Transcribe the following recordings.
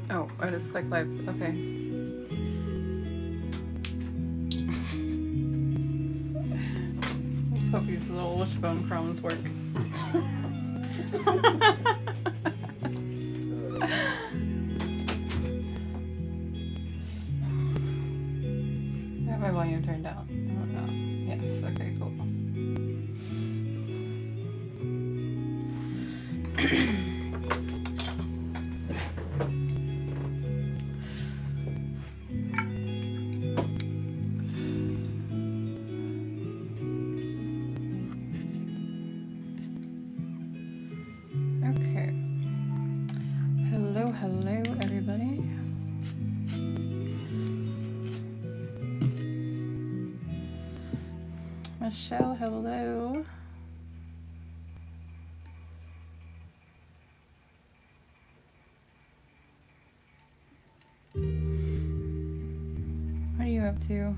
Oh, I just clicked live. Okay. Let's hope these little wishbone crumbs work. I have my volume turned down. Oh no. Yes, okay, cool. Okay. Hello, everybody. Michelle, hello. What are you up to?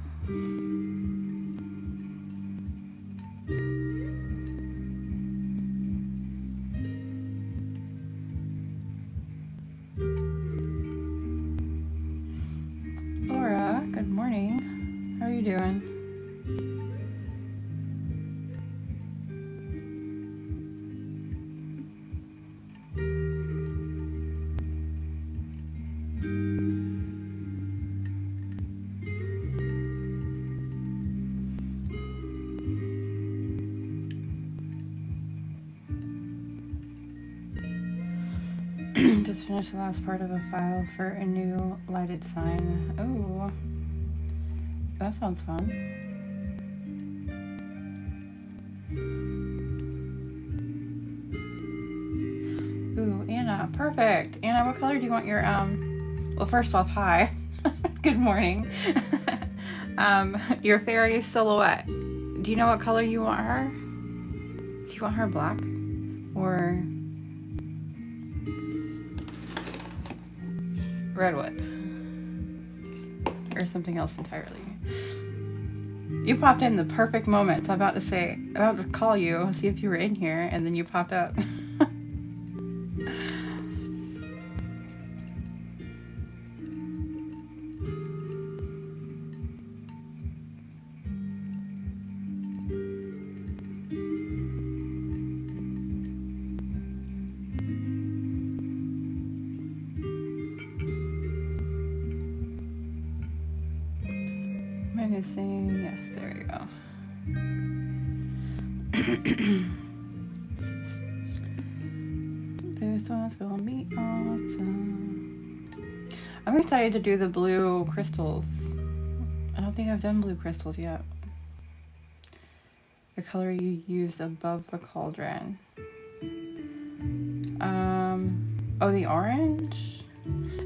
Laura, good morning. How are you doing? Just finished the last part of a file for a new lighted sign. Oh, that sounds fun. Ooh, Anna, perfect. Anna, what color do you want your, well, first off, hi. Good morning. Your fairy silhouette. Do you know what color you want her? Do you want her black? Or redwood? Or something else entirely? You popped in the perfect moment. So I'm about to call you, see if you were in here, and then you popped up. Missing, yes, there you go. This one's gonna be awesome. I'm excited to do the blue crystals. I don't think I've done blue crystals yet. The color you used above the cauldron. Oh, the orange?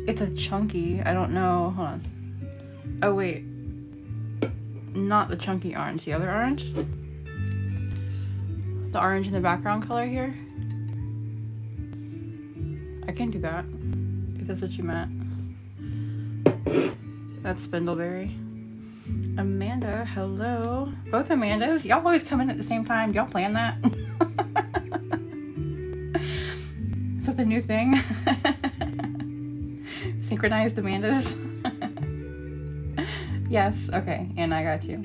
It's a chunky, I don't know, hold on. Oh wait, not the chunky orange, the other orange? The orange in the background color here? I can do that, if that's what you meant. That's Spindleberry. Amanda, hello. Both Amandas? Y'all always come in at the same time. Do y'all plan that? Is that the new thing? Synchronized Amandas? Yes, okay, and I got you.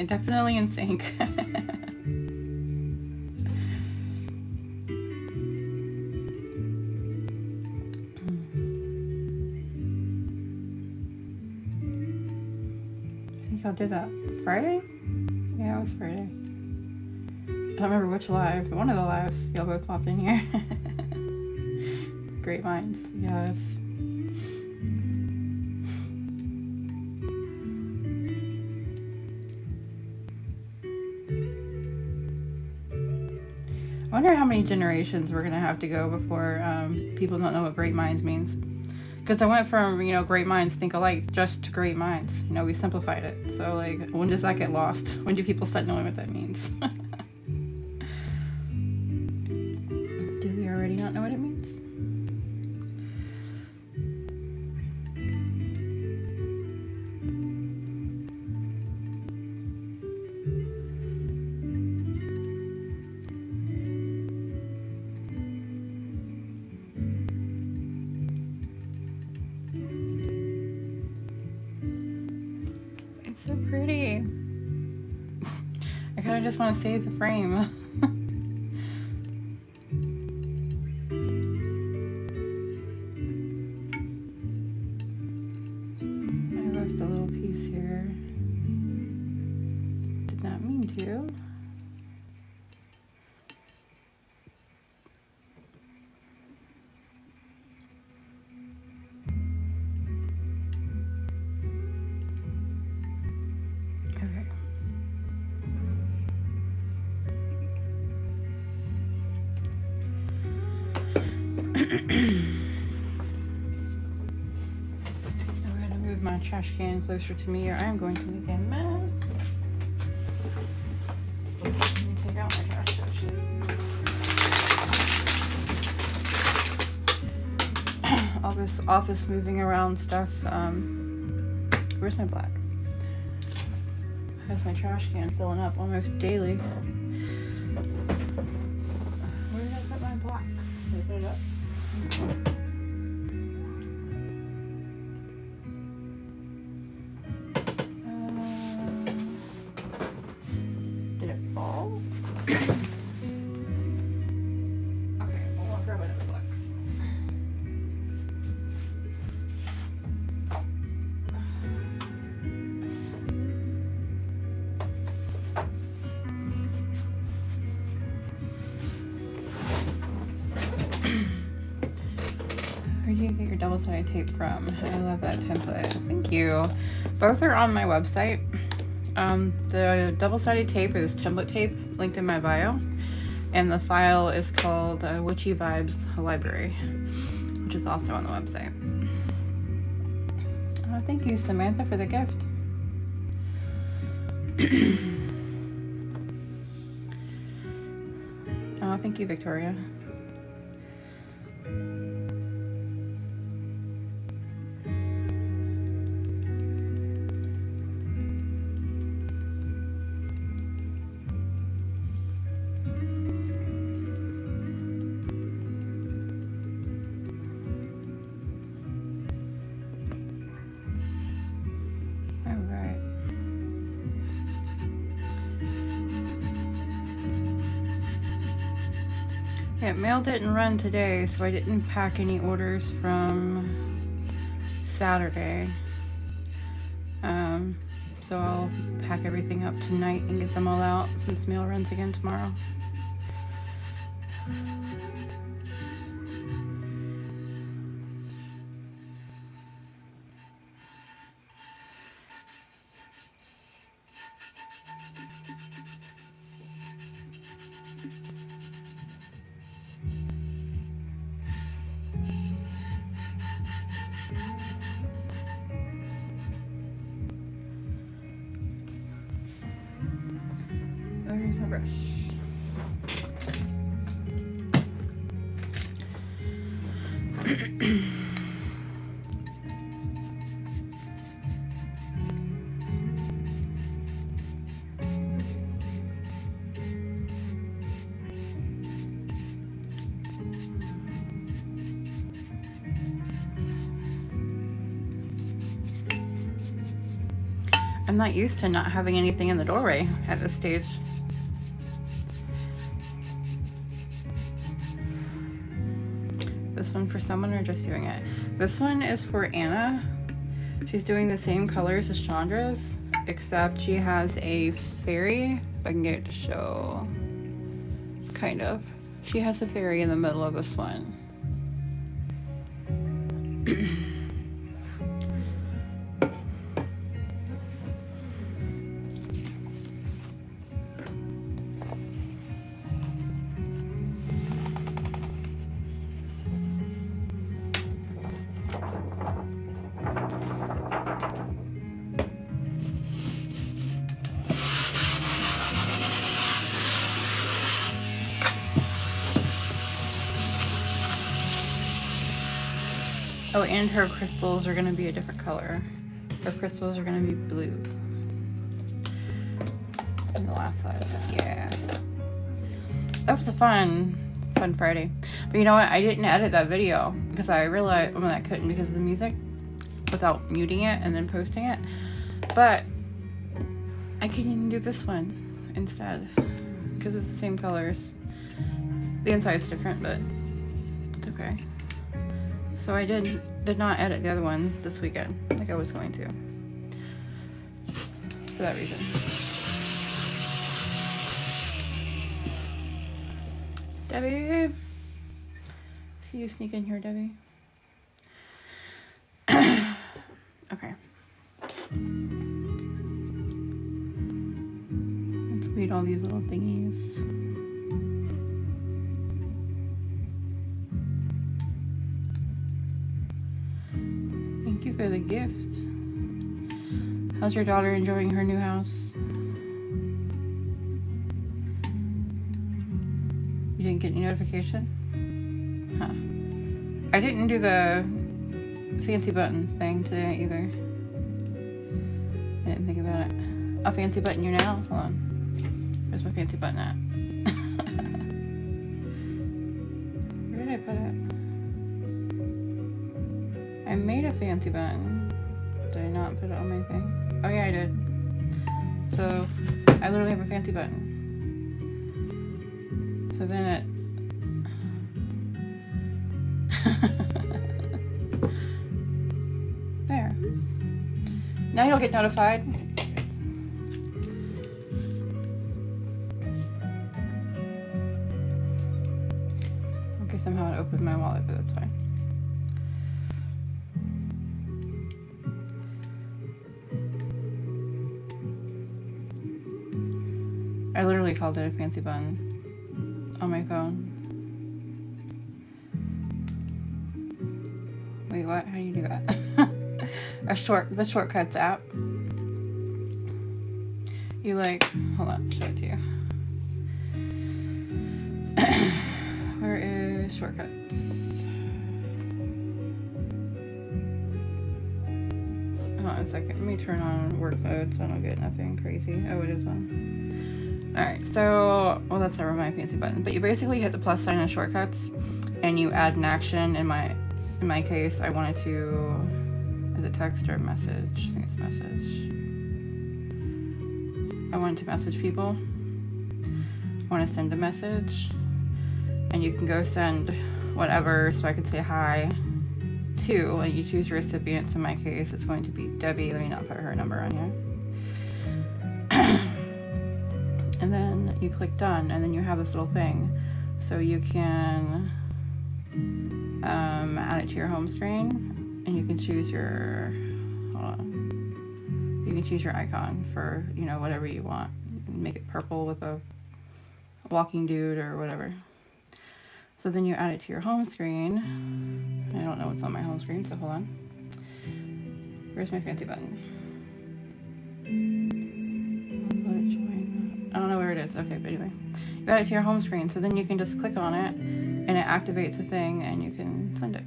Definitely in sync. I think I did that Friday? Yeah, it was Friday. I don't remember which live, but one of the lives. Y'all both popped in here. Great minds, yes. I wonder how many generations we're gonna have to go before people don't know what great minds means. Because I went from, great minds think alike just to great minds. We simplified it. So, like, when does that get lost? When do people start knowing what that means? Do we already not know what it means? just want to save the frame. I lost a little piece here. Did not mean to. I'm going to move my trash can closer to me or I'm going to make a mess. Let me take out my trash section. All this office moving around stuff. Where's my black? Has my trash can filling up almost daily. Where did I put my black? Did I put it up? Did it fall? Okay, well, I'll grab another black. Where do you get your double-sided tape from? I love that template. Thank you. Both are on my website. The double-sided tape is template tape linked in my bio, and the file is called Witchy Vibes Library, which is also on the website. Thank you, Samantha, for the gift. Thank you, Victoria. Yeah, mail didn't run today, so I didn't pack any orders from Saturday. So I'll pack everything up tonight and get them all out since mail runs again tomorrow. Where's my brush? I'm not used to not having anything in the doorway at this stage. This one for someone or just doing it? This one is for Anna. She's doing the same colors as Chandra's, except she has a fairy. If I can get it to show. Kind of. She has a fairy in the middle of this one. Oh, and her crystals are gonna be a different color. Her crystals are gonna be blue. And the last side, yeah. That was a fun Friday. But you know what? I didn't edit that video because I realized, well, I couldn't because of the music without muting it and then posting it. But I can do this one instead, because it's the same colors. The inside's different, but it's okay. So I did not edit the other one this weekend like I was going to, for that reason. Debbie, see you sneak in here, Debbie. Okay. Let's read all these little thingies. Thank you for the gift. How's your daughter enjoying her new house? You didn't get any notification? Huh. I didn't do the fancy button thing today either. I didn't think about it. I'll fancy button you now. Hold on. Where's my fancy button at? Where did I put it? I made a fancy button. Did I not put it on my thing? Oh yeah, I did. So I literally have a fancy button. So then it there. Now you'll get notified. Okay, somehow it opened my wallet, but that's fine. I literally called it a fancy button on my phone. Wait, what? How do you do that? The shortcuts app. You like, hold on, show it to you. Where is shortcuts? Hold on a second. Let me turn on work mode so I don't get nothing crazy. Oh, it is on. Alright, so, well, that's never my fancy button, but you basically hit the plus sign on shortcuts and you add an action. In my case, I wanted to, is it text or message? I think it's message. I wanted to message people. I want to send a message, and you can go send whatever, so I could say hi to, and you choose your recipient. In my case, it's going to be Debbie. Let me not put her number on here. And then you click done, and then you have this little thing, so you can add it to your home screen, and you can choose your, hold on, you can choose your icon for, you know, whatever you want. Make it purple with a walking dude or whatever. So then you add it to your home screen. I don't know what's on my home screen, so hold on. Where's my fancy button? I don't know where it is. Okay, but anyway, you add it to your home screen, so then you can just click on it and it activates the thing and you can send it.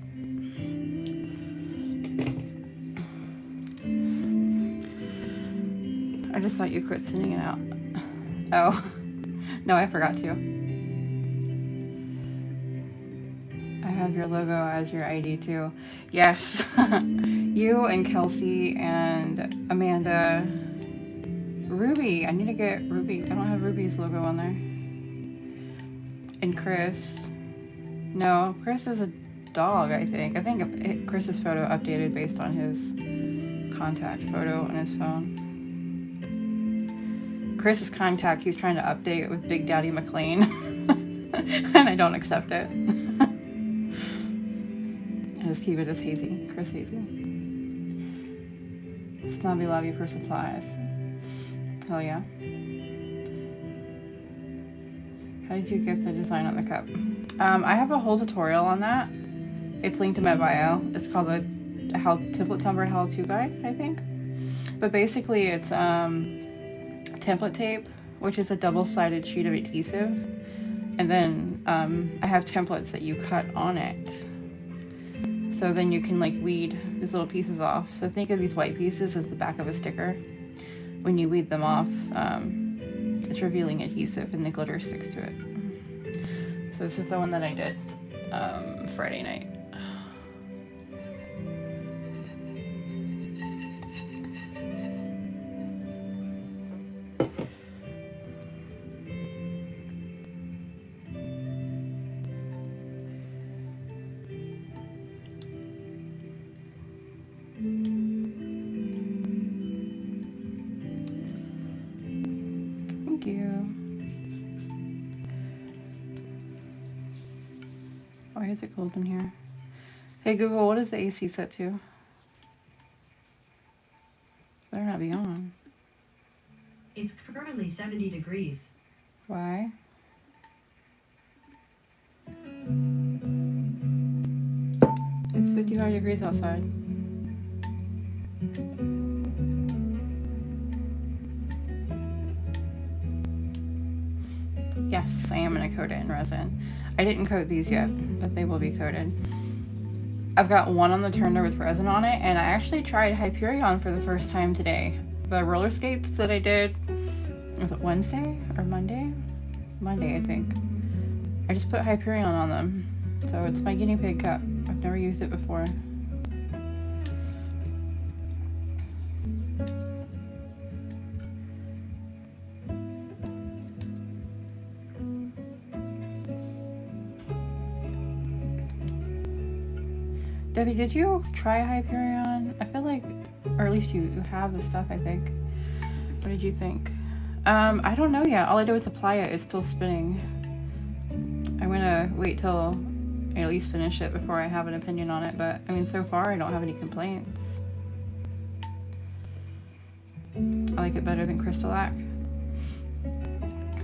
I just thought you quit sending it out. Oh, no, I forgot to. I have your logo as your ID too. Yes, you and Kelsey and Amanda. Ruby, I need to get Ruby. I don't have Ruby's logo on there. And Chris. No, Chris is a dog, I think. I think Chris's photo updated based on his contact photo on his phone. Chris's contact, he's trying to update with Big Daddy McLean. And I don't accept it. I just keep it as Hazy. Chris Hazy. Snobby Lobby for supplies. Hell yeah. How did you get the design on the cup? I have a whole tutorial on that. It's linked in my bio. It's called the Template Tumbler How-To Guide, I think. But basically it's template tape, which is a double-sided sheet of adhesive. And then I have templates that you cut on it. So then you can like weed these little pieces off. So think of these white pieces as the back of a sticker. When you weed them off, it's revealing adhesive and the glitter sticks to it. So this is the one that I did Friday night. Why is it cold in here? Hey Google, what is the AC set to? Better not be on. It's currently 70 degrees. Why? It's 55 degrees outside. Yes, I am going to coat it in resin. I didn't coat these yet, but they will be coated. I've got one on the turner with resin on it, and I actually tried Hyperion for the first time today. The roller skates that I did, was it Wednesday or Monday? Monday, I think. I just put Hyperion on them. So it's my guinea pig cup. I've never used it before. Debbie, did you try Hyperion? I feel like, or at least you have the stuff, I think. What did you think? I don't know yet. All I did was apply it. It's still spinning. I'm gonna wait till I at least finish it before I have an opinion on it, but I mean, so far I don't have any complaints. I like it better than Crystal-Lac.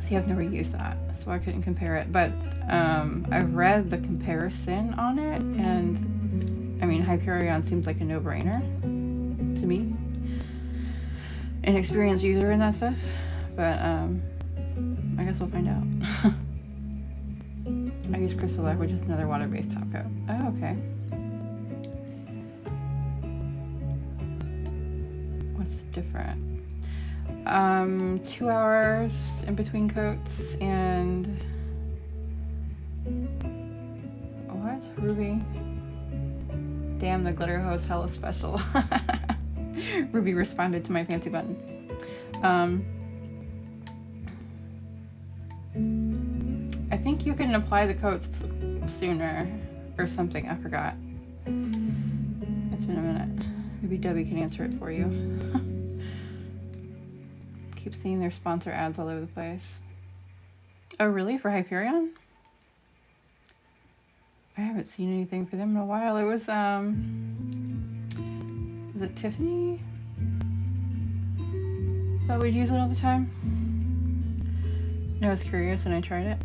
See, I've never used that, so I couldn't compare it, but I've read the comparison on it, and I mean, Hyperion seems like a no-brainer to me. An experienced user in that stuff, but I guess we'll find out. I use Crystal-Lac, which is another water-based top coat. Oh, okay. What's different? 2 hours in between coats, and what? Ruby? Damn, the glitter hose hella special. Ruby responded to my fancy button. I think you can apply the coats sooner or something. I forgot. It's been a minute. Maybe Debbie can answer it for you. Keep seeing their sponsor ads all over the place. Oh, really? For Hyperion? I haven't seen anything for them in a while. It was it Tiffany that would use it all the time? And I was curious and I tried it.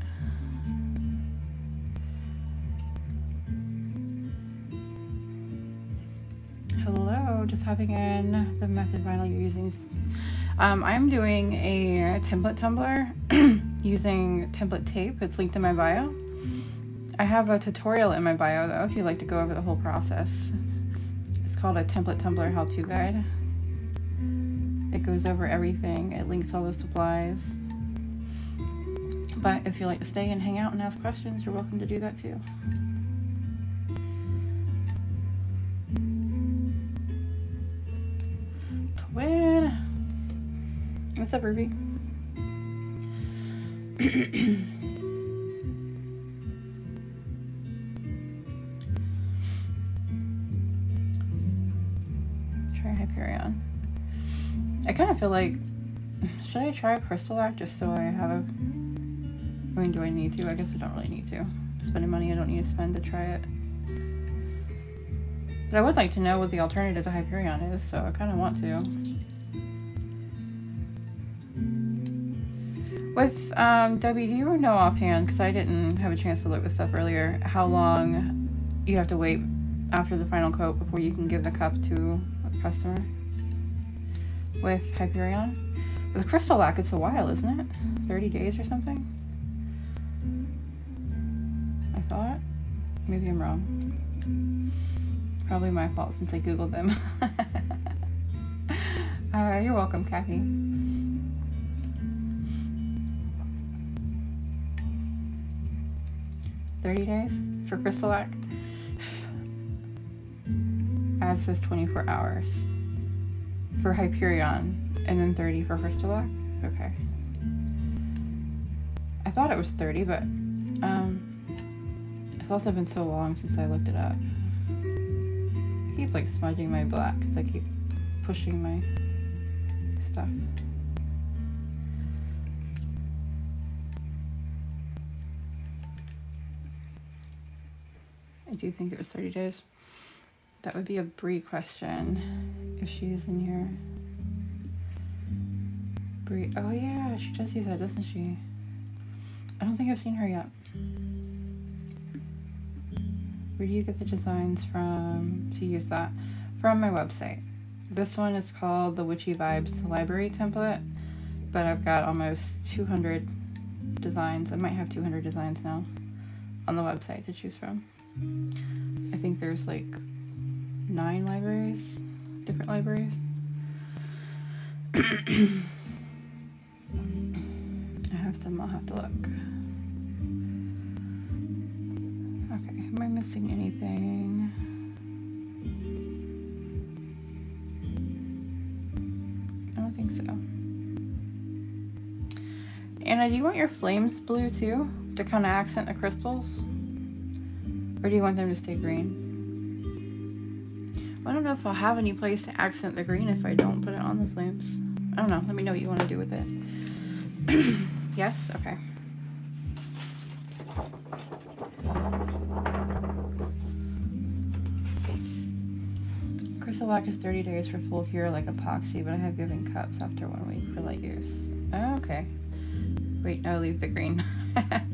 Hello, just hopping in. The method vinyl you're using. I'm doing a template tumbler using template tape. It's linked in my bio. I have a tutorial in my bio though if you'd like to go over the whole process. It's called a template tumbler how-to guide. It goes over everything. It links all the supplies. But if you like to stay and hang out and ask questions, you're welcome to do that too. Twin! What's up, Ruby? Try Hyperion. I kind of feel like, should I try Crystal-Lac just so I have a... I mean, do I need to? I guess I don't really need to. Spending money I don't need to spend to try it. But I would like to know what the alternative to Hyperion is, so I kind of want to. With Debbie, do you know offhand, because I didn't have a chance to look this up earlier, how long you have to wait after the final coat before you can give the cup to a customer? With Hyperion? With Crystal-Lac, it's a while, isn't it? 30 days or something? I thought. Maybe I'm wrong. Probably my fault since I googled them. You're welcome, Kathy. $30 days for Crystal-Lac. Ad says 24 hours for Hyperion, and then 30 for Crystal-Lac. Okay. I thought it was 30, but it's also been so long since I looked it up. I keep like smudging my black because I keep pushing my stuff. I do think it was 30 days. That would be a Brie question if she's in here. Brie, oh yeah, she does use that, doesn't she? I don't think I've seen her yet. Where do you get the designs from to use that? From my website. This one is called the Witchy Vibes Library Template, but I've got almost 200 designs. I might have 200 designs now on the website to choose from. I think there's like 9 libraries, different libraries. I have some, I'll have to look. Okay, am I missing anything? I don't think so. Anna, do you want your flames blue too, to kind of accent the crystals? Or do you want them to stay green? I don't know if I'll have any place to accent the green if I don't put it on the flames. I don't know. Let me know what you want to do with it. Yes? Okay. Crystal Lock is 30 days for full cure like epoxy, but I have given cups after 1 week for light use. Oh, okay. Wait, no, leave the green.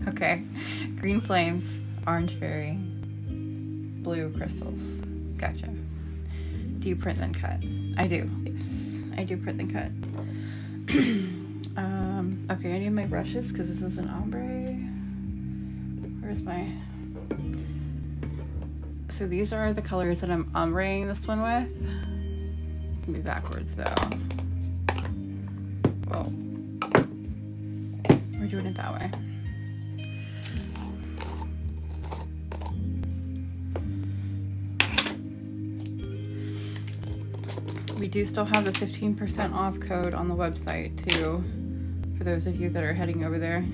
Okay. Green flames, orange berry, blue crystals. Gotcha. Do you print then cut? I do, yes. I do print then cut. Okay, I need my brushes because this is an ombre. Where's my... So these are the colors that I'm ombreing this one with. It's gonna be backwards though. Whoa. We're doing it that way. We do still have the 15% off code on the website too, for those of you that are heading over there.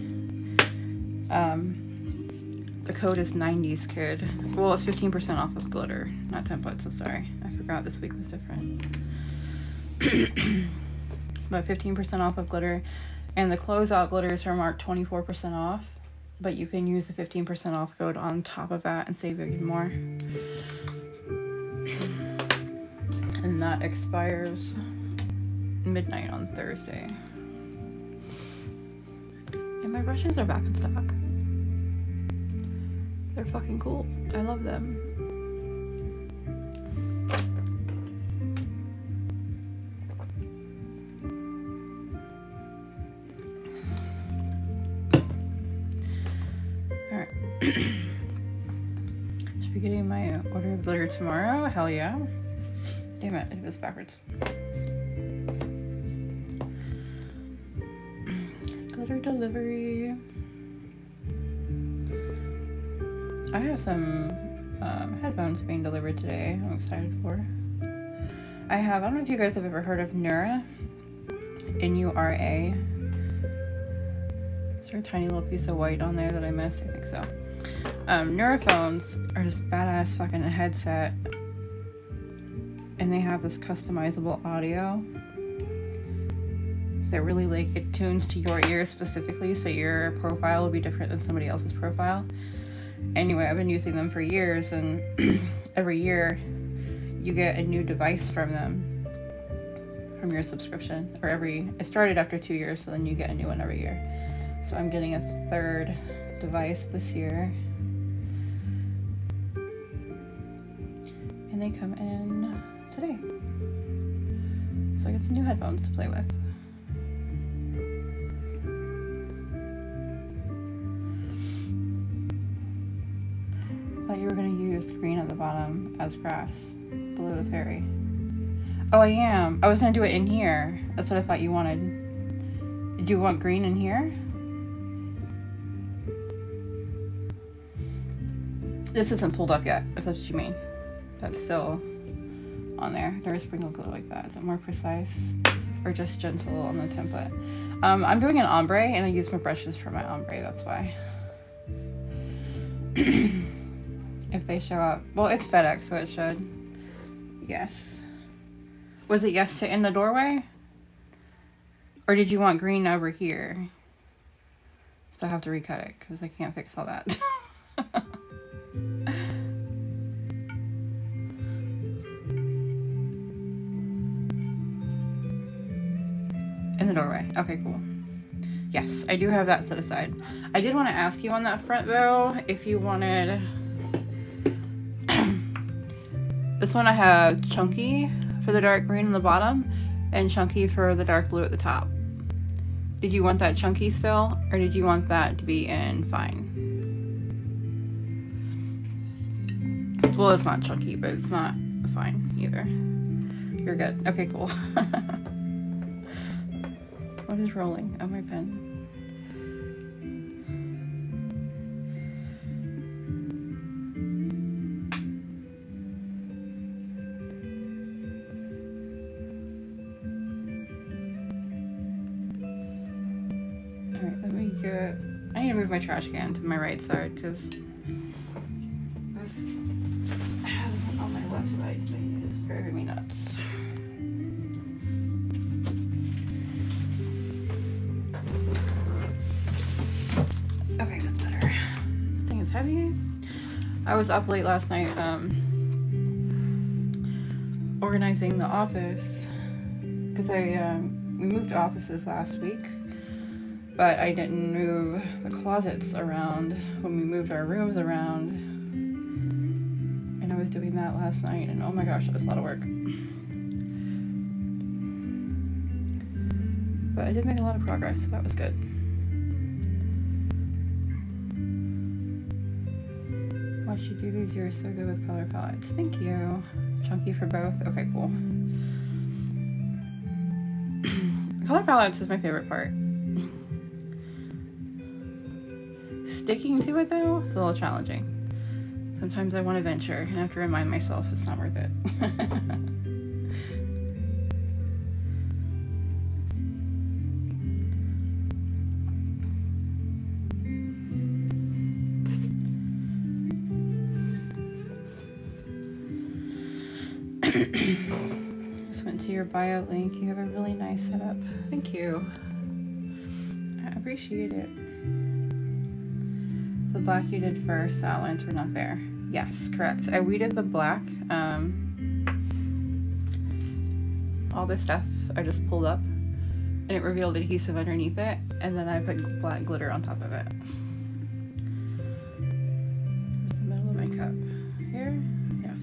The code is 90s kid. Well, it's 15% off of glitter, not templates. I'm sorry, I forgot this week was different. But 15% off of glitter, and the closeout glitters are marked 24% off. But you can use the 15% off code on top of that and save even more. And that expires midnight on Thursday. And my brushes are back in stock. They're fucking cool. I love them. Alright. Should be getting my order of glitter tomorrow. Hell yeah. Damn it, it was backwards. Glitter delivery. I have some headphones being delivered today. I'm excited for. I don't know if you guys have ever heard of Nura. N-U-R-A. Is there a tiny little piece of white on there that I missed? I think so. Nura phones are just badass fucking headset. And they have this customizable audio that really like it tunes to your ears specifically, so your profile will be different than somebody else's profile. Anyway, I've been using them for years, and every year you get a new device from them, from your subscription, or it started after 2 years, so then you get a new one every year. So I'm getting a 3rd device this year, and they come in today. So I get some new headphones to play with. Thought you were going to use green at the bottom as grass below the fairy. Oh, I am. I was going to do it in here. That's what I thought you wanted. Did you want green in here? This isn't pulled up yet, if that's what you mean. That's still on there. Never sprinkled glitter like that. Is it more precise or just gentle on the template? I'm doing an ombre, and I use my brushes for my ombre. That's why. If they show up. Well, it's FedEx, so it should. Yes. Was it yes to in the doorway? Or did you want green over here? So I have to recut it because I can't fix all that. In the doorway. Okay, cool. Yes, I do have that set aside. I did want to ask you on that front though, if you wanted... This one I have chunky for the dark green on the bottom and chunky for the dark blue at the top. Did you want that chunky still, or did you want that to be in fine? Well, it's not chunky, but it's not fine either. You're good. Okay, cool. What is rolling? Oh, my pen. Alright, let me get... I need to move my trash can to my right side, because this on my left side thing is driving me nuts. Okay, that's better. This thing is heavy. I was up late last night organizing the office because we moved offices last week, but I didn't move the closets around when we moved our rooms around, and I was doing that last night, and oh my gosh, that was a lot of work. But I did make a lot of progress, so that was good. Watch you do these, you're so good with color palettes. Thank you. Chunky for both. Okay, cool. Color palettes is my favorite part. Sticking to it though, it's a little challenging. Sometimes I want to venture and I have to remind myself it's not worth it. Just went to your bio link. You have a really nice setup. Thank you. I appreciate it. The black you did first, the outlines were not there. Yes, correct. I weeded the black. All this stuff I just pulled up and it revealed adhesive underneath it, and then I put black glitter on top of it. Here's the middle of my cup. Here? Yes.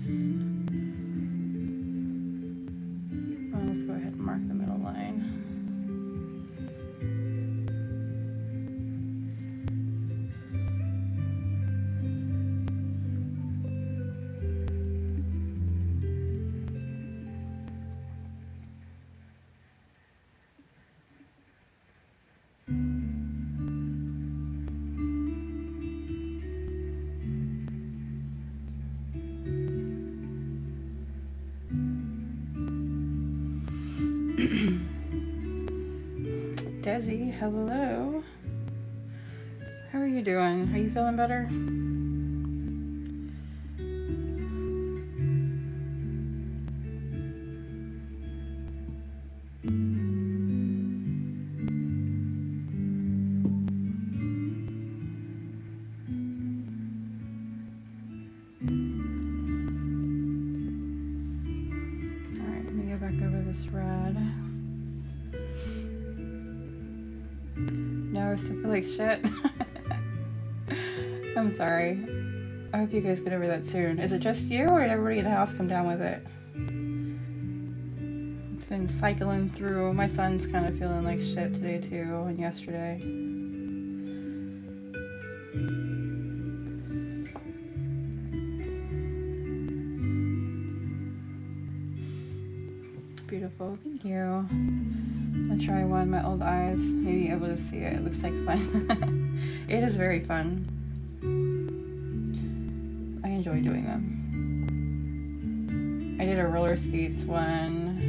Well, let's go ahead and mark the middle line. Desi, hello. How are you doing? Are you feeling better? Alright, let me go back over this red. No, I still feel like shit. I'm sorry. I hope you guys get over that soon. Is it just you, or did everybody in the house come down with it? It's been cycling through. My son's kind of feeling like shit today too, and yesterday. Beautiful, thank you. I'll try one. My old eyes may be able to see it. It looks like fun. It is very fun. I enjoy doing them. I did a roller skates one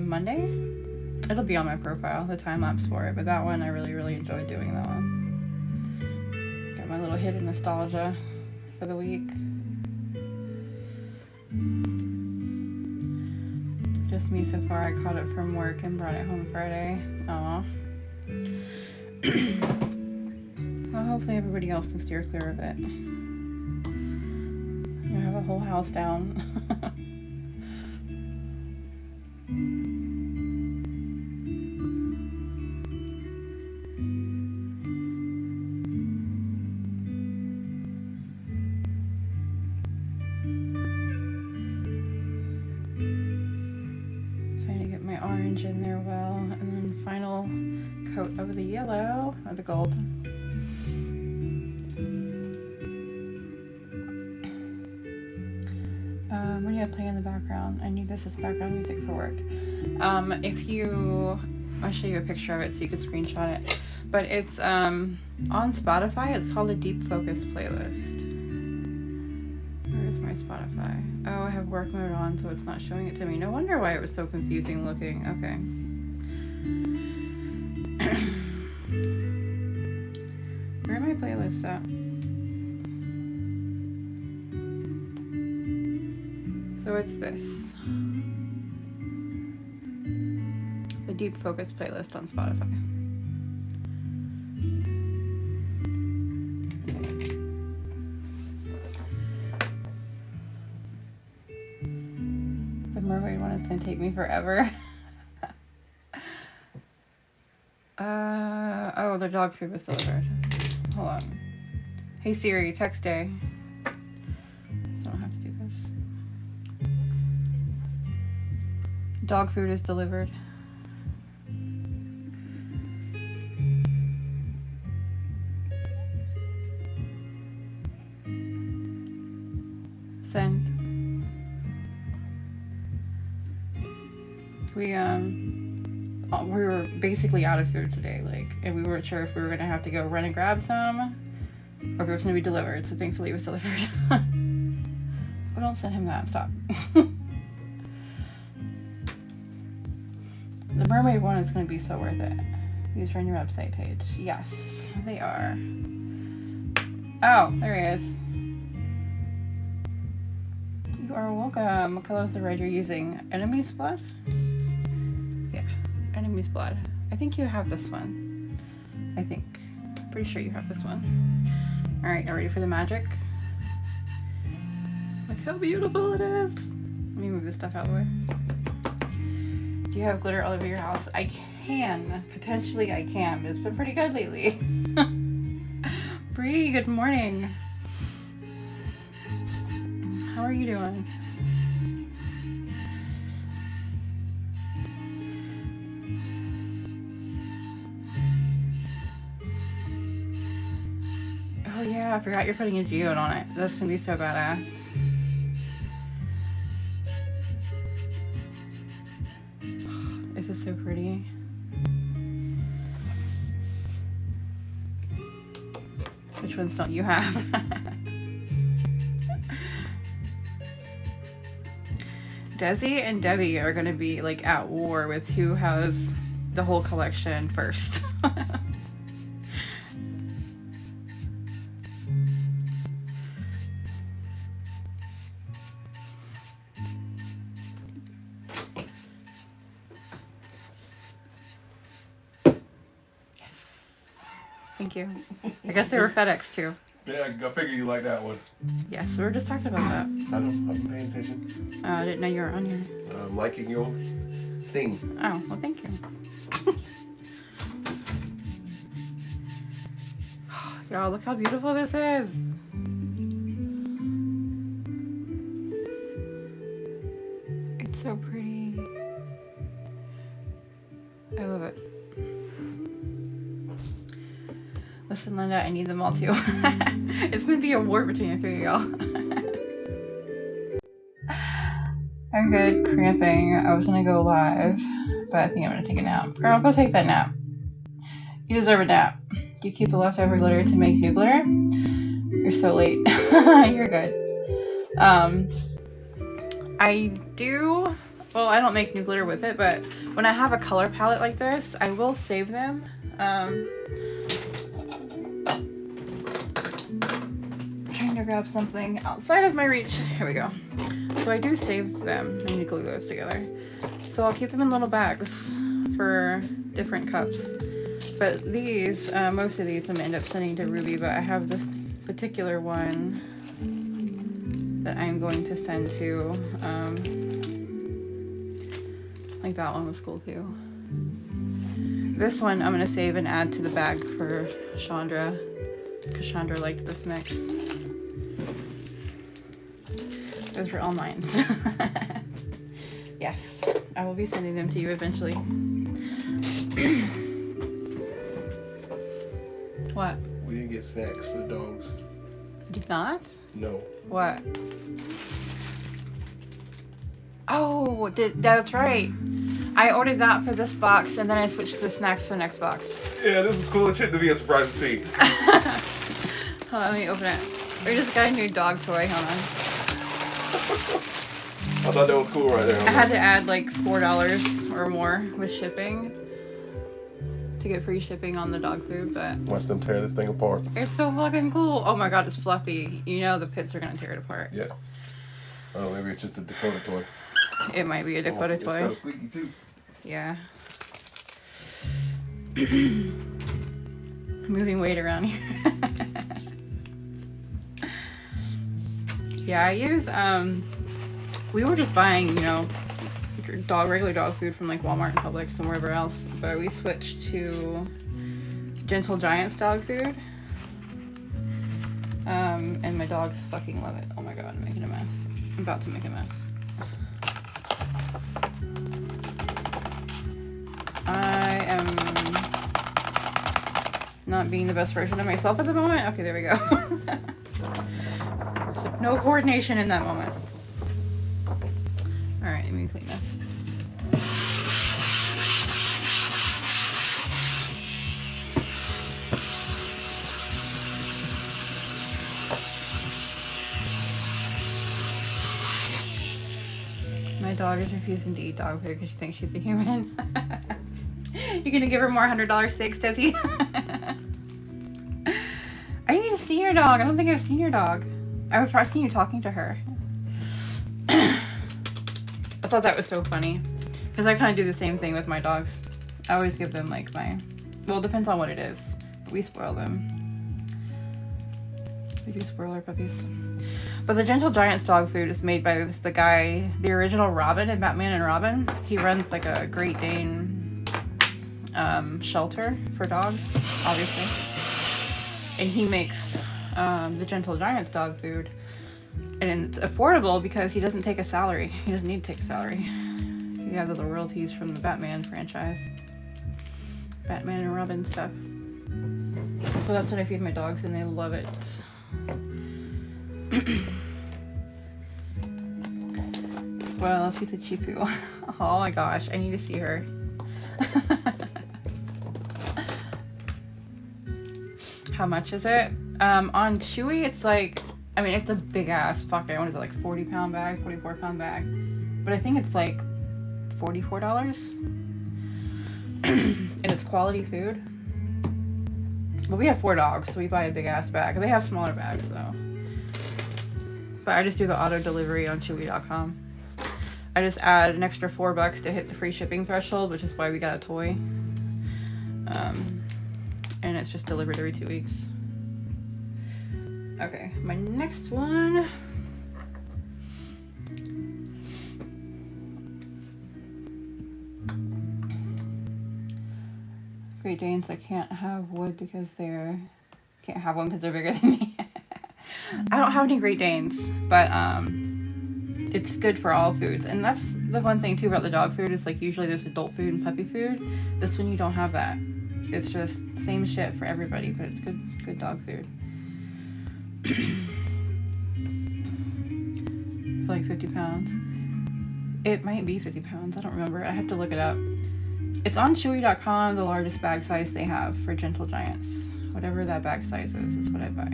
Monday. It'll be on my profile, the time lapse for it, but that one I really enjoyed doing that one. Got my little hit of nostalgia for the week. Just me so far. I caught it from work and brought it home Friday. Aw. Well, hopefully everybody else can steer clear of it. You have a whole house down. blend in there well. And then final coat of the yellow, or the gold. What do you have playing in the background? I need this as background music for work. I'll show you a picture of it so you can screenshot it. But it's on Spotify. It's called a Deep Focus playlist. Where is my Spotify? Oh, I have work mode on, so it's not showing it to me. No wonder why it was so confusing looking. Okay. Where are my playlists at? So it's this. The Deep Focus playlist on Spotify. The mermaid one is gonna take me forever. Oh, the dog food was delivered. Hold on. Hey Siri, text Day. I don't have to do this. Dog food is delivered. Send. We were basically out of food today, and we weren't sure if we were gonna have to go run and grab some, or if it was gonna be delivered. So thankfully, it was delivered. Oh, don't send him that. Stop. The mermaid one is gonna be so worth it. These are on your website page. Yes, they are. Oh, there he is. You are welcome. What color is the red you're using? Enemy's blood? Yeah, Enemy's blood. I think you have this one. I think. Pretty sure you have this one. Alright, y'all ready for the magic? Look how beautiful it is. Let me move this stuff out of the way. Do you have glitter all over your house? I can. Potentially I can, but it's been pretty good lately. Bree, good morning. How are you doing? Oh yeah, I forgot you're putting a geode on it. That's gonna be so badass. This is so pretty. Which ones don't you have? Desi and Debbie are gonna be at war with who has the whole collection first. Yes. Thank you. I guess they were FedEx too. Yeah, I figure you like that one. Yes, we were just talking about that. I know, I've been paying attention. I didn't know you were on here. I'm liking your thing. Oh, well, thank you. Y'all, look how beautiful this is. It's so pretty. I love it. Listen, Linda, I need them all too. It's gonna be a war between the three of y'all. I'm good, cramping. I was gonna go live, but I think I'm gonna take a nap. Girl, go take that nap. You deserve a nap. Do you keep the leftover glitter to make new glitter? You're so late. You're good. I do. Well, I don't make new glitter with it, but when I have a color palette like this, I will save them. Trying to grab something outside of my reach. Here we go. So I do save them. I need to glue those together. So I'll keep them in little bags for different cups. But these, most of these I'm gonna end up sending to Ruby, but I have this particular one that I'm going to send to, like that one was cool too. This one I'm gonna save and add to the bag for Chandra, because Chandra liked this mix. Those were all mine. Yes, I will be sending them to you eventually. What? We didn't get snacks for the dogs. Did not? No. What? Oh, that's right. I ordered that for this box, and then I switched to the snacks for the next box. Yeah, this is cool as shit to be a surprise to see. Hold on, let me open it. We just got a new dog toy. Hold on. I thought that was cool right there. I had to add like $4 or more with shipping to get free shipping on the dog food, but Watch them tear this thing apart. it's so fucking cool. Oh my god, it's fluffy. You know the pits are gonna tear it apart. Yeah. Oh, maybe it's just a Dakota toy. It might be a Dakota It's toy. kind of squeaky too. Yeah. Moving weight around here. Yeah, I use we were just buying, you know, regular dog food from like Walmart and Publix and wherever else, but we switched to Gentle Giant's dog food. And my dogs fucking love it. Oh my god, I'm making a mess. I'm about to make a mess. I am not being the best version of myself at the moment. Okay, there we go. So no coordination in that moment. Alright, let me clean this. My dog is refusing to eat dog food because she thinks she's a human. You're gonna give her more $100 steaks, Desi? I need to see your dog. I don't think I've seen your dog. I've probably seen you talking to her. I thought that was so funny because I kind of do the same thing with my dogs. I always give them like well, it depends on what it is, but we spoil them. We do spoil our puppies. But the Gentle Giant's dog food is made by the guy, the original Robin in Batman and Robin. He runs like a Great Dane shelter for dogs, obviously. And he makes the Gentle Giant's dog food. And it's affordable because he doesn't take a salary. He doesn't need to take a salary. He has all the royalties from the Batman franchise. Batman and Robin stuff. So that's what I feed my dogs and they love it. Well, she's a chifu. Oh my gosh, I need to see her. How much is it? On Chewy, it's like, I mean, it's a big ass fucking, what is it, like 40-pound bag, 44-pound bag? But I think it's like $44. And it's quality food. But we have 4 dogs, so we buy a big ass bag. They have smaller bags though. But I just do the auto delivery on Chewy.com. I just add an extra $4 to hit the free shipping threshold, which is why we got a toy. And it's just delivered every 2 weeks. Okay, my next one. Great Danes, I can't have wood because can't have one because they're bigger than me. I don't have any Great Danes, but it's good for all foods. And that's the one thing too about the dog food is like usually there's adult food and puppy food. This one you don't have that. It's just same shit for everybody, but it's good dog food. For like 50 pounds. It might be 50 pounds. I don't remember. I have to look it up. It's on Chewy.com, the largest bag size they have for Gentle Giants. Whatever that bag size is what I buy.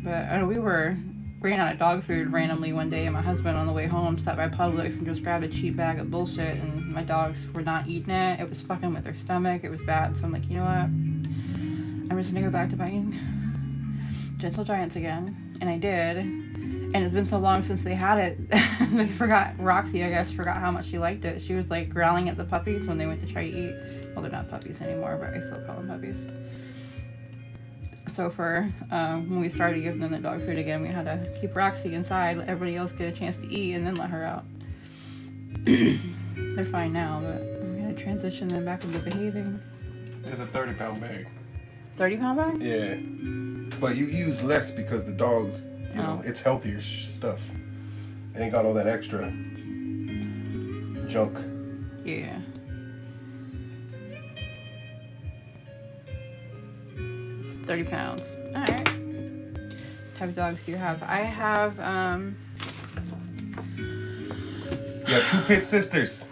But we ran out of dog food randomly one day, and my husband on the way home stopped by Publix and just grabbed a cheap bag of bullshit, and my dogs were not eating it. It was fucking with their stomach. It was bad. So I'm like, you know what? I'm just gonna go back to buying Gentle Giants again. And I did. And it's been so long since they had it. They forgot, Roxy, I guess, forgot how much she liked it. She was like growling at the puppies when they went to try to eat. Well, they're not puppies anymore, but I still call them puppies. So for when we started giving them the dog food again, we had to keep Roxy inside, let everybody else get a chance to eat, and then let her out. They're fine now, but we gotta transition them back into behaving. It's a 30-pound bag. 30-pound bag? Yeah. But you use less because the dogs, you know, it's healthier stuff. Ain't got all that extra junk. Yeah. £30. All right. What type of dogs do you have? I have You have 2 pit sisters.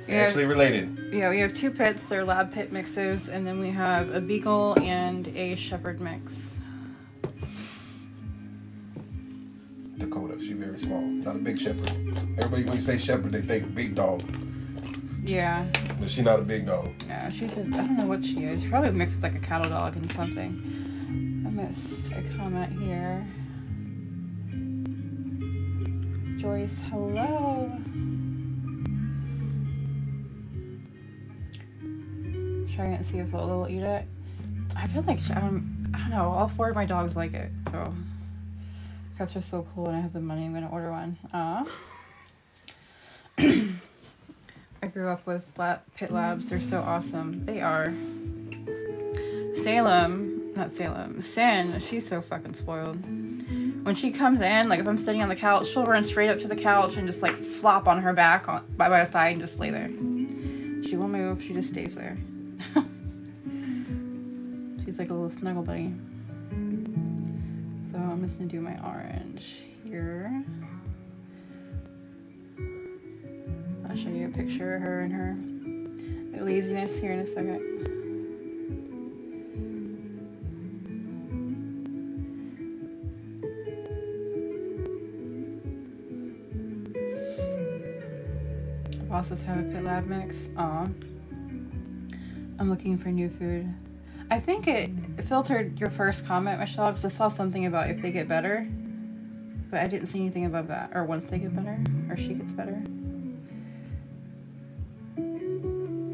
Actually related. Yeah, we have 2 pits. They're lab pit mixes, and then we have a beagle and a shepherd mix. Dakota, she's very small. Not a big shepherd. Everybody, when you say shepherd, they think big dog. Yeah. But she's not a big dog. Yeah, she's I don't know what she is. She's probably mixed with like a cattle dog and something. I missed a comment here. Joyce, hello. Trying to see if Lola will eat it. I feel like I don't know. All 4 of my dogs like it, so cups are so cool. When I have the money, I'm gonna order one. I grew up with pit labs. They're so awesome. They are. Sin, she's so fucking spoiled. When she comes in, like if I'm sitting on the couch, she'll run straight up to the couch and just like flop on her back by my side and just lay there. She won't move. She just stays there. She's like a little snuggle buddy. So I'm just gonna do my orange here. I'll show you a picture of her and her laziness here in a second. Bosses have a pit lab mix. Aw. I'm looking for new food. I think it filtered your first comment, Michelle, because I saw something about if they get better. But I didn't see anything above that. Or once they get better. Or she gets better.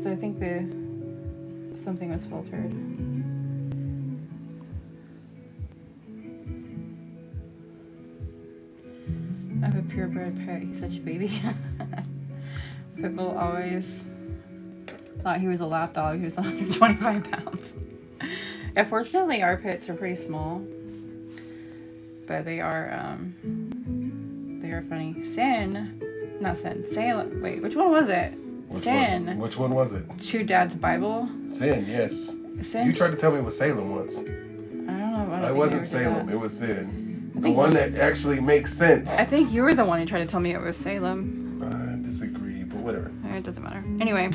So I think something was filtered. I have a purebred pet. He's such a baby. Pitbull always thought he was a lap dog. He was 125 pounds. Unfortunately, our pits are pretty small, but they are funny. Salem. Wait, which one was it? Which one was it? Chew Dad's Bible. Sin, yes. Sin? You tried to tell me it was Salem once. I don't know. It wasn't Salem. It was Sin. The one that actually makes sense. I think you were the one who tried to tell me it was Salem. I disagree, but whatever. It doesn't matter. Anyway,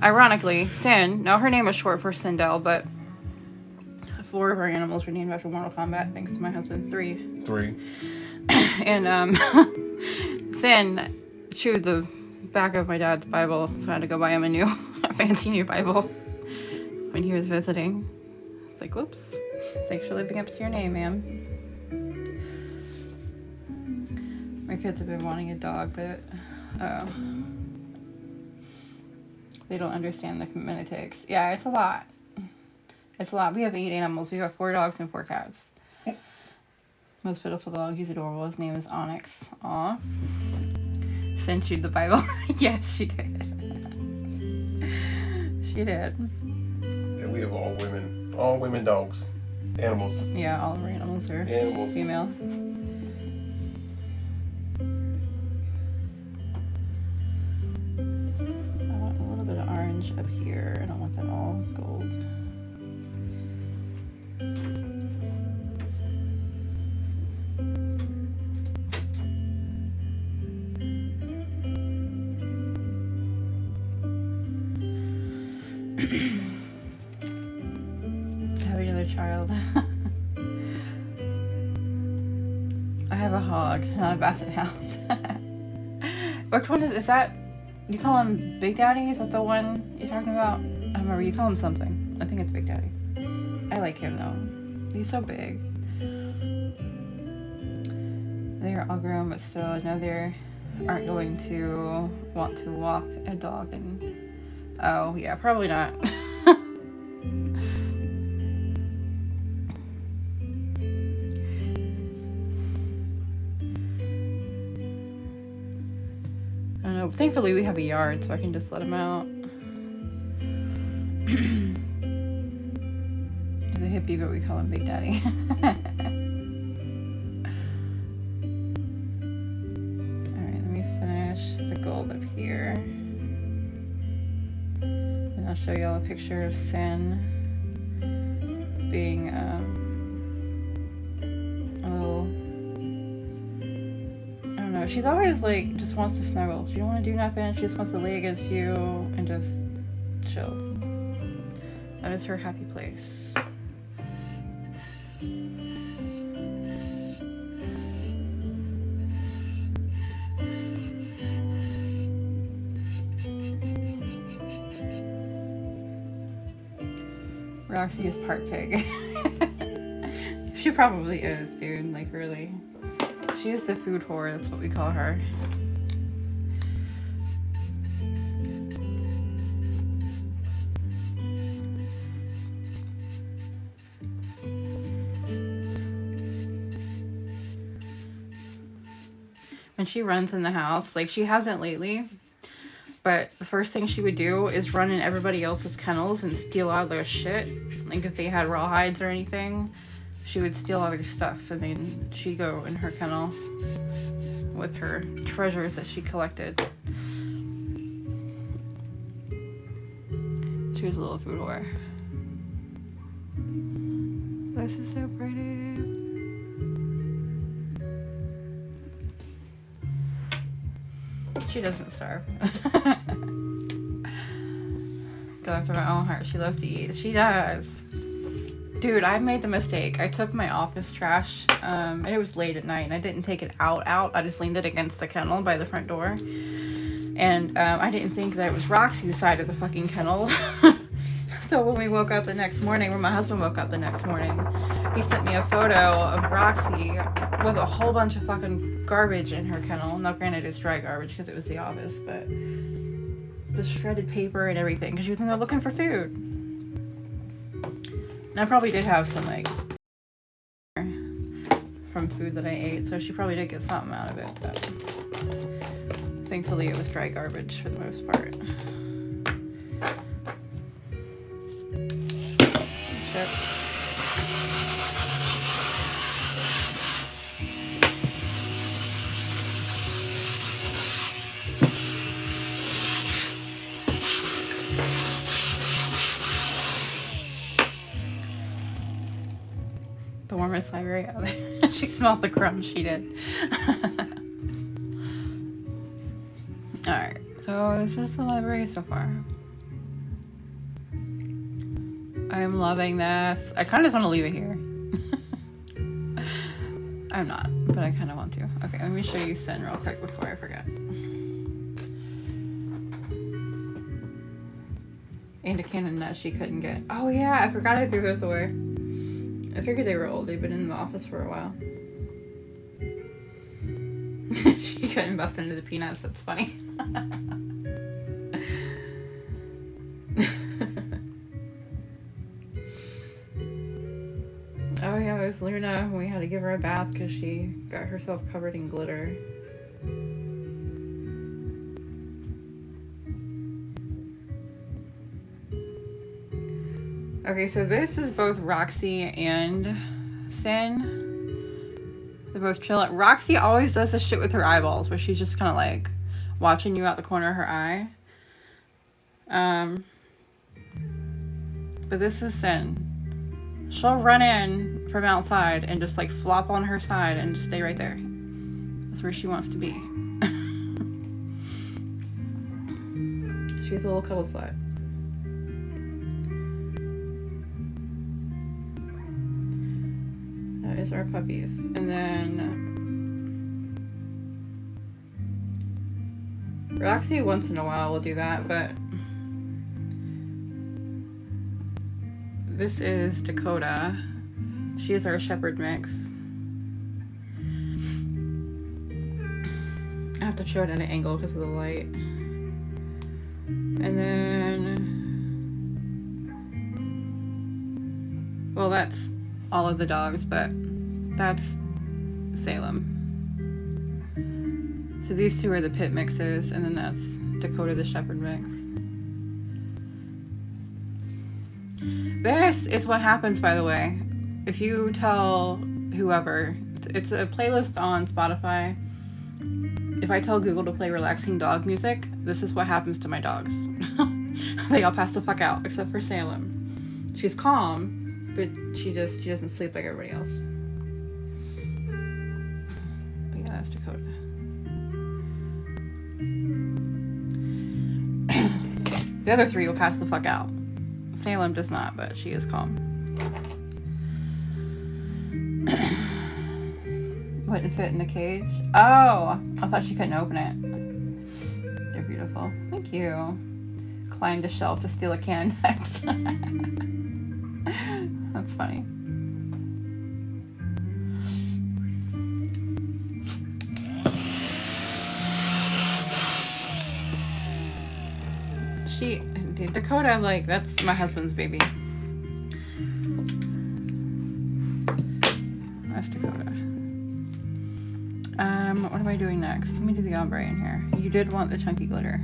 ironically, Sin. Now her name was short for Sindel, but 4 of our animals were named after Mortal Kombat, thanks to my husband. 3. And Sin chewed the back of my dad's Bible, so I had to go buy him a fancy new Bible when he was visiting. It's like, whoops. Thanks for living up to your name, ma'am. My kids have been wanting a dog, but they don't understand the commitment it takes. Yeah, it's a lot. It's a lot. We have 8 animals. We have 4 dogs and 4 cats. Most pitiful dog. He's adorable. His name is Onyx. Aw. Sin chewed the Bible. Yes, she did. She did. Yeah, we have all women dogs. Animals. Yeah, all of our animals are female. I want a little bit of orange up here. I don't want that all gold. Having another child. I have a hog, not a basset hound. Which one is that? You call him Big Daddy? Is that the one you're talking about? I don't remember. You call him something. I think it's Big Daddy. I like him though. He's so big. They're all grown, but still, I know they aren't going to want to walk a dog and. Oh, yeah, probably not. I don't know. Thankfully, we have a yard, so I can just let him out. He's a hippie, but we call him Big Daddy. Alright, show y'all a picture of Sin being a little, I don't know, she's always like just wants to snuggle. She don't want to do nothing. She just wants to lay against you and just chill. That is her happy place. Roxy is part pig. She probably is, dude. Like, really. She's the food whore. That's what we call her. When she runs in the house, like, she hasn't lately, but the first thing she would do is run in everybody else's kennels and steal all their shit. Like, if they had raw hides or anything, she would steal all their stuff, and then she'd go in her kennel with her treasures that she collected. She was a little food whore. This is so pretty. She doesn't starve. Go after my own heart. She loves to eat. She does. Dude, I made the mistake. I took my office trash, and it was late at night, and I didn't take it out. I just leaned it against the kennel by the front door. And I didn't think that it was Roxy's side of the fucking kennel. So when we woke up the next morning, when my husband woke up the next morning, he sent me a photo of Roxy with a whole bunch of fucking garbage in her kennel. Now, granted, it's dry garbage because it was the office, but the shredded paper and everything, because she was in there looking for food. And I probably did have some, like, from food that I ate, so she probably did get something out of it, but thankfully it was dry garbage for the most part. The warmest library out there. She smelled the crumbs, she did. Alright, so this is the library so far. I am loving this. I kind of just want to leave it here. I'm not, but I kind of want to. Okay, let me show you Sin real quick before I forget. And a can of nuts she couldn't get. Oh yeah, I forgot I threw those away. I figured they were old. They've been in the office for a while. She couldn't bust into the peanuts. That's funny. Oh yeah, there's Luna when we had to give her a bath because she got herself covered in glitter. Okay, so this is both Roxy and Sin. They're both chilling. Roxy always does this shit with her eyeballs, where she's just kind of like watching you out the corner of her eye. But this is Sin. She'll run in from outside and just like flop on her side and just stay right there. That's where she wants to be. She's a little cuddle slut. That is our puppies. And then Roxy once in a while will do that, but this is Dakota. She is our shepherd mix. I have to show it at an angle because of the light. And then, well, that's all of the dogs, but that's Salem. So these two are the pit mixes, and then that's Dakota the shepherd mix. This is what happens, by the way, if you tell whoever, it's a playlist on Spotify. If I tell Google to play relaxing dog music, this is what happens to my dogs. They all pass the fuck out except for Salem. She's calm, but she doesn't sleep like everybody else. But yeah, that's Dakota. The other three will pass the fuck out. Salem does not, but she is calm. Wouldn't fit in the cage. Oh, I thought she couldn't open it. They're beautiful. Thank you. Climbed a shelf to steal a can of nuts. That's funny. Dakota, like, that's my husband's baby. That's Dakota. What am I doing next? Let me do the ombre in here. You did want the chunky glitter.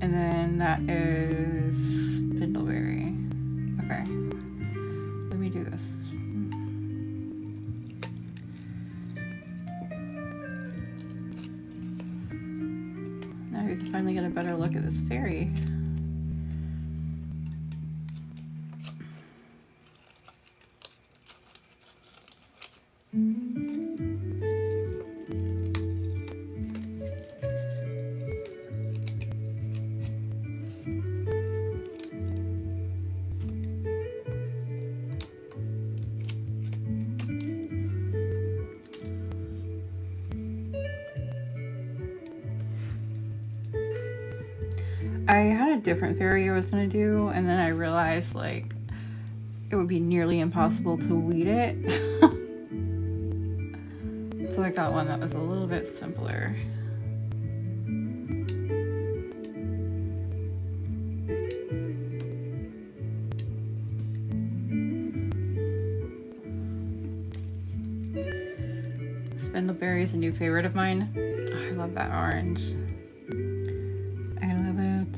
And then that is Spindleberry. Okay. Let me do this. Now we can finally get a better look at this fairy. I had a different fairy I was gonna do, and then I realized like it would be nearly impossible to weed it. So I got one that was a little bit simpler. Spindleberry is a new favorite of mine. Oh, I love that orange. I love it.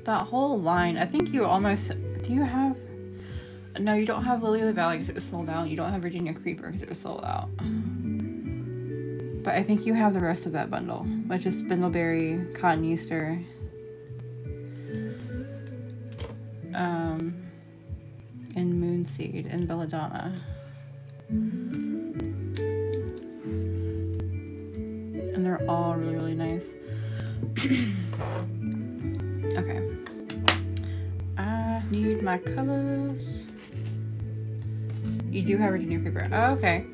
That whole line, I think you almost, do you have, no, you don't have Lily of the Valley because it was sold out. You don't have Virginia Creeper because it was sold out. But I think you have the rest of that bundle, which is Spindleberry, Cotton Easter, and Moonseed, and Belladonna. And they're all really, really nice. Okay. I need my colors. You do have Virginia Creeper. Oh, okay.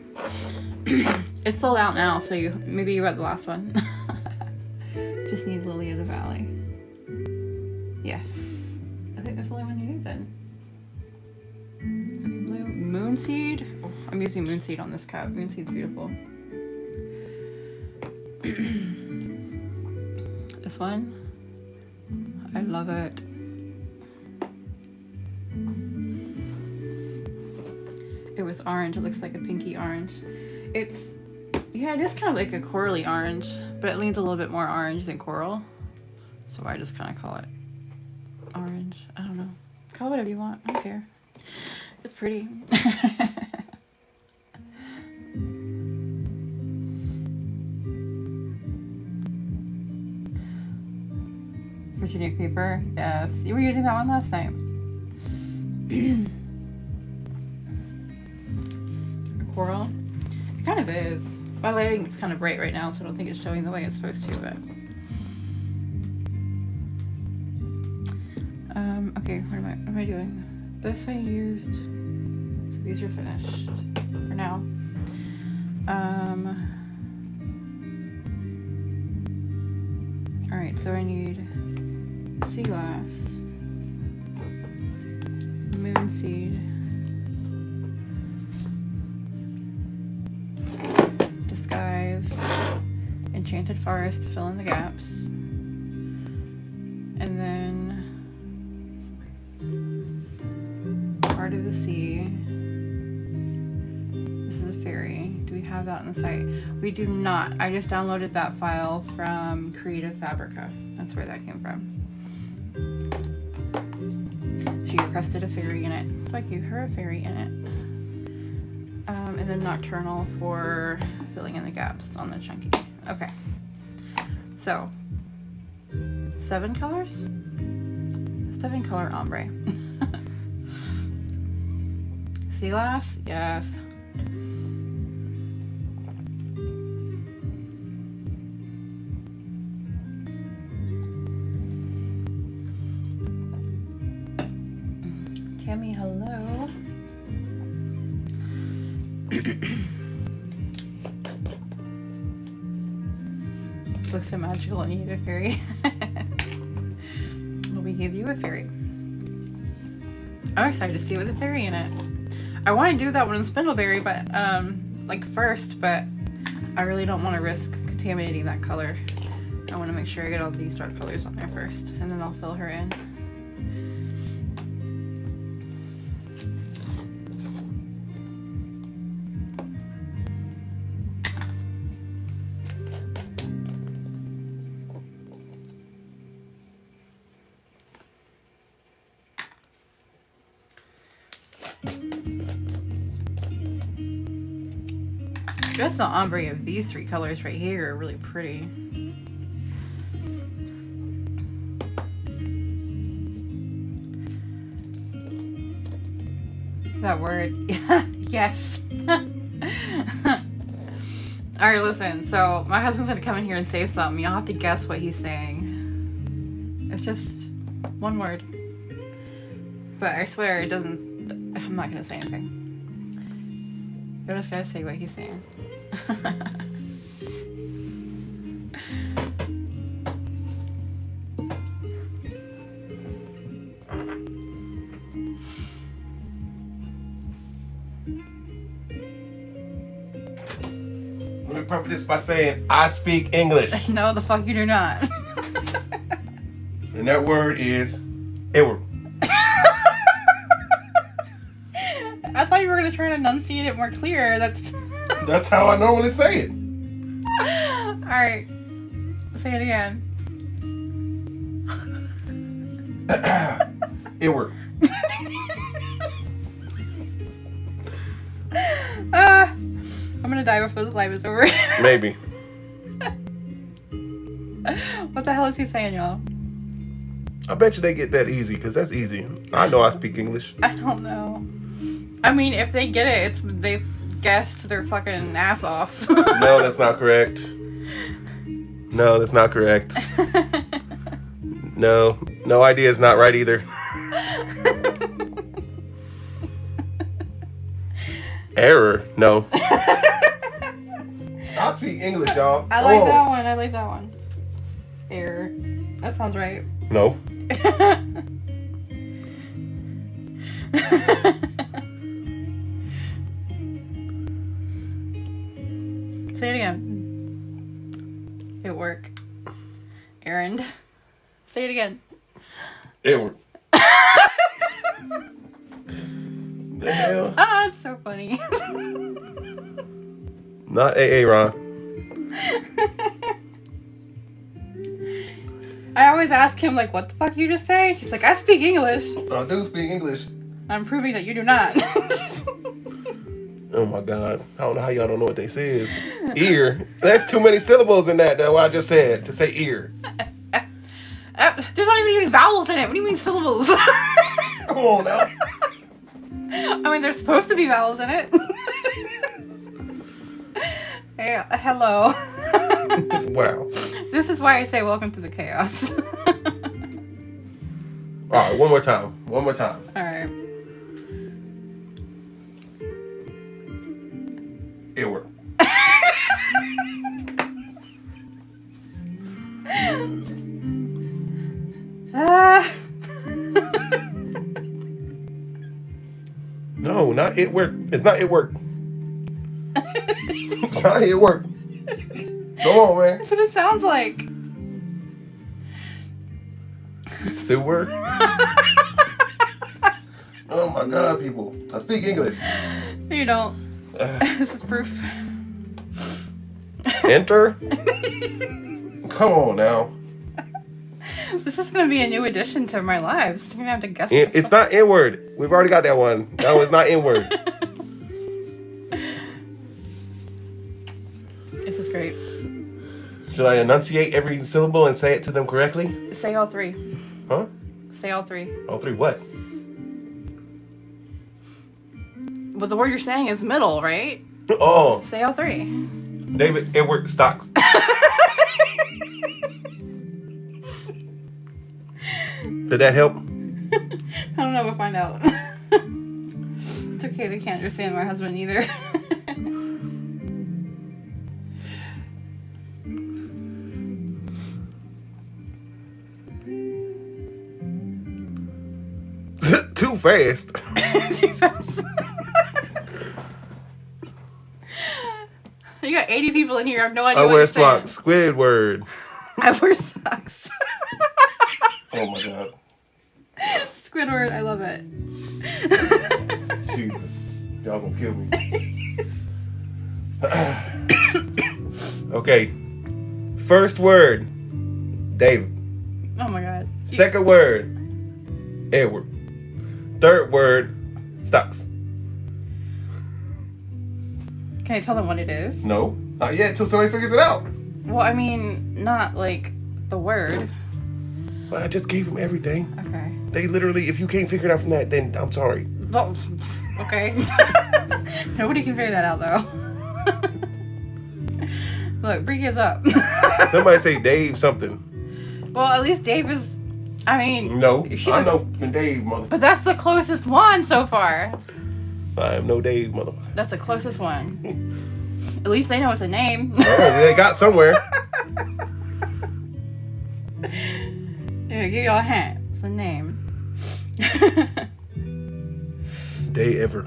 It's sold out now, so maybe you got the last one. Just need Lily of the Valley. Yes. I think that's the only one you need then. Blue Moonseed. Oh, I'm using Moonseed on this cup. Moonseed's beautiful. This one. I love it. It was orange. It looks like a pinky orange. It's, yeah, it is kind of like a corally orange, but it leans a little bit more orange than coral. So I just kind of call it orange. I don't know. Call it whatever you want. I don't care. It's pretty. Virginia Creeper. Yes. You were using that one last night. Coral. It kind of is. My lighting is kind of bright right now, so I don't think it's showing the way it's supposed to, but okay, what am I doing? This I used, so these are finished for now. Alright, so I need sea glass, moonseed, disguise, enchanted forest to fill in the gaps, and then Heart of the Sea. This is a fairy. Do we have that on the site? We do not. I just downloaded that file from Creative Fabrica. That's where that came from. She requested a fairy in it, so I gave her a fairy in it. And then nocturnal for filling in the gaps on the chunky. Okay. So, 7 colors? 7 color ombre. Sea glass? Yes. Tammy, hello. This looks so magical and you need a fairy. Well, we give you a fairy. I'm excited to see with a fairy in it. I want to do that one in Spindleberry, but like first, but I really don't want to risk contaminating that color. I want to make sure I get all these dark colors on there first, and then I'll fill her in. Just the ombre of these 3 colors right here are really pretty. That word. Yes. Alright, listen. So, my husband's gonna come in here and say something. You'll have to guess what he's saying. It's just one word. But I swear it doesn't... I'm not gonna say anything. You're just gonna say what he's saying. Let me preface this by saying I speak English. No, the fuck you do not. And that word is Edward. I thought you were gonna try to enunciate it more clear. That's how I normally say it. Alright. Say it again. Edward. I'm gonna die before this live is over. Maybe. What the hell is he saying, y'all? I bet you they get that easy, because that's easy. I know I speak English. I don't know. I mean, if they get it, they've guessed their fucking ass off. No, that's not correct. No, that's not correct. No idea is not right either. Error. No. I speak English, y'all. I like that one. I like that one. Error. That sounds right. No. Say it again. It work. Errand. Say it again. Edward. The hell? Ah, it's so funny. Not AA, Ron. I always ask him, like, what the fuck you just say? He's like, I speak English. I do speak English. I'm proving that you do not. Oh my God. I don't know how y'all don't know what they says. Ear. There's too many syllables in that, what I just said, to say ear. There's not even any vowels in it. What do you mean syllables? Come on now. I mean, there's supposed to be vowels in it. Hey, hello. Wow. This is why I say welcome to the chaos. All right, one more time. One more time. All right. Edward. No, not it work. It's not it work. It's not it work. Come on, man. That's what it sounds like. Sewer. Oh my God, people! I speak English. You don't. This is proof. Enter. Come on now. This is gonna be a new addition to my lives. You're gonna have to guess. It's not N-word. We've already got that one. That one's not N-word. great. Should I enunciate every syllable and say it to them correctly? Say all three. Huh? Say all three. All three what? But the word you're saying is middle, right? Oh. Say all three. David Edward Stocks. Did that help? I don't know. We'll find out. It's okay. They can't understand my husband either. Too fast. Too fast. You got 80 people in here. I have no idea I what wear you're saying. socks. Squidward. I wear socks. Oh my god. Squidward. I love it. Jesus. Y'all gonna kill me. Okay. First word, David. Oh my god. Second word, Edward. Third word, Stocks. Can I tell them what it is? No, not yet until somebody figures it out. Well, I mean, not like the word. But I just gave them everything. Okay. They literally, if you can't figure it out from that, then I'm sorry. Well, okay. Nobody can figure that out, though. Look, Bree gives up. Somebody say Dave something. Well, at least Dave is... I mean... No, she's I'm no Dave, mother. But that's the closest one so far. I am no Dave, mother. That's the closest one. At least they know it's a name. Oh, they got somewhere. Here, give y'all a hint. It's a name. Day ever.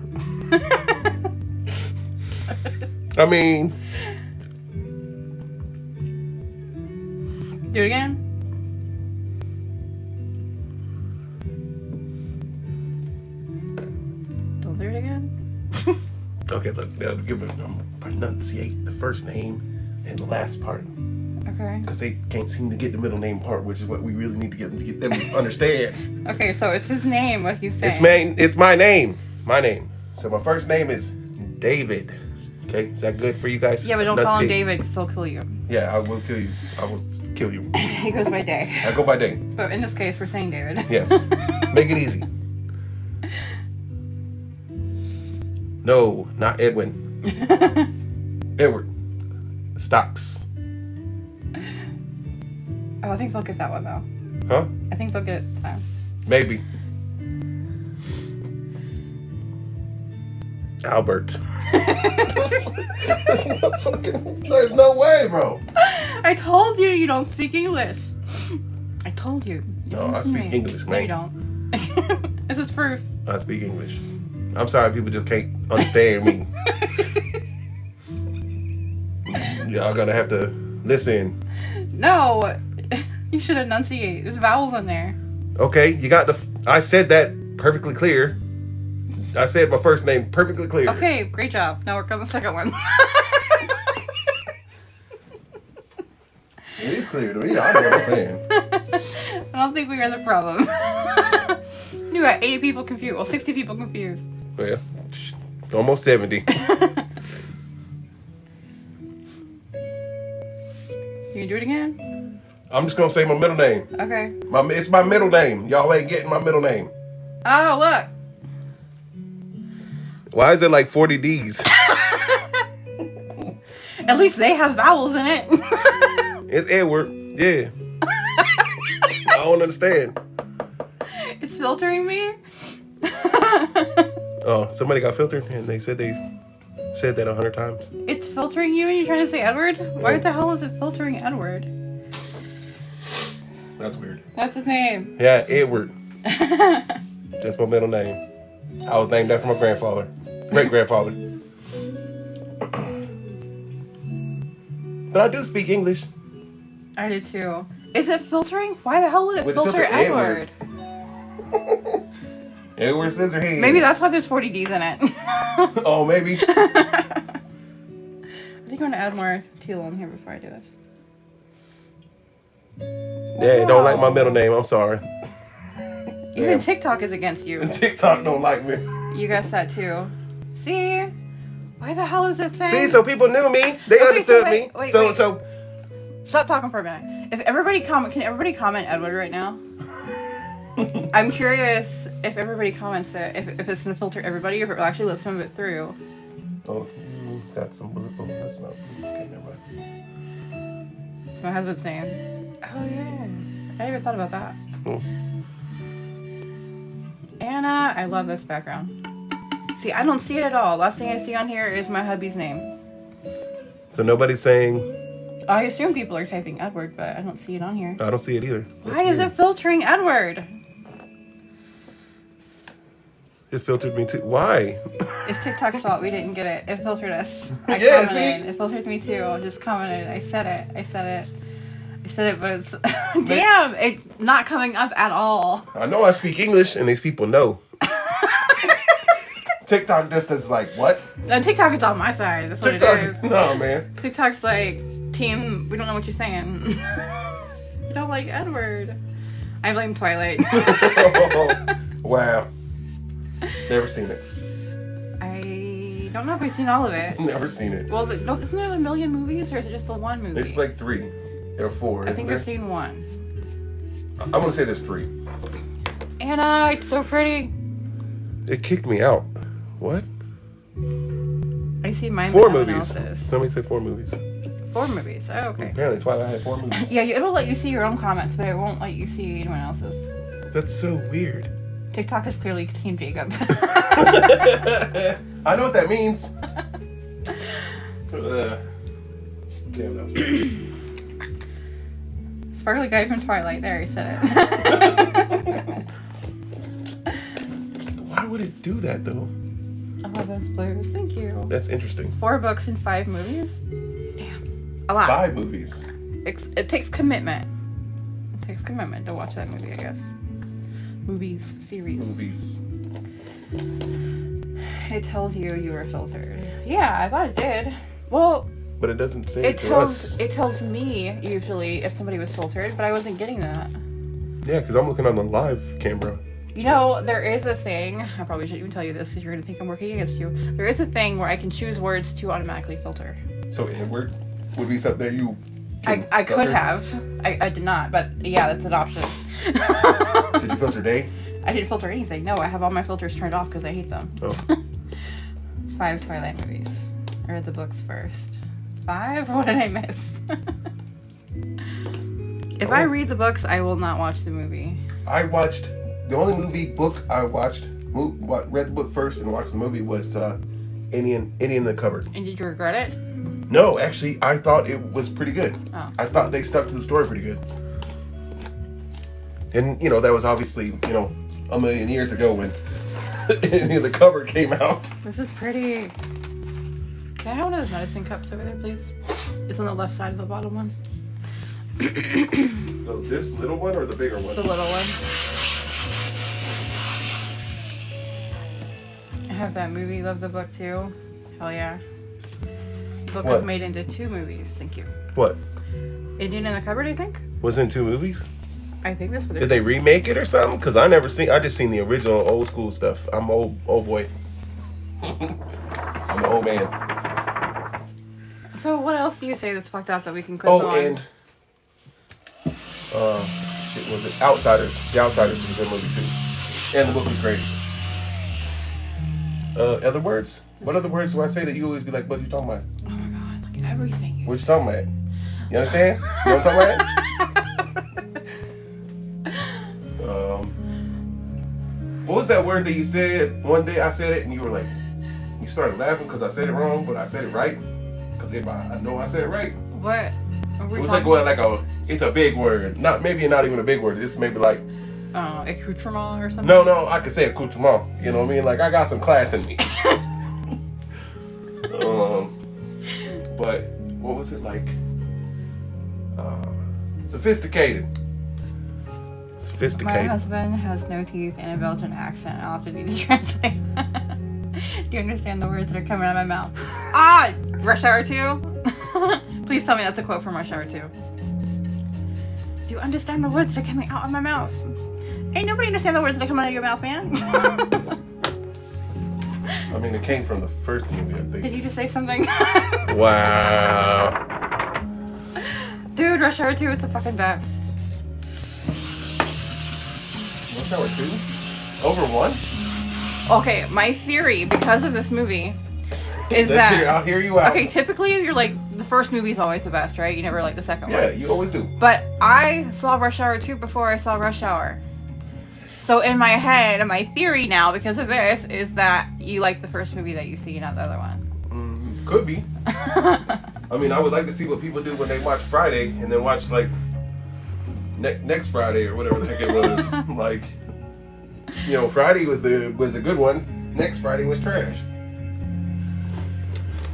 I mean... Do it again. Don't do it again. Okay, look, they'll give it, pronunciate the first name and the last part. Okay. Because they can't seem to get the middle name part, which is what we really need to get them to understand. Okay, so it's his name, what he's saying. It's my name. My name. So my first name is David. Okay, is that good for you guys? Yeah, but don't call him Enunciate. David because he'll kill you. Yeah, I will kill you. I will kill you. He goes by day. I go by day. But in this case, we're saying David. Yes. Make it easy. No, not Edwin. Edward. Stocks. Oh, I think they'll get that one, though. Huh? I think they'll get it this time. Maybe. Albert. There's no way, bro. I told you you don't speak English. I told you. You No, I listen to speak me. English, No, man. you don't. This is proof. I speak English. I'm sorry, people just can't understand me. Y'all gonna have to listen. No. You should enunciate. There's vowels in there. Okay, you got I said that perfectly clear. I said my first name perfectly clear. Okay, great job. Now work on the second one. It is clear to me. I know what I'm saying. I don't think we are the problem. You got 80 people confused. Well, 60 people confused. Well, almost 70. You can do it again? I'm just gonna say my middle name. Okay. It's my middle name. Y'all ain't getting my middle name. Oh, look. Why is it like 40 D's? At least they have vowels in it. It's Edward. Yeah. I don't understand. It's filtering me. Oh, somebody got filtered and they said said that 100 times. It's filtering you and you're trying to say Edward? Why the hell is it filtering Edward? That's weird. That's his name. Yeah, Edward. That's my middle name. I was named after my grandfather. Great-grandfather. But I do speak English. I did too. Is it filtering? Why the hell would it Would it filter filter Edward? Edward Scissorhands. Maybe that's why there's 40 D's in it. Oh, maybe. I think I'm gonna add more teal on here before I do this. Yeah, don't like my middle name. I'm sorry. Even Yeah. TikTok is against you. And TikTok don't like me. You guessed that too. See? Why Why the hell is it saying? See, so people knew me. They Okay, understood so me. wait, So stop talking for a minute. If everybody can everybody comment Edward right now? I'm curious if everybody comments it, if it's gonna filter everybody, or if it actually lets move it through. Oh, you got some blue. Oh, that's not blue. Okay, never mind. It's my husband saying, "Oh yeah, I never thought about that." Oh. Anna, I love this background. See, I don't see it at all. Last thing I see on here is my hubby's name. So nobody's saying. I assume people are typing Edward, but I don't see it on here. I don't see it either. Why is it filtering Edward? It filtered me too. Why? It's TikTok's fault. We didn't get it. It filtered us. I Yeah, commented. see? It filtered me too. I just commented. I said it, but it's... Damn! It's not coming up at all. I know I speak English, and these people know. TikTok just is like, what? No, TikTok is on my side. That's what TikTok, it is. no, man. TikTok's like, team, we don't know what you're saying. You don't like Edward. I blame Twilight. Wow. Never seen it. I don't know if we've seen all of it. Never seen it. Well, isn't there a million movies, or is it just the one movie? There's like 3 or 4. I think there? I've seen one. I'm gonna say there's 3. Anna, it's so pretty. It kicked me out. What? I see mine. 4 but no one movies. else's. Somebody said 4 movies. 4 movies. Oh, okay. Apparently Twilight had 4 movies. Yeah, it'll let you see your own comments, but it won't let you see anyone else's. That's so weird. TikTok is clearly Team Jacob. I know what that means. Damn, that was weird. Sparkly guy from Twilight. There, he said it. Why would it do that though? I love those blues. Thank you. That's interesting. 4 books and 5 movies. Damn, a lot. 5 movies. It takes commitment. It takes commitment to watch that movie, I guess. Series. It tells you were filtered. Yeah, I thought it did. Well, But it doesn't say it to us. tells me usually if somebody was filtered, but I wasn't getting that. Yeah, because I'm looking on the live camera. You know, there is a thing. I probably shouldn't even tell you this because you're gonna think I'm working against you. There is a thing where I can choose words to automatically filter. So Edward would be something that you. I could have. I did not, but yeah, that's an option. Did you filter day? I didn't filter anything. No, I have all my filters turned off because I hate them. Oh. 5 Twilight movies. I read the books first. 5? What did I miss? If I read the books, I will not watch the movie. I watched the only book I watched. Read the book first and watched the movie was Indian in the Cupboard. And did you regret it? No, actually, I thought it was pretty good. Oh. I thought they stuck to the story pretty good. And, that was obviously, a million years ago when Indian in the Cupboard came out. This is pretty. Can I have one of those medicine cups over there, please? It's on the left side of the bottom one. So this little one or the bigger one? The little one. I have that movie. Love the book too. Hell yeah. The book was made into 2 movies. Thank you. What? Indian in the Cupboard, I think. Was it in 2 movies? I think that's what. Did they remake it or something? Because I just seen the original old school stuff. I'm old boy. I'm an old man. So what else do you say that's fucked up that we can quiz on? And shit, was it Outsiders? The Outsiders was a good movie too, and the book was great. Other words? What other words do I say that you always be like, "What you talking about?" Oh my god, like everything. What you talking about? You understand? You know what I'm talking about? What was that word that you said one day? I said it and you were like, you started laughing because I said it wrong, but I said it right. Because I know I said it right. What? It was it's a big word. Not even a big word. It's maybe like. Accoutrement or something? No, I could say accoutrement. You know what I mean? Like I got some class in me. But what was it like? Sophisticated. My husband has no teeth and a Belgian accent. I'll have to need to translate. Do you understand the words that are coming out of my mouth? Rush Hour 2? Please tell me that's a quote from Rush Hour 2. Do you understand the words that are coming out of my mouth? Ain't nobody understand the words that are coming out of your mouth, man. I mean, it came from the first movie, I think. Did you just say something? Wow. Dude, Rush Hour 2 is the fucking best. Rush Hour 2? Over 1? Okay, my theory, because of this movie, is I'll hear you out. Okay, typically you're like, the first movie's always the best, right? You never like the second one. Yeah, you always do. But I saw Rush Hour 2 before I saw Rush Hour. So in my head, my theory now, because of this, is that you like the first movie that you see, not the other one. Could be. I mean, I would like to see what people do when they watch Friday and then watch like next Friday or whatever the heck it was. Like, you know, Friday was the good one. Next Friday was trash.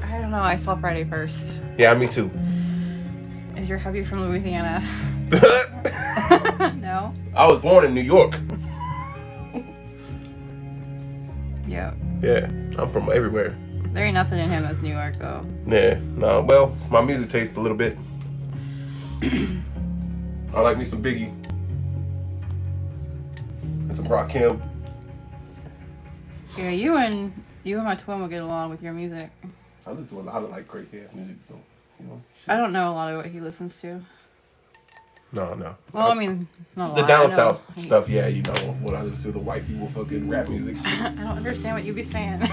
I don't know. I saw Friday first. Yeah, me too. Is your hubby from Louisiana? No. I was born in New York. Yeah. Yeah, I'm from everywhere. There ain't nothing in him that's New York, though. Yeah, no, well, my music taste a little bit. I like me some Biggie. And some Rakim. Yeah, you and my twin will get along with your music. I listen to a lot of like crazy ass music, though. You know, shit. I don't know a lot of what he listens to. No. Well, I mean, not a The lot. down I know. south stuff, yeah, you know what I listen to, the white people fucking rap music. I don't understand what you be saying.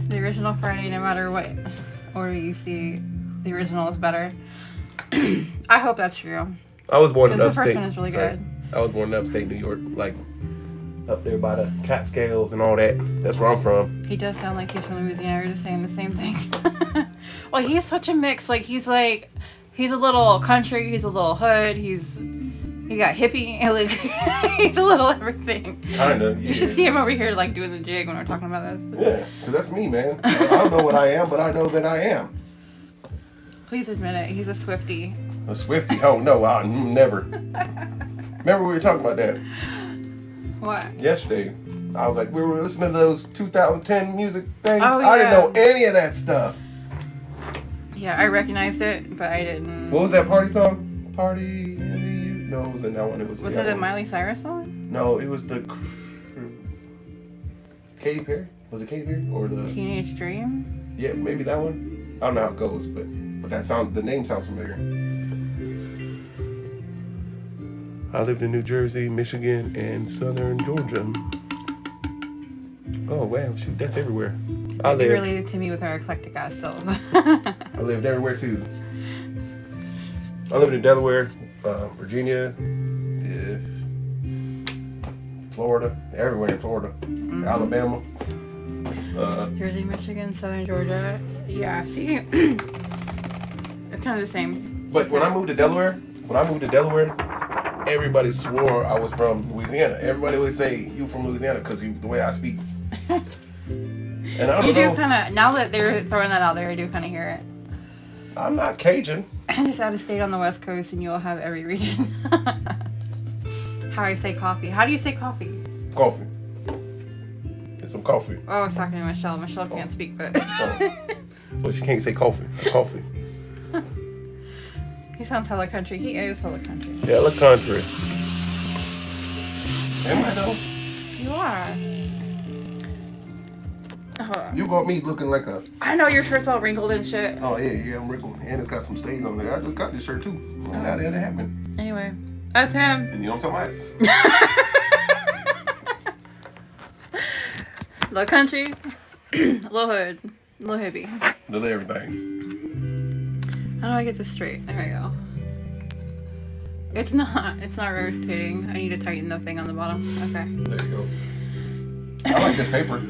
The original Friday, no matter what order you see, the original is better. I hope that's true. I was born in Because the upstate. first one is really sorry. good. I was born in upstate New York, like up there by the Catskills and all that. That's where I'm from. He does sound like he's from Louisiana. We're just saying the same thing. Well, he's such a mix. Like, he's a little country. He's a little hood. He got hippie. Like, he's a little everything. Kinda, yeah. You should see him over here, like, doing the jig when we're talking about this. Yeah, because that's me, man. I don't know what I am, but I know that I am. Please admit it. He's a Swiftie. A Swiftie? Oh, no, I'll never. Remember we were talking about that What? yesterday. I was like, we were listening to those 2010 music things. Oh, I didn't yeah. know any of that stuff. Yeah, I recognized it, but I didn't. What was that party song? Party? No, it wasn't that one. It was Was the it other a one. Miley Cyrus song? No, it was the Katy Perry. Was it Katy Perry or the? Teenage Dream? Yeah, maybe that one. I don't know how it goes, but the name sounds familiar. I lived in New Jersey, Michigan, and Southern Georgia. Oh wow, shoot, that's everywhere. I He lived. related to me with our eclectic ass self. I lived everywhere too. I lived in Delaware, Virginia, Florida, everywhere in Florida, Alabama. Jersey, Michigan, Southern Georgia. Yeah, see? It's kind of the same. But when I moved to Delaware, everybody swore I was from Louisiana. Everybody would say, you from Louisiana, because the way I speak. And I You don't do know. kind of, now that they're throwing that out there, I do kind of hear it. I'm not Cajun. And just out of state on the West Coast, and you'll have every region. How I say coffee. How do you say coffee? Coffee. Get some coffee. Oh, I was talking to Michelle. Michelle can't speak, but... Well, she can't say coffee. Coffee. He sounds hella country. He is hella country. Hella country. Am I though? You are. Hold on. You got me looking like a... I know your shirt's all wrinkled and shit. Oh, yeah, I'm wrinkled. And it's got some stains on there. I just got this shirt, too. How did that happen? Anyway, that's him. And you know what I'm talking about? Little country, little hood, little hippie. Little everything. How do I get this straight? There we go. It's not rotating. I need to tighten the thing on the bottom. Okay. There you go. I like this paper.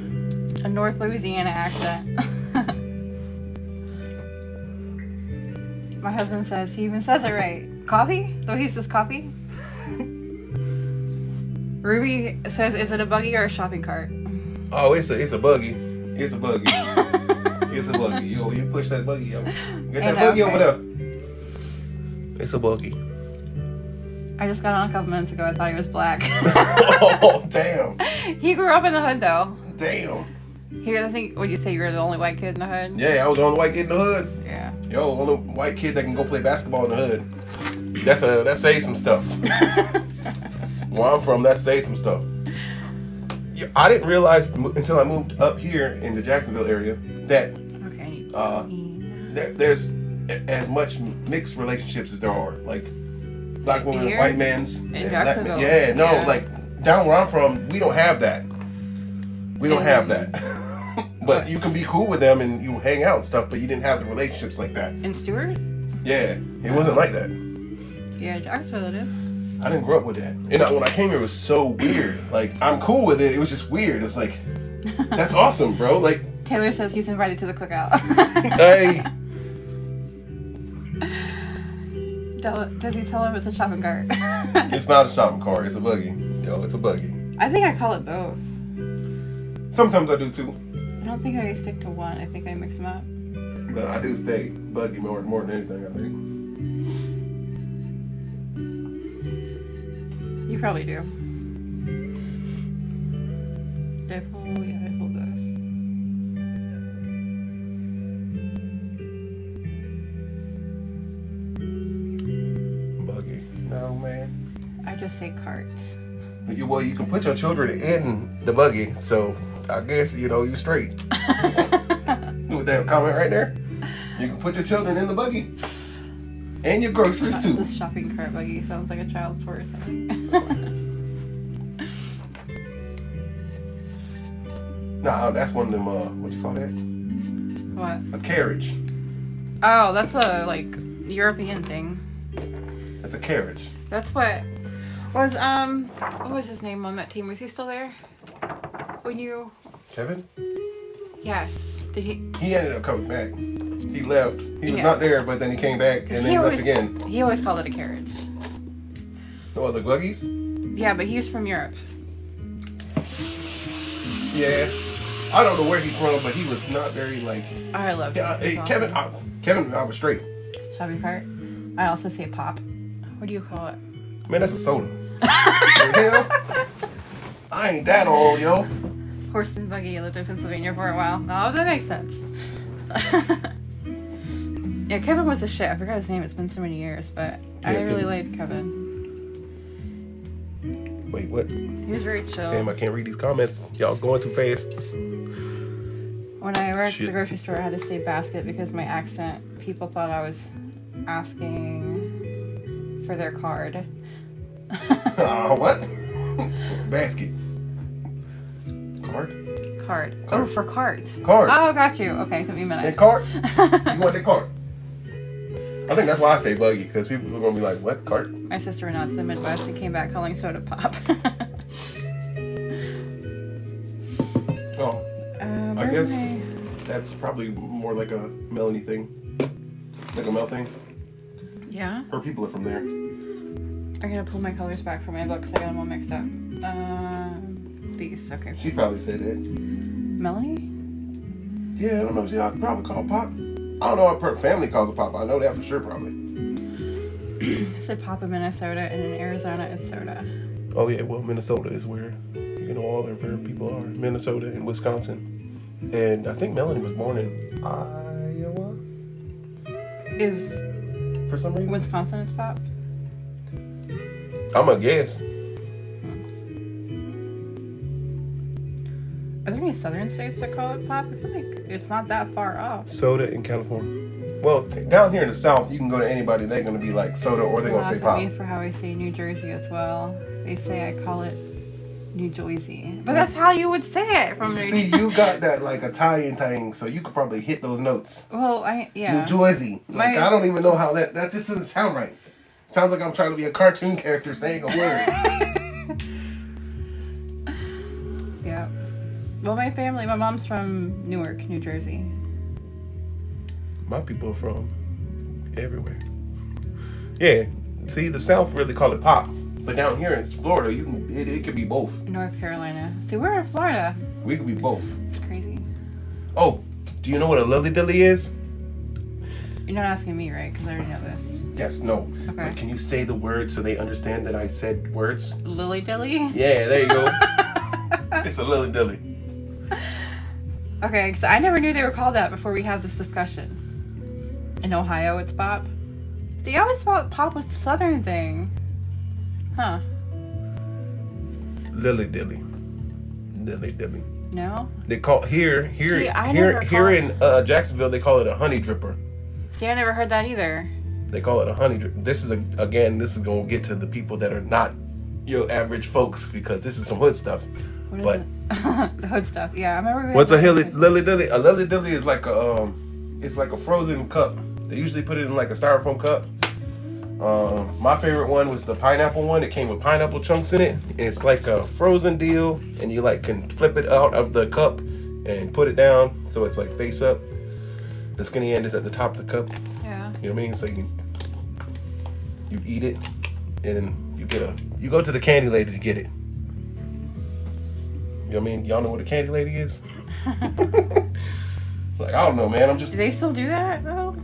A North Louisiana accent. My husband says, he even says it right. Coffee? Though he says coffee. Ruby says, is it a buggy or a shopping cart? Oh, it's a buggy. It's a buggy. It's a buggy. You push that buggy up. Get that buggy over there. It's a buggy. I just got on a couple minutes ago. I thought he was black. Oh, damn. He grew up in the hood, though. Damn. Here, I think, would you say you were the only white kid in the hood? Yeah, I was the only white kid in the hood. Yeah. Yo, only white kid that can go play basketball in the hood. That says some stuff. Where I'm from, that says some stuff. I didn't realize until I moved up here in the Jacksonville area that Okay, I need there's as much mixed relationships as there are, like black women, Here? white men's, In and black men. Jacksonville? Yeah, no, Yeah. like down where I'm from, we don't have that. We don't have that. But you can be cool with them and you hang out and stuff, but you didn't have the relationships like that. In Stewart? Yeah, it wasn't like that. Yeah, Jacksonville it is. I didn't grow up with that. And when I came here, it was so weird. Like, I'm cool with it. It was just weird. It was like, that's awesome, bro. Like, Taylor says he's invited to the cookout. hey. Does he tell him it's a shopping cart? It's not a shopping cart. It's a buggy. Yo, it's a buggy. I think I call it both. Sometimes I do too. I don't think I stick to one. I think I mix them up. But I do stay buggy more than anything, I think. You probably do. Did I pull? Yeah, I pulled those. Buggy. No, man. I just say carts. Well, you can put your children in the buggy, so I guess, you straight. With that comment right there. You can put your children in the buggy. And your groceries, too. The shopping cart buggy sounds like a child's toy or something. Nah, that's one of them, what you call that? What? A carriage. Oh, that's a, European thing. That's a carriage. That's what was his name on that team? Was he still there? When you... Kevin? Yes. Did he... He ended up coming back. He left. He was Yeah. not there, but then he came back, and then he left again. He always called it a carriage. Oh, the buggies? Yeah, but he's from Europe. Yeah. I don't know where he's from, but he was not very, I love it. Yeah, hey, Kevin, I was straight. Shopping cart. I also say pop. What do you call it? Man, that's a soda. The hell? I ain't that old, yo. Horse and buggy. I lived in Pennsylvania for a while. Oh, that makes sense. Yeah, Kevin was the shit. I forgot his name. It's been so many years, but I really liked Kevin. Wait, what? He was very chill. Damn, I can't read these comments. Y'all going too fast. When I worked at Shit. the grocery store, I had to say basket because my accent, people thought I was asking for their card. What? Basket. Card? Card. Oh, Card. for cards. Card. Oh, got you. Okay, took me a minute. That card? You want that card? I think that's why I say buggy, because people are going to be like, what? Cart? My sister went out to the Midwest and came back calling soda pop. Oh, I where guess am that's probably more like a Melanie thing. Like a Mel thing. Yeah? Her people are from there. I gotta pull my colors back from my books. I got them all mixed up. These. Okay. She probably said that. Melanie? Yeah, I don't know. She probably call pop. I don't know what her family calls it pop. I know that for sure, probably. I said pop in Minnesota, and in Arizona it's soda. Oh, yeah. Well, Minnesota is where, all their favorite people are. Minnesota and Wisconsin. And I think Melanie was born in Iowa Is for some reason. Wisconsin it's pop? I'm going to guess. Are there any southern states that call it pop? I feel like it's not that far off. Soda in California. Well, down here in the South, you can go to anybody. They're going to be like soda or they're going to say pop. Me for how I say New Jersey as well. They say I call it New Jersey. But that's how you would say it from New See, Jersey. you got that Italian thing, so you could probably hit those notes. Well, yeah. New Jersey. I don't even know how that just doesn't sound right. Sounds like I'm trying to be a cartoon character saying a word. Yeah. Well, my mom's from Newark, New Jersey. My people are from everywhere. Yeah. See, the South really call it pop. But down here in Florida, it could be both. North Carolina. See, we're in Florida. We could be both. It's crazy. Oh, do you know what a lily dilly is? You're not asking me, right? Because I already know this. Yes, no. Okay. But can you say the words so they understand that I said words? Lily Dilly? Yeah, there you go. It's a lily dilly. Okay, so I never knew they were called that before we had this discussion. In Ohio, it's pop. See, I always thought pop was the southern thing. Huh. Lily dilly. lily dilly. No. They call here See, I never call in Jacksonville. They call it a honey dripper. See, I never heard that either. They call it a honey dripper. This is gonna get to the people that are not your average folks because this is some hood stuff. What is But it? The hood stuff. Yeah, I remember. what's a lily dilly? A lily dilly is like it's like a frozen cup. They usually put it in like a styrofoam cup. My favorite one was the pineapple one. It came with pineapple chunks in it. It's like a frozen deal, and you like can flip it out of the cup and put it down so it's like face up. The skinny end is at the top of the cup. Yeah. You know what I mean? So you eat it, and then you go to the candy lady to get it. You know what I mean? Y'all know what a candy lady is? Like, I don't know, man. I'm just. Do they still do that though?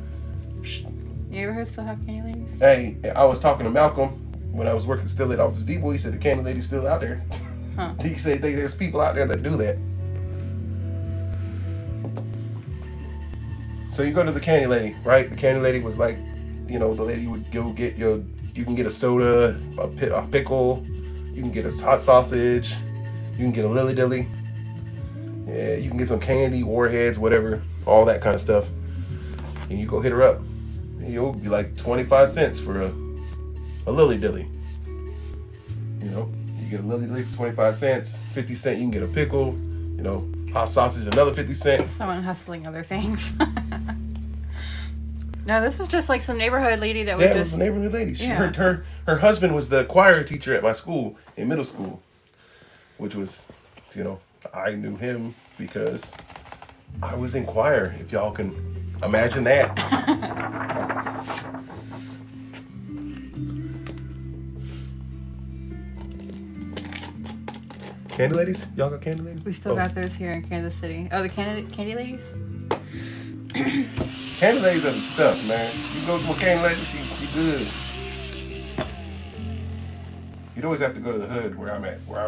Neighborhoods still have candy ladies? Hey, I was talking to Malcolm when I was working still at Office Depot. He said the candy lady's still out there. Huh. He said there's people out there that do that. So you go to the candy lady, right? The candy lady was like, the lady would go get you can get a soda, a pickle, you can get a hot sausage, you can get a lily dilly. Yeah, you can get some candy, warheads, whatever, all that kind of stuff. And you go hit her up. It'll be like 25 cents for a lily dilly. You get a lily dilly for 25 cents, 50 cents you can get a pickle, hot sausage another 50 cents. Someone hustling other things. No, this was just like some neighborhood lady that was it was a neighborhood lady. Yeah. Her husband was the choir teacher at my school in middle school, which was, I knew him because I was in choir, if y'all can imagine that. Candy ladies? Y'all got candy ladies? We still got those here in Kansas City. Oh, the candy ladies? Candy ladies are the stuff, man. You go to a candy lady, she good. You'd always have to go to the hood where I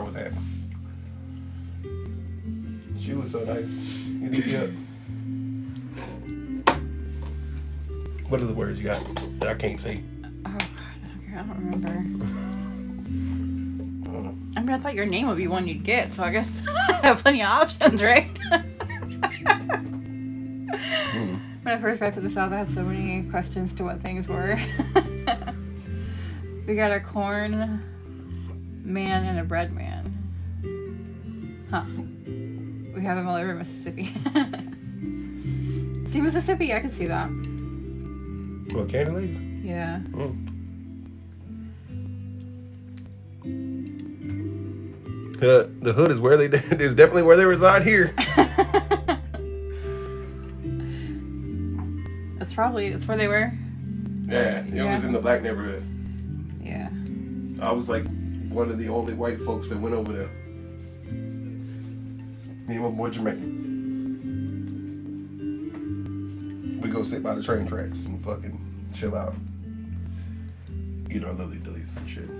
was at. She was so nice. You need to get up. What are the words you got that I can't say? Oh, God, I don't remember. I mean, I thought your name would be one you'd get, so I guess I have plenty of options, right? When I first got to the South, I had so many questions to what things were. We got a corn man and a bread man. Huh. We have them all over Mississippi. See, Mississippi, I can see that. What, candy ladies? Yeah. The hood is is definitely where they reside here. It's where they were. Yeah, it was in the black neighborhood. Yeah. I was like one of the only white folks that went over there. Me and my boy Jamaican. We go sit by the train tracks and fucking chill out. Eat our lily dillies and shit.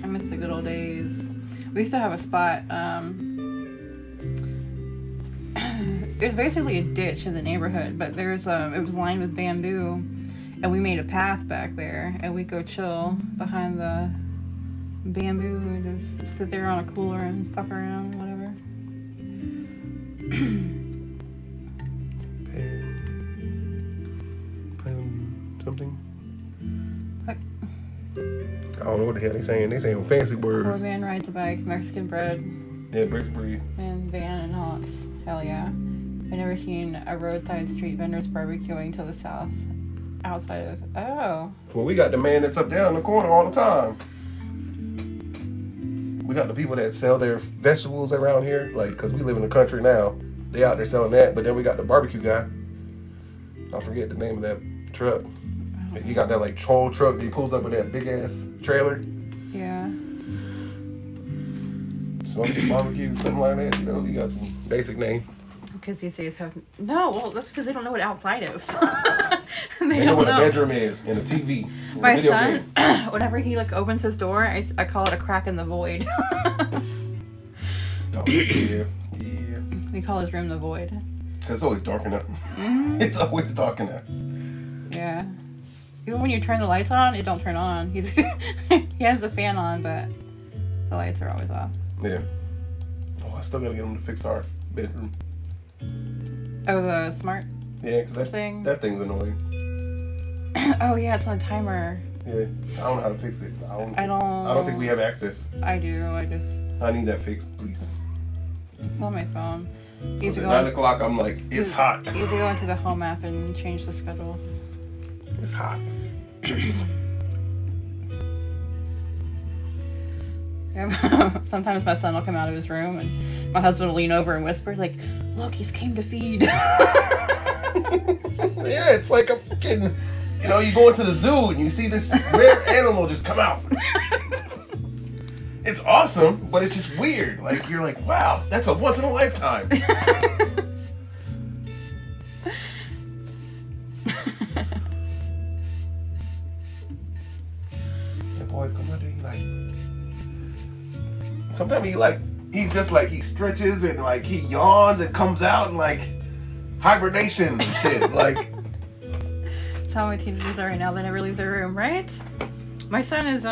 I miss the good old days. We used to have a spot. It was basically a ditch in the neighborhood, but it was lined with bamboo, and we made a path back there, and we'd go chill behind the bamboo and just sit there on a cooler and fuck around, whatever. Pan something? What? I don't know what the hell they saying. They saying fancy words. Poor man rides a bike, Mexican bread, Yeah, bricks breed. and van and haunts. Hell yeah. I've never seen a roadside street vendors barbecuing to the south outside of... Oh. Well, we got the man that's up down the corner all the time. We got the people that sell their vegetables around here, like, because we live in the country now. They out there selling that, but then we got the barbecue guy. I forget the name of that truck. He got that, like, troll truck that he pulls up with that big-ass trailer. Yeah. Smoky barbecue, something like that. He got some basic name. Because these days have... No, well, that's because they don't know what outside is. They know what a bedroom is and a TV. My son, whenever he opens his door, I call it a crack in the void. Oh, yeah. We call his room the void. Because it's always dark enough. Mm-hmm. It's always dark enough. Yeah. Even when you turn the lights on, it don't turn on. He has the fan on, but the lights are always off. Yeah. Oh, I still gotta get them to fix our bedroom. Oh, the smart Yeah, because thing. that thing's annoying. Oh yeah, it's on a timer. Yeah, I don't know how to fix it. I I don't think we have access. I do. I need that fixed, please. It's on my phone. You have At to 9 o'clock, I'm like, it's hot. You have to go into the home app and change the schedule. It's hot. Yeah. Sometimes my son will come out of his room and my husband will lean over and whisper, like, look, he's came to feed. Yeah, it's like a fucking, you know, you go into the zoo and you see this rare animal just come out. It's awesome, but it's just weird. Like, you're like, wow, that's a once in a lifetime. That boy come out there, sometimes he stretches and like he yawns and comes out and like hibernation and shit. Like, That's how my teenagers are right now. They never leave their room, right? My son is,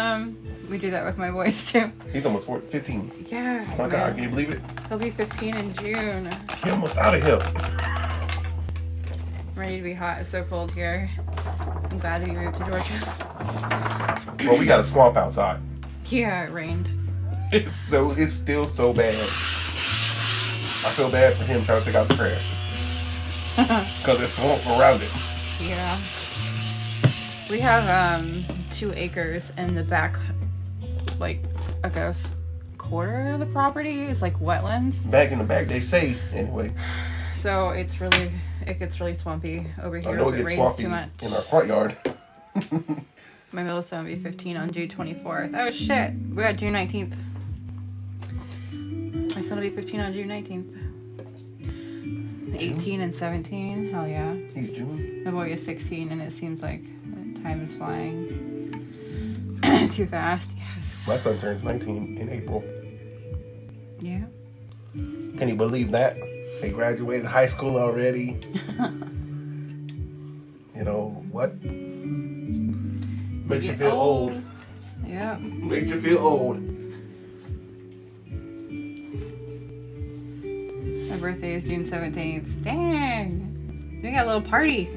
we do that with my boys too. he's almost 15. Yeah. Oh my God, can you believe it? He'll be 15 in June. He almost out of here. I'm ready to be hot. It's so cold here. I'm glad to be moved to Georgia. Well, we got a swamp outside. Yeah, it rained. It's still so bad. I feel bad for him trying to take out the trash. Because there's swamp around it. Yeah. We have 2 acres in the back, like, I guess, quarter of the property is like wetlands. Back in the back, they say, anyway. So it gets really swampy over here I know if it it gets rains swampy too much. in our front yard. My middle son will be 15 on June 24th. Oh shit, we got June 19th. My son will be 15 on June 19th. 18 and 17, hell yeah. He's June. My boy is 16 and it seems like time is flying too fast. Yes. My son turns 19 in April. Yeah. Can you believe that? They graduated high school already. You know, what? Makes you feel old. Yeah. Makes you feel old. My birthday is June 17th. Dang. We got a little party.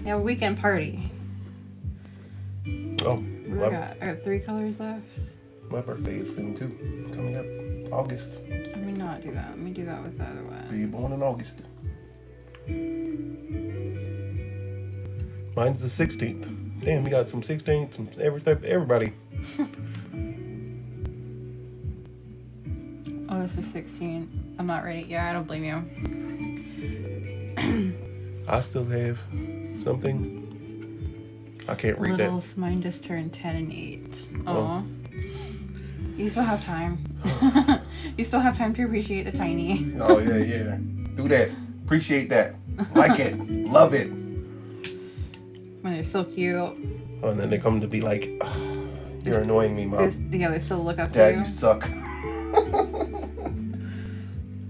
We have a weekend party. Oh, I got 3 colors left. my birthday is soon too. Coming up August. Let me not do that. Let me do that with the other one. Were you born in August? Mine's the 16th. Damn, we got some 16th, some everybody. Oh, this is 16. I'm not ready. Yeah, I don't blame you. I still have something. I can't read Littles, mine just turned 10 and 8. Oh. Aw. You still have time. You still have time to appreciate the tiny. that. Oh, yeah. Do that. Appreciate that. Like it. Love it. When they're so cute. Oh, and then they come to be like, you're annoying me, Mom. They still look up Dad, to you. you suck.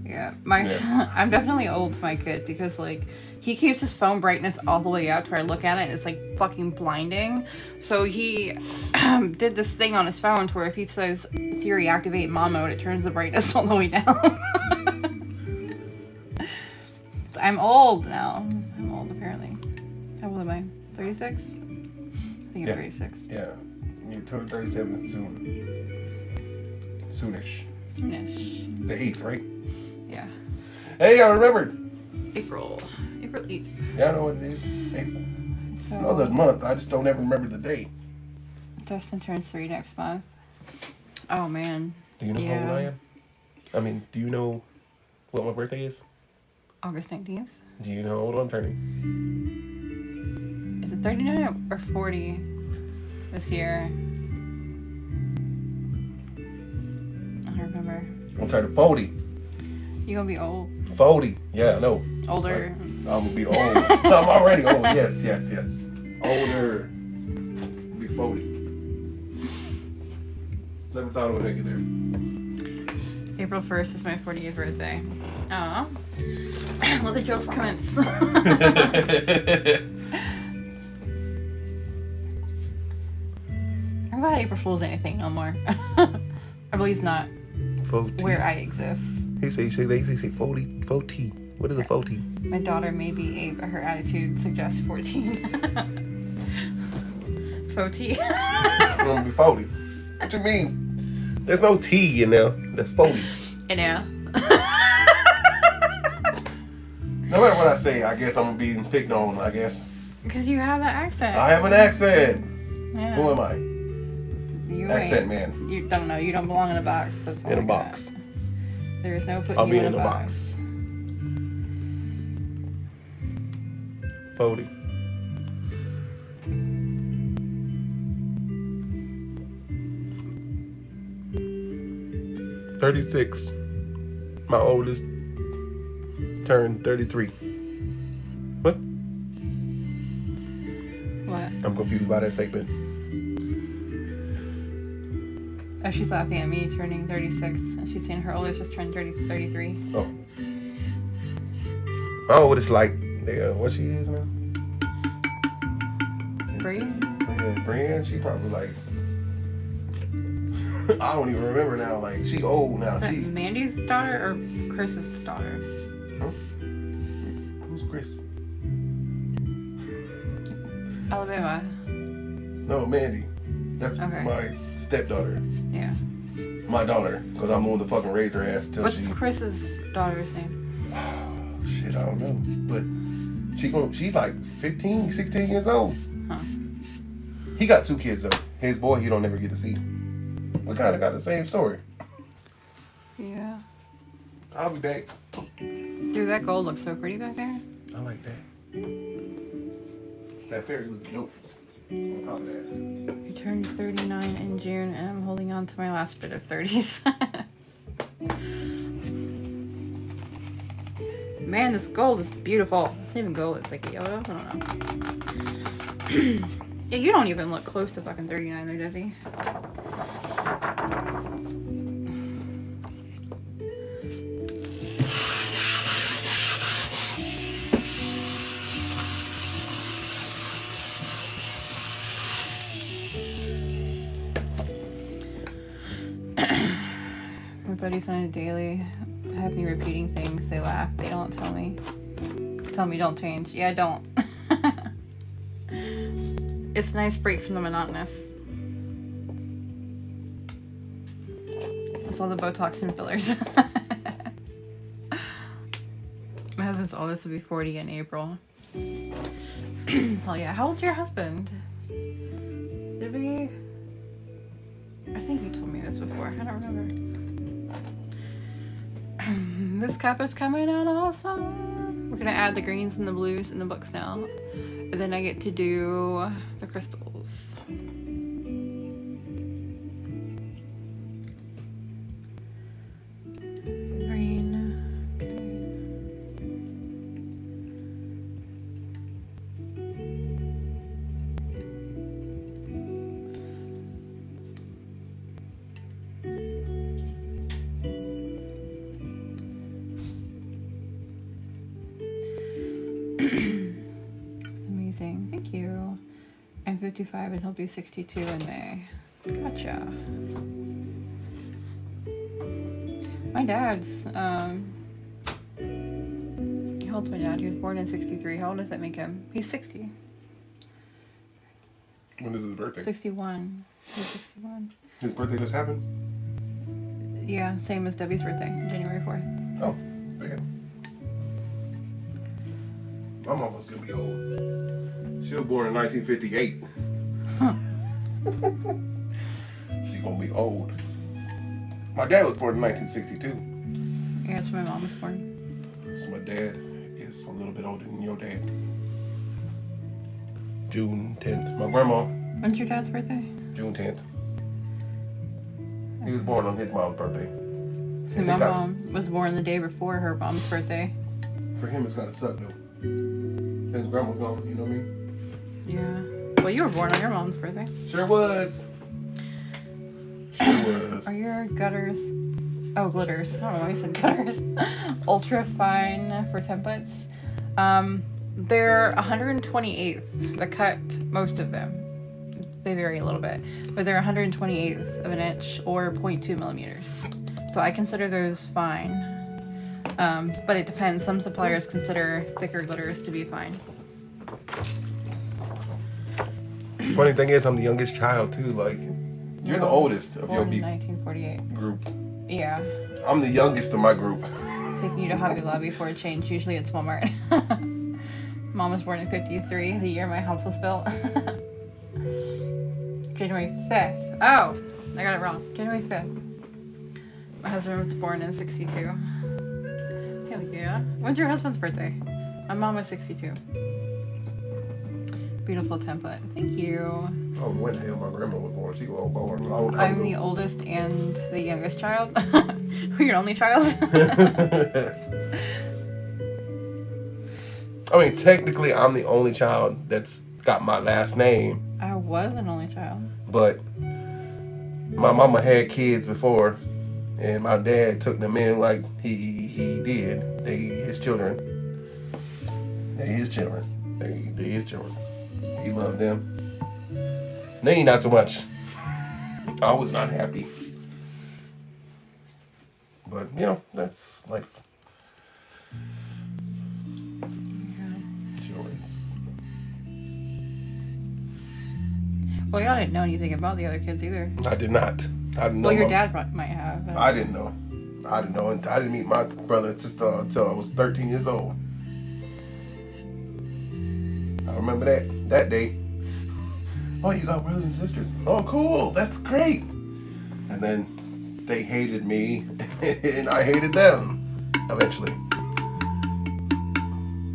Yeah, Yeah. I'm definitely old for my kid because like he keeps his phone brightness all the way up to where I look at it and it's like fucking blinding. So he did this thing on his phone to where if he says Siri activate mom mode, it turns the brightness all the way down. So I'm old now. I'm old apparently. How old am I? 36? I think I'm 36. Yeah. You turn 37 soon. Soonish. Soonish. The 8th, right? Yeah. Hey, I remembered. April 8th. Yeah, I know what it is. April. So I know the month. I just don't ever remember the day. Dustin turns 3 next month. Oh man. Do you know how old I am? I mean, do you know what my birthday is? August 19th. Do you know how old I'm turning? Is it 39 or 40 this year? I don't remember. I'm turning 40. You gonna be old? 40. Yeah, I know. Older. I'm gonna be old. I'm already old. Yes. Older. Be 40. Never thought I would make it there. April 1st is my 40th birthday. Aw. Let the jokes commence. I'm glad April Fool's anything no more. I believe it's not 40. where I exist. They say 40. What is a 40? My daughter may be 8, but her attitude suggests 14. 40. It's gonna be 40. What you mean? There's no T in there. That's 40. I know. No matter what I say, I guess I'm gonna be picked on, I guess. Because you have that accent. I have an accent. Yeah. Who am I? You Accent man. You don't know. You don't belong in a box. That's all In a I box. got. There is no putting I'll you be in in a the box. 40. $36. My oldest turned 33. What? What? I'm confused by that statement. Oh, she's laughing at me turning 36. And she's saying her oldest just turned 33. Oh. Oh, what it's like. Yeah, what she is now? Bree? Brienne, she probably like... I don't even remember now. Like, she old now. Is that She... Mandy's daughter or Chris's daughter? Huh? Who's Chris? Alabama. No, Mandy. That's Okay. my stepdaughter. Yeah. My daughter. Because I'm the one to fucking raise her ass until What's she... Chris's daughter's name? Shit, I don't know. But she's like 15, 16 years old. Huh. He got 2 kids, though. His boy, he don't never get to see. We kind of got the same story. Yeah. I'll be back. Dude, that gold looks so pretty back there. I like that. That fairy looks dope. On top of that. I turned 39 in June, and I'm holding on to my last bit of 30s. Man, this gold is beautiful. It's not even gold, it's like yellow. I don't know. Yeah, you don't even look close to fucking 39 there, does he? My buddies on a daily have me repeating things. They laugh. They don't tell me. Tell me don't change. Yeah, don't. It's a nice break from the monotonous. It's all the Botox and fillers. My husband's oldest will be 40 in April. Hell yeah. How old's your husband? Did we... I think you told me this before. I don't remember. This cup is coming out awesome. We're gonna add the greens and the blues in the books now. And then I get to do the crystals. Green. Amazing. Thank you. I'm 55 and he'll be 62 in May. Gotcha. My dad's, how old's my dad? He was born in 63. How old does that make him? He's 60. When is his birthday? 61. He's 61. His birthday just happened? Yeah, same as Debbie's birthday, January 4th. Oh, okay. My mom was gonna be old. She was born in 1958. Huh. She gonna be old. My dad was born in 1962. Yeah, that's when my mom was born. So my dad is a little bit older than your dad. June 10th. My grandma, When's your dad's birthday? June 10th. He was born on his mom's birthday. So my mom was born the day before her mom's birthday. For him, it's gotta suck though. His grandma's gone, you know what I mean? Yeah. Well, you were born on your mom's birthday. Sure was. Sure was. Are your gutters... Oh, glitters. I don't know why I said gutters. Ultra fine for templates. They're 128th. The cut, most of them. They vary a little bit. But they're 128th of an inch or 0.2 millimeters. So I consider those fine. But it depends. Some suppliers consider thicker glitters to be fine. Funny thing is, I'm the youngest child too. Like, you're the oldest of your Born in 1948. group. Yeah. I'm the youngest of my group. Taking you to Hobby Lobby for a change. Usually it's Walmart. Mom was born in 53, the year my house was built. January 5th. Oh, I got it wrong. January 5th. My husband was born in 62. Hell yeah. When's your husband's birthday? My mom was 62. Beautiful template. Thank you. Oh, when the hell my grandma was born? She was born a long time I'm ago. the oldest and the youngest child. You're your only child? I mean, technically, I'm the only child that's got my last name. I was an only child. But my mama had kids before, and my dad took them in like he did. They his children. They his children. They his children. He loved them. They not so much. I was not happy. But, you know, that's life. Insurance. Well, y'all didn't know anything about the other kids either. I did not. I didn't know. Well, your dad might have. But... I didn't know. I didn't meet my brother and sister until I was 13 years old. I remember that day. Oh, you got brothers and sisters? Oh, cool. That's great. And then they hated me, and I hated them eventually.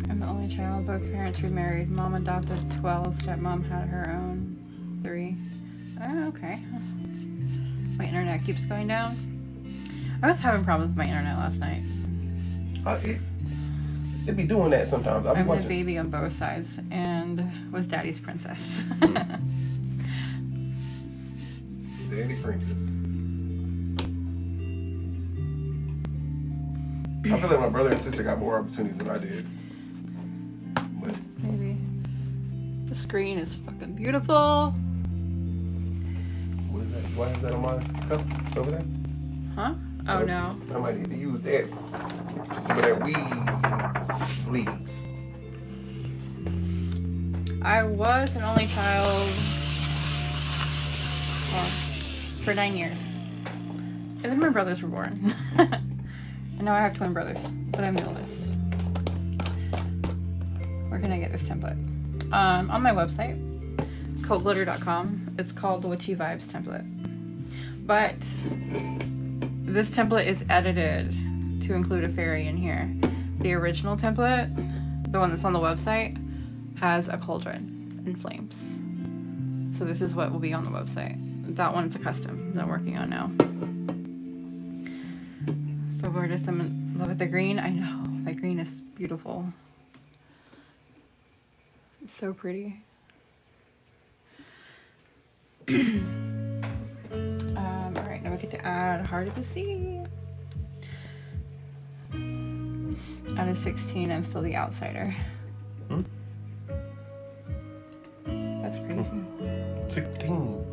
I'm the only child. Both parents remarried. Mom adopted 12. Stepmom had her own 3. Oh, okay. My internet keeps going down. I was having problems with my internet last night. It'd be doing that sometimes. I'm the baby on both sides and was daddy's princess. Daddy princess. I feel like my brother and sister got more opportunities than I did. But Maybe. The screen is fucking beautiful. what is that? Why is that on my cup? It's over there? Huh? Oh no. I might need to use that. Some of that weed leaves. I was an only child for 9 years. And then my brothers were born. And now I have twin brothers, but I'm the oldest. Where can I get this template? On my website, coatglitter.com. It's called the Witchy Vibes template. But this template is edited to include a fairy in here. The original template, the one that's on the website, has a cauldron and flames. So this is what will be on the website. That one's a custom that I'm working on now. So gorgeous. I'm in love with the green. I know. My green is beautiful. It's so pretty. Alright, now we get to add Heart of the Sea. Out of 16, I'm still the outsider. Hmm? That's crazy. 16.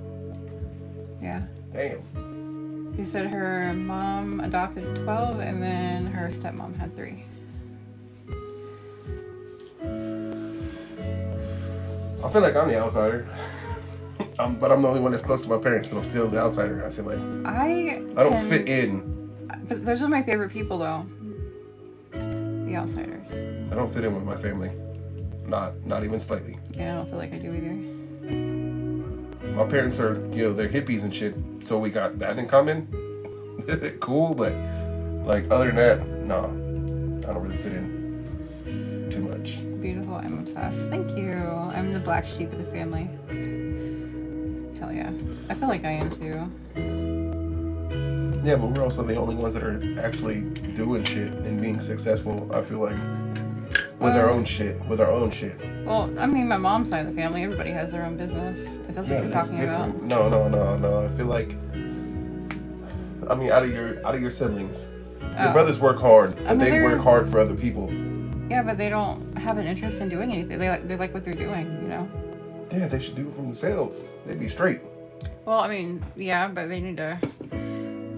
Yeah. Damn. She said her mom adopted 12 and then her stepmom had 3. I feel like I'm the outsider. But I'm the only one that's close to my parents, but I'm still the outsider, I feel like. I don't fit in. But those are my favorite people, though. The outsiders. I don't fit in with my family. Not even slightly. Yeah, I don't feel like I do either. My parents are, they're hippies and shit, so we got that in common. Cool, but like other than that, nah, I don't really fit in too much. Beautiful, I'm obsessed. Thank you. I'm the black sheep of the family. Hell yeah. I feel like I am too. Yeah, but we're also the only ones that are actually doing shit and being successful, I feel like. With our own shit. Well, I mean, my mom's side of the family, everybody has their own business. If that's what you're talking about. No. I feel like, I mean, out of your siblings, your brothers work hard, but they work hard for other people. Yeah, but they don't have an interest in doing anything. They like what they're doing, you know. Yeah, they should do it for themselves. They'd be straight. Well, I mean, yeah, but they need to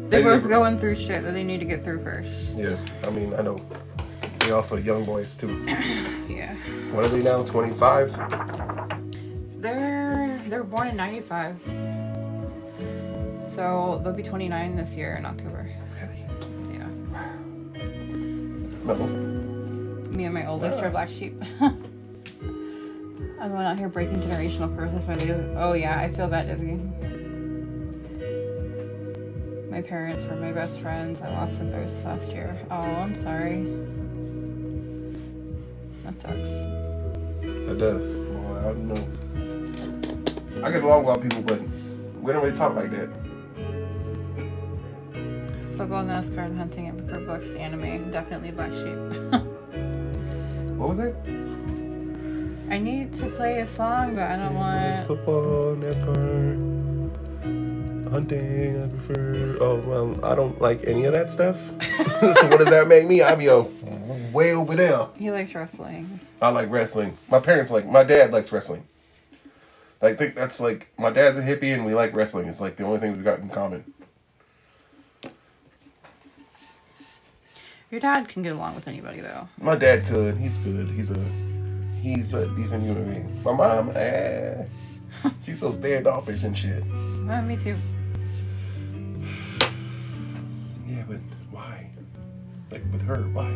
They're both going through shit that they need to get through first. Yeah, I mean, I know. They also young boys too. Yeah. What are they now? 25. They were born in '95, so they'll be 29 this year in October. Really? Yeah. No. Me and my oldest are black sheep. I'm the one out here breaking generational curses by the. Oh yeah, I feel that, Izzy. My parents were my best friends. I lost them both last year. Oh, I'm sorry. That sucks. That does. Well, I don't know. I get along with a lot of people, but we don't really talk like that. Football, NASCAR, and hunting. I prefer books, anime. Definitely black sheep. What was that? I need to play a song, but I don't want. Football, NASCAR, hunting. I prefer. Oh well, I don't like any of that stuff. So what does that make me? I'm way over there. He likes wrestling. I like wrestling. My dad likes wrestling. I think that's like, my dad's a hippie and we like wrestling. It's like the only thing we've got in common. Your dad can get along with anybody, though. My dad could. He's good. He's a decent human being. My mom, she's so standoffish and shit. Me too. Yeah, but why? Like with her, why?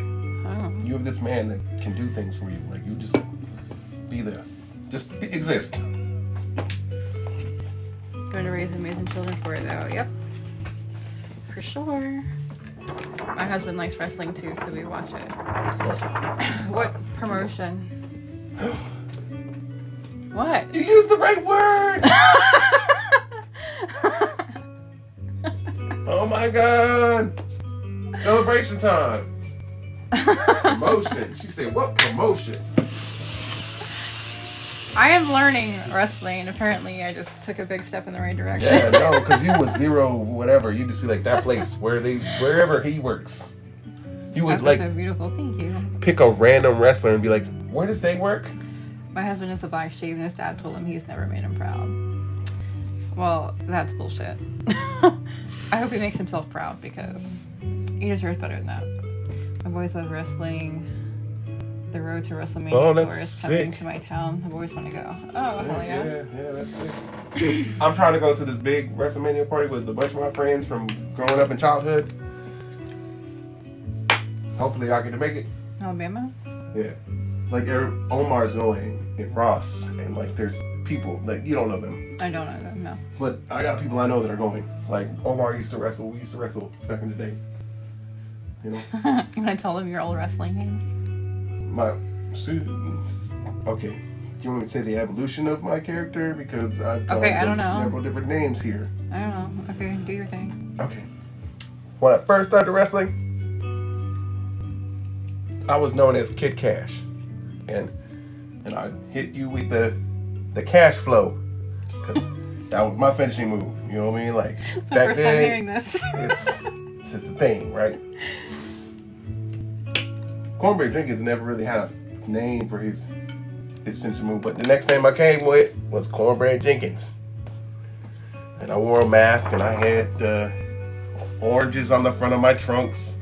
Oh. You have this man that can do things for you. Like, you just be there. Just exist. Going to raise amazing children for it, though. Yep. For sure. My husband likes wrestling, too, so we watch it. What promotion? What? You used the right word! Oh my god! Celebration time. Promotion. She said, what promotion? I am learning wrestling. Apparently, I just took a big step in the right direction. Yeah, no, because you was zero whatever. You just be like, that place wherever he works. You would That's like so beautiful. Thank you. pick a random wrestler and be like, where does they work? My husband is a black sheep, and his dad told him he's never made him proud. Well, that's bullshit. I hope he makes himself proud because he deserves better than that. My boys love wrestling. The road to WrestleMania Oh, tour that's is coming sick. to my town. I've always want to go. Oh, hell yeah. Yeah, that's it. I'm trying to go to this big WrestleMania party with a bunch of my friends from growing up in childhood. Hopefully I get to make it. Alabama? Yeah. Like Omar's going and Ross and like there's people like you don't know them. I don't know them, no. But I got people I know that are going. Like Omar used to wrestle. We used to wrestle back in the day. You know? Can I tell them your old wrestling name? Okay. Do you want me to say the evolution of my character? Because I've got Okay, I don't know. several different names here. I don't know. Okay, do your thing. Okay. When I first started wrestling, I was known as Kid Cash. And I hit you with the cash flow. Because that was my finishing move. You know what I mean? Like, It's my back first time then, hearing this. it's the thing, right? Cornbread Jenkins never really had a name for his finishing move, but the next name I came with was Cornbread Jenkins. And I wore a mask and I had oranges on the front of my trunks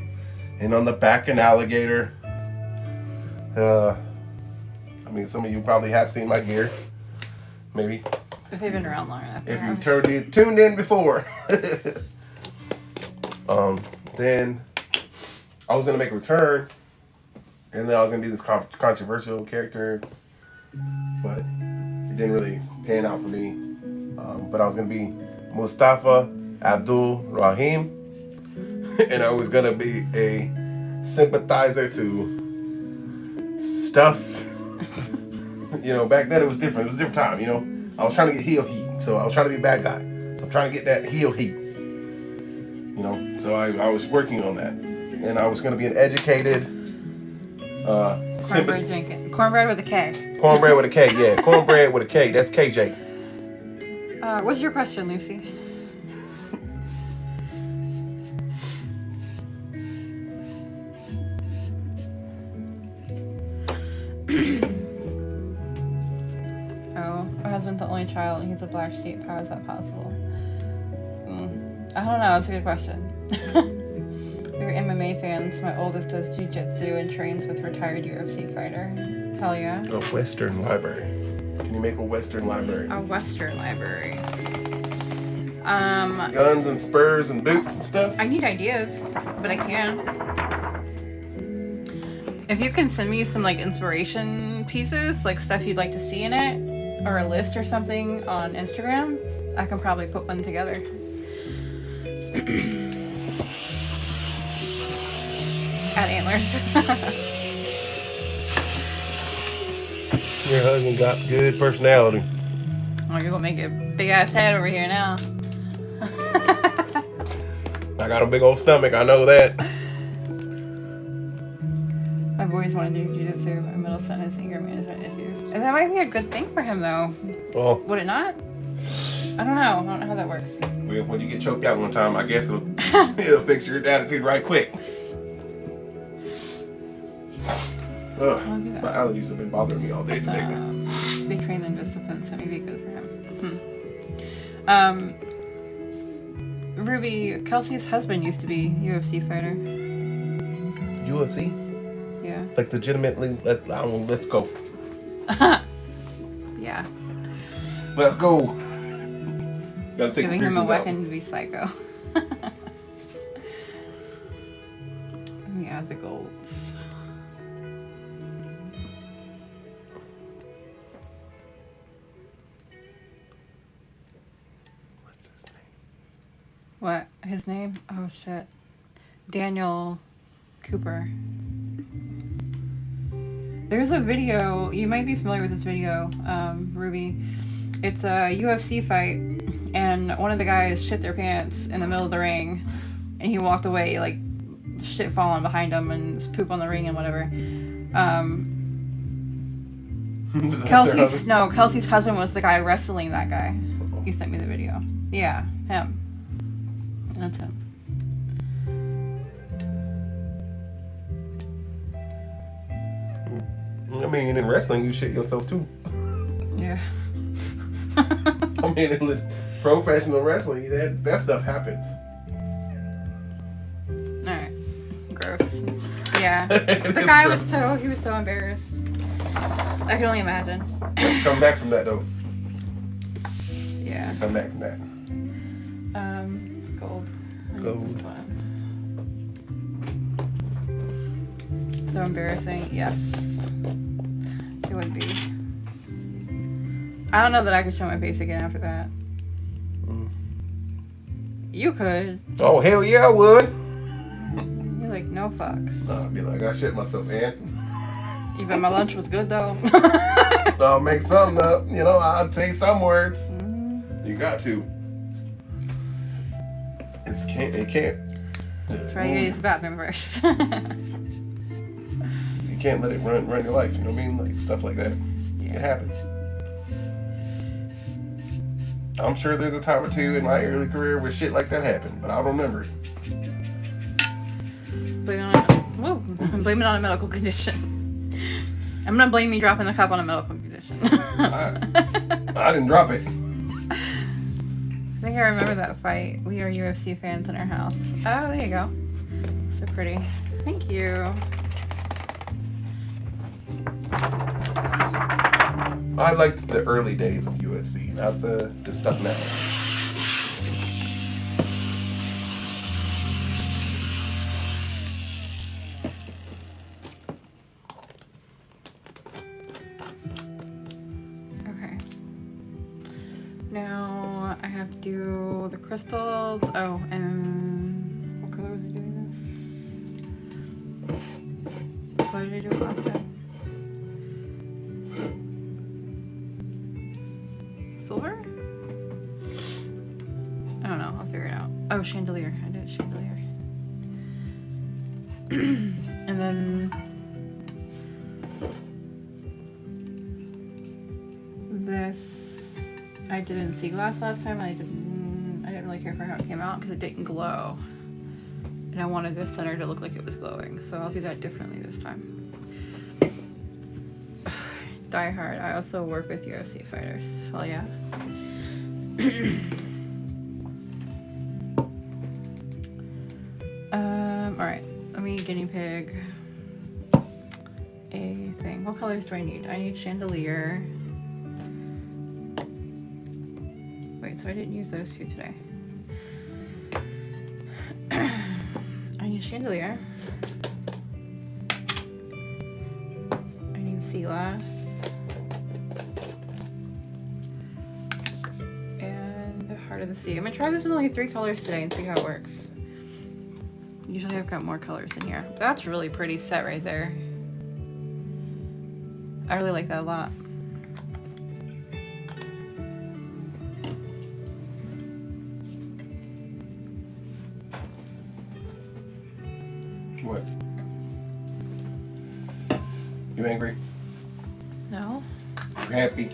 and on the back an alligator. I mean, some of you probably have seen my gear. Maybe. If they've been around long enough. If you tuned in before. Then I was going to make a return. And then I was going to be this controversial character. But it didn't really pan out for me. But I was going to be Mustafa Abdul Rahim. And I was going to be a sympathizer to stuff. You know, back then it was different. It was a different time, you know. I was trying to get heel heat. So I was trying to be a bad guy. So I'm trying to get that heel heat. You know, so I was working on that. And I was going to be an educated... Cornbread Jenkins. Cornbread with a K. Cornbread with a K, yeah. Cornbread with a K. That's KJ. What's your question, Lucy? Oh, my husband's the only child and he's a black sheep. How is that possible? I don't know. It's a good question. We're MMA fans. My oldest does jiu-jitsu and trains with retired UFC fighter. Hell yeah. A Western library. Can you make a Western library? A Western library. Guns and spurs and boots and stuff? I need ideas, but I can. If you can send me some like inspiration pieces, like stuff you'd like to see in it, or a list or something on Instagram, I can probably put one together. Add antlers. Your husband got good personality. Oh, you're gonna make a big ass head over here now. I got a big old stomach, I know that. I've always wanted to do jiu-jitsu. My middle son has anger management issues. And that might be a good thing for him, though. Well, Would it not? I don't know. I don't know how that works. when you get choked out one time, I guess it'll fix your attitude right quick. Ugh, my allergies have been bothering me all day today. They train in discipline, so maybe good for him. Ruby, Kelsey's husband used to be UFC fighter. UFC? Yeah. Like legitimately, let's go. Yeah. Let's go. Gotta take Giving the him a piercings weapon out. to be psycho. Let me add the golds. What's his name? What? His name? Oh shit. Daniel Cooper. There's a video, you might be familiar with this video, Ruby. It's a UFC fight, and one of the guys shit their pants in the middle of the ring, and he walked away, like, shit falling behind him, and there's poop on the ring and whatever. Kelsey's husband was the guy wrestling that guy. He sent me the video. Yeah, him. That's him. I mean, in wrestling, you shit yourself too. Yeah. I mean, in professional wrestling, that stuff happens. Alright. Gross. Yeah. The guy was so embarrassed. I can only imagine. Come back from that, though. Yeah. Come back from that. Gold. I need Gold. this one. So embarrassing. Yes. It would be. I don't know that I could show my face again after that. You could. Oh, hell yeah, I would. You're like, no fucks. I'd be like, I shit myself, man. Even my lunch was good though. I'll make something up. You know, I'll take some words. You got to. It can't. That's right, you use the bathroom first. You can't let it run your life. You know what I mean? Like stuff like that. Yeah. It happens. I'm sure there's a time or two in my early career where shit like that happened, but I don't remember. Blame it on a medical condition. I'm gonna blame you dropping the cup on a medical condition. I didn't drop it. I think I remember that fight. We are UFC fans in our house. Oh, there you go. So pretty. Thank you. I liked the early days of UFC, not the stuff now. Okay. Now I have to do the crystals. Oh, and what color was I doing this? What did I do it last time? Silver? I don't know. I'll figure it out. Oh, chandelier. I did chandelier. And then this I did in sea glass last time. I didn't really care for how it came out because it didn't glow, and I wanted this center to look like it was glowing, so I'll do that differently this time. Die Hard. I also work with UFC fighters. Hell yeah. Alright. Let me guinea pig a thing. What colors do I need? I need chandelier. Wait, so I didn't use those two today. I need chandelier. I need sea glass. And heart of the sea. I'm gonna try this with only 3 colors today and see how it works. Usually I've got more colors in here. But that's a really pretty set right there. I really like that a lot. What? You angry? No? You happy?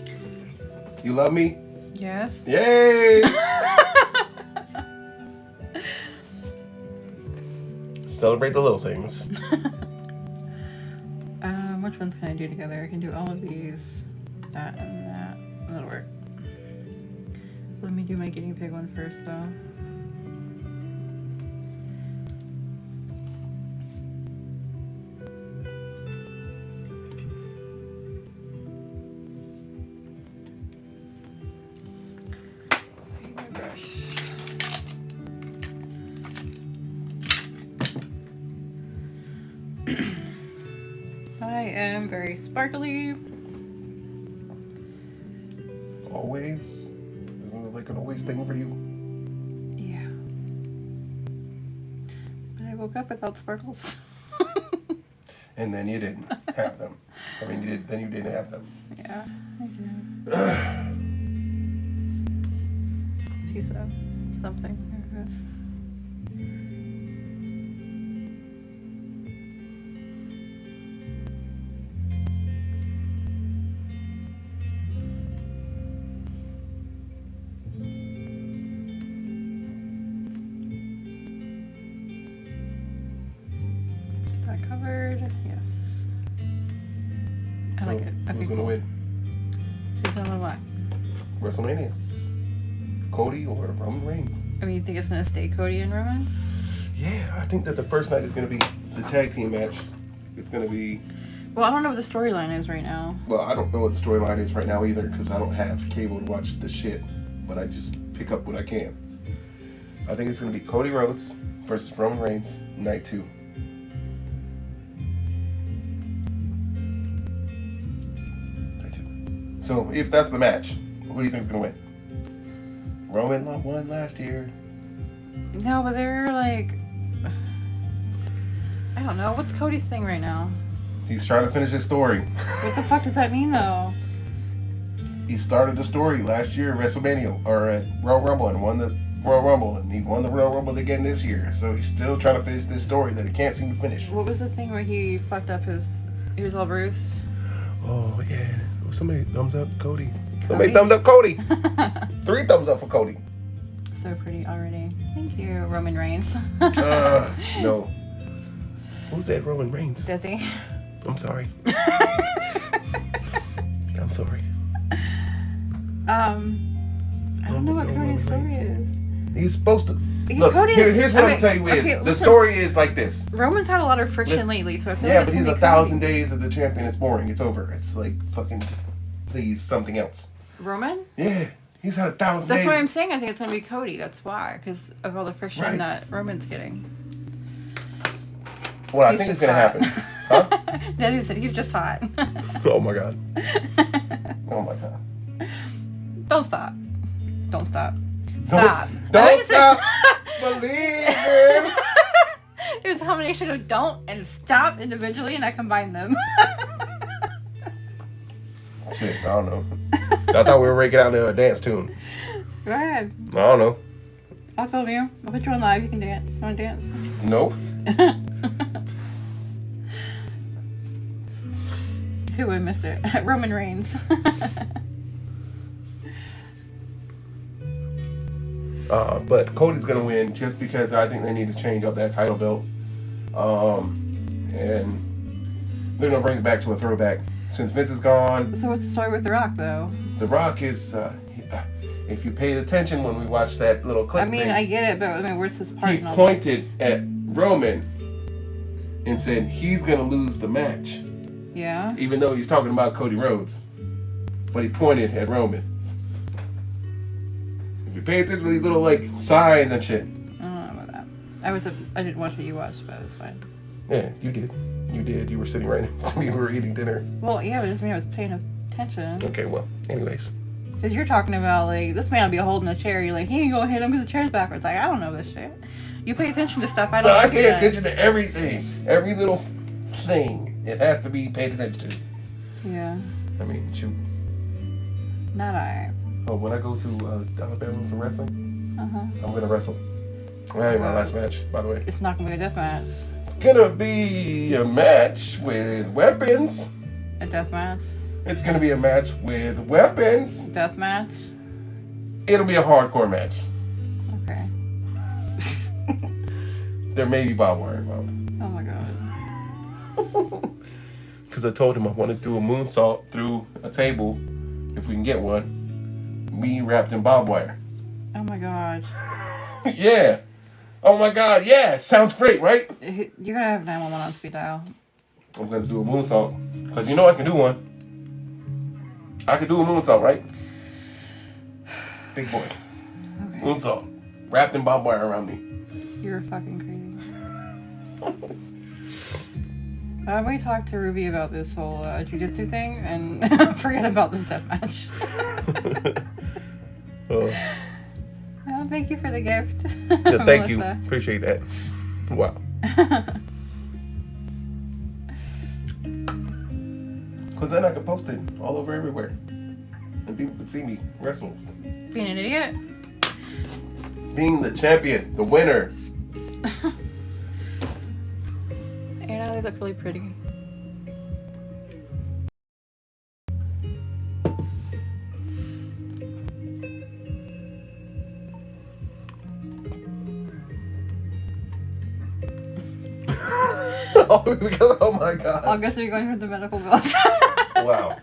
You love me? Yes. Yay! Celebrate the little things. Which ones can I do together? I can do all of these, that, and that. That'll work. Let me do my guinea pig one first, though. I need my brush. I am very sparkly. Always? Isn't it like an always thing for you? Yeah. But I woke up without sparkles. And then you didn't have them. I mean, you did. Then you didn't have them. Yeah, I do. Piece of something. There it goes. Is that covered? Yes. I like it. Okay, Who's gonna cool. win? Who's gonna win what? WrestleMania. Cody or Roman Reigns? I mean, you think it's gonna stay Cody and Roman? Yeah, I think that the first night is gonna be the tag team match. It's gonna be. Well, I don't know what the storyline is right now. Well, I don't know what the storyline is right now either because I don't have cable to watch the shit. But I just pick up what I can. I think it's gonna be Cody Rhodes versus Roman Reigns, night 2. Night 2. So if that's the match, who do you think is gonna win? Roman won last year. No, but they're like, I don't know. What's Cody's thing right now? He's trying to finish his story. What the fuck does that mean, though? He started the story last year at WrestleMania or at Royal Rumble and won the Royal Rumble, and he won the Royal Rumble again this year. So he's still trying to finish this story that he can't seem to finish. What was the thing where he fucked up his? He was all bruised. Oh yeah, somebody thumbs up Cody. Somebody thumbs up Cody. 3 thumbs up for Cody. So pretty already. Thank you, Roman Reigns. No. Who said Roman Reigns? Dizzy. I'm sorry. I'm sorry. I don't know what Cody's story is. He's supposed to. Yeah, Look, Cody is- here's what okay, I'm telling you is okay, the listen. story is like this. Roman's had a lot of friction Listen. lately, so I feel Yeah, like but it's he's gonna be 1,000 Cody. days of the champion. It's boring. It's over. It's like fucking just please something else. Roman? Yeah, he's had 1,000 That's days. why I'm saying I think it's gonna be Cody. That's why, because of all the friction Right. that Roman's getting. Well, I He's think it's just gonna hot. happen. Huh? Desi said he's just hot. Oh my god. Oh my god. Don't stop. Don't stop. Don't Stop. Don't stop believing. There's a combination of don't and stop individually, and I combine them. Shit, I don't know. I thought we were breaking out into a dance tune. Go ahead. I don't know. I'll film you. I'll put you on live. You can dance. You want to dance? Nope. Who would miss it? Roman Reigns. But Cody's gonna win just because I think they need to change up that title belt. And they're gonna bring it back to a throwback. Since Vince is gone, So what's the story with The Rock, though? The Rock is if you paid attention when we watched that little clip I mean, thing, I get it, but I mean, where's his part? he pointed at Roman and said he's going to lose the match. Yeah. Even though he's talking about Cody Rhodes. But he pointed at Roman. If you pay attention to these little, like, signs and shit. I don't know about that. I didn't watch what you watched, but it's fine. Yeah, you did. You did. You were sitting right next to me. We were eating dinner. Well, yeah, but it doesn't mean I was paying attention. Okay, well, anyways. Because you're talking about, like, this man will be holding a chair. You're like, he ain't gonna hit him because the chair's backwards. Like, I don't know this shit. You pay attention to stuff I don't No, I look pay at. attention to everything. Every little thing. It has to be paid attention to. Yeah. I mean, shoot. Not I. Oh, when I go to Alabama for wrestling, Uh-huh. I'm going to wrestle. I'm having my last match, by the way. It's not gonna be a death match. It's going to be a match with weapons. A death match? It's going to be a match with weapons. Death match? It'll be a hardcore match. Okay. There may be barbed wire involved. Oh my god. Because I told him I want to do a moonsault through a table, if we can get one. Me wrapped in barbed wire. Oh my god. Yeah. Oh my god, yeah. Sounds great, right? You're gonna have 911 on speed dial. I'm going to do a moonsault. Because you know I can do one. I can do a moonsault, right? Big boy. Okay. Moonsault. Wrapped in barbed wire around me. You're fucking crazy. We talked to Ruby about this whole jiu-jitsu thing and forget about this death match. Oh. Thank you for the gift. Yeah, thank you. Melissa. Appreciate that. Wow. Because then I could post it all over everywhere. And people could see me wrestle. Being an idiot? Being the champion, the winner. Yeah, they look really pretty. Because, oh my god. I guess you're going for the medical bills. Wow.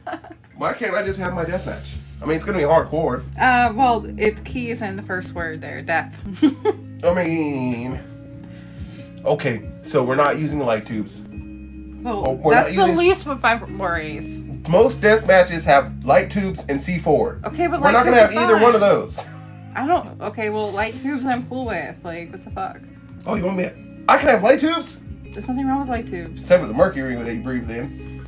Why can't I just have my death match? I mean, it's going to be hardcore. Well, its key is in the first word there, death. I mean... Okay, so we're not using light tubes. Well, we're that's not the using- least of my worries. Most death matches have light tubes and C4. Okay, but We're light not going to have tubes are either fine. one of those. I don't... Okay, well, light tubes I'm cool with. Like, what the fuck? Oh, you want me... I can have light tubes? There's nothing wrong with light tubes. Except for the mercury that you breathe in.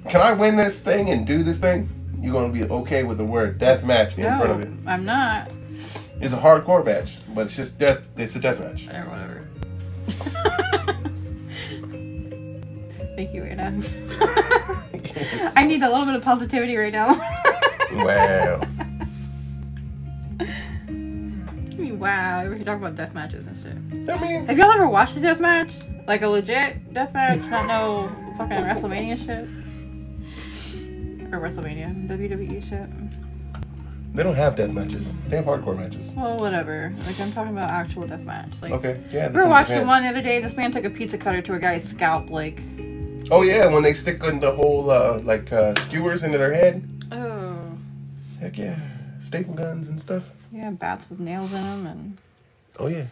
Can I win this thing and do this thing? You're going to be okay with the word death match in front of it. I'm not. It's a hardcore match, but it's just death. It's a death match. Or whatever. Thank you, Anna. I need a little bit of positivity right now. Wow. Wow, we should talk about death matches and shit. I mean, Have y'all ever watched a death match? Like a legit death match? Not no fucking WrestleMania shit? Or WrestleMania, WWE shit? they don't have death matches. They have hardcore matches. Well, whatever. Like, I'm talking about actual death match. Like, Okay, yeah. we were watching one the other day. This man took a pizza cutter to a guy's scalp, like... Oh yeah, when they stick in the whole skewers into their head. Oh. Heck yeah, staple guns and stuff. Yeah, bats with nails in them and... Oh yeah.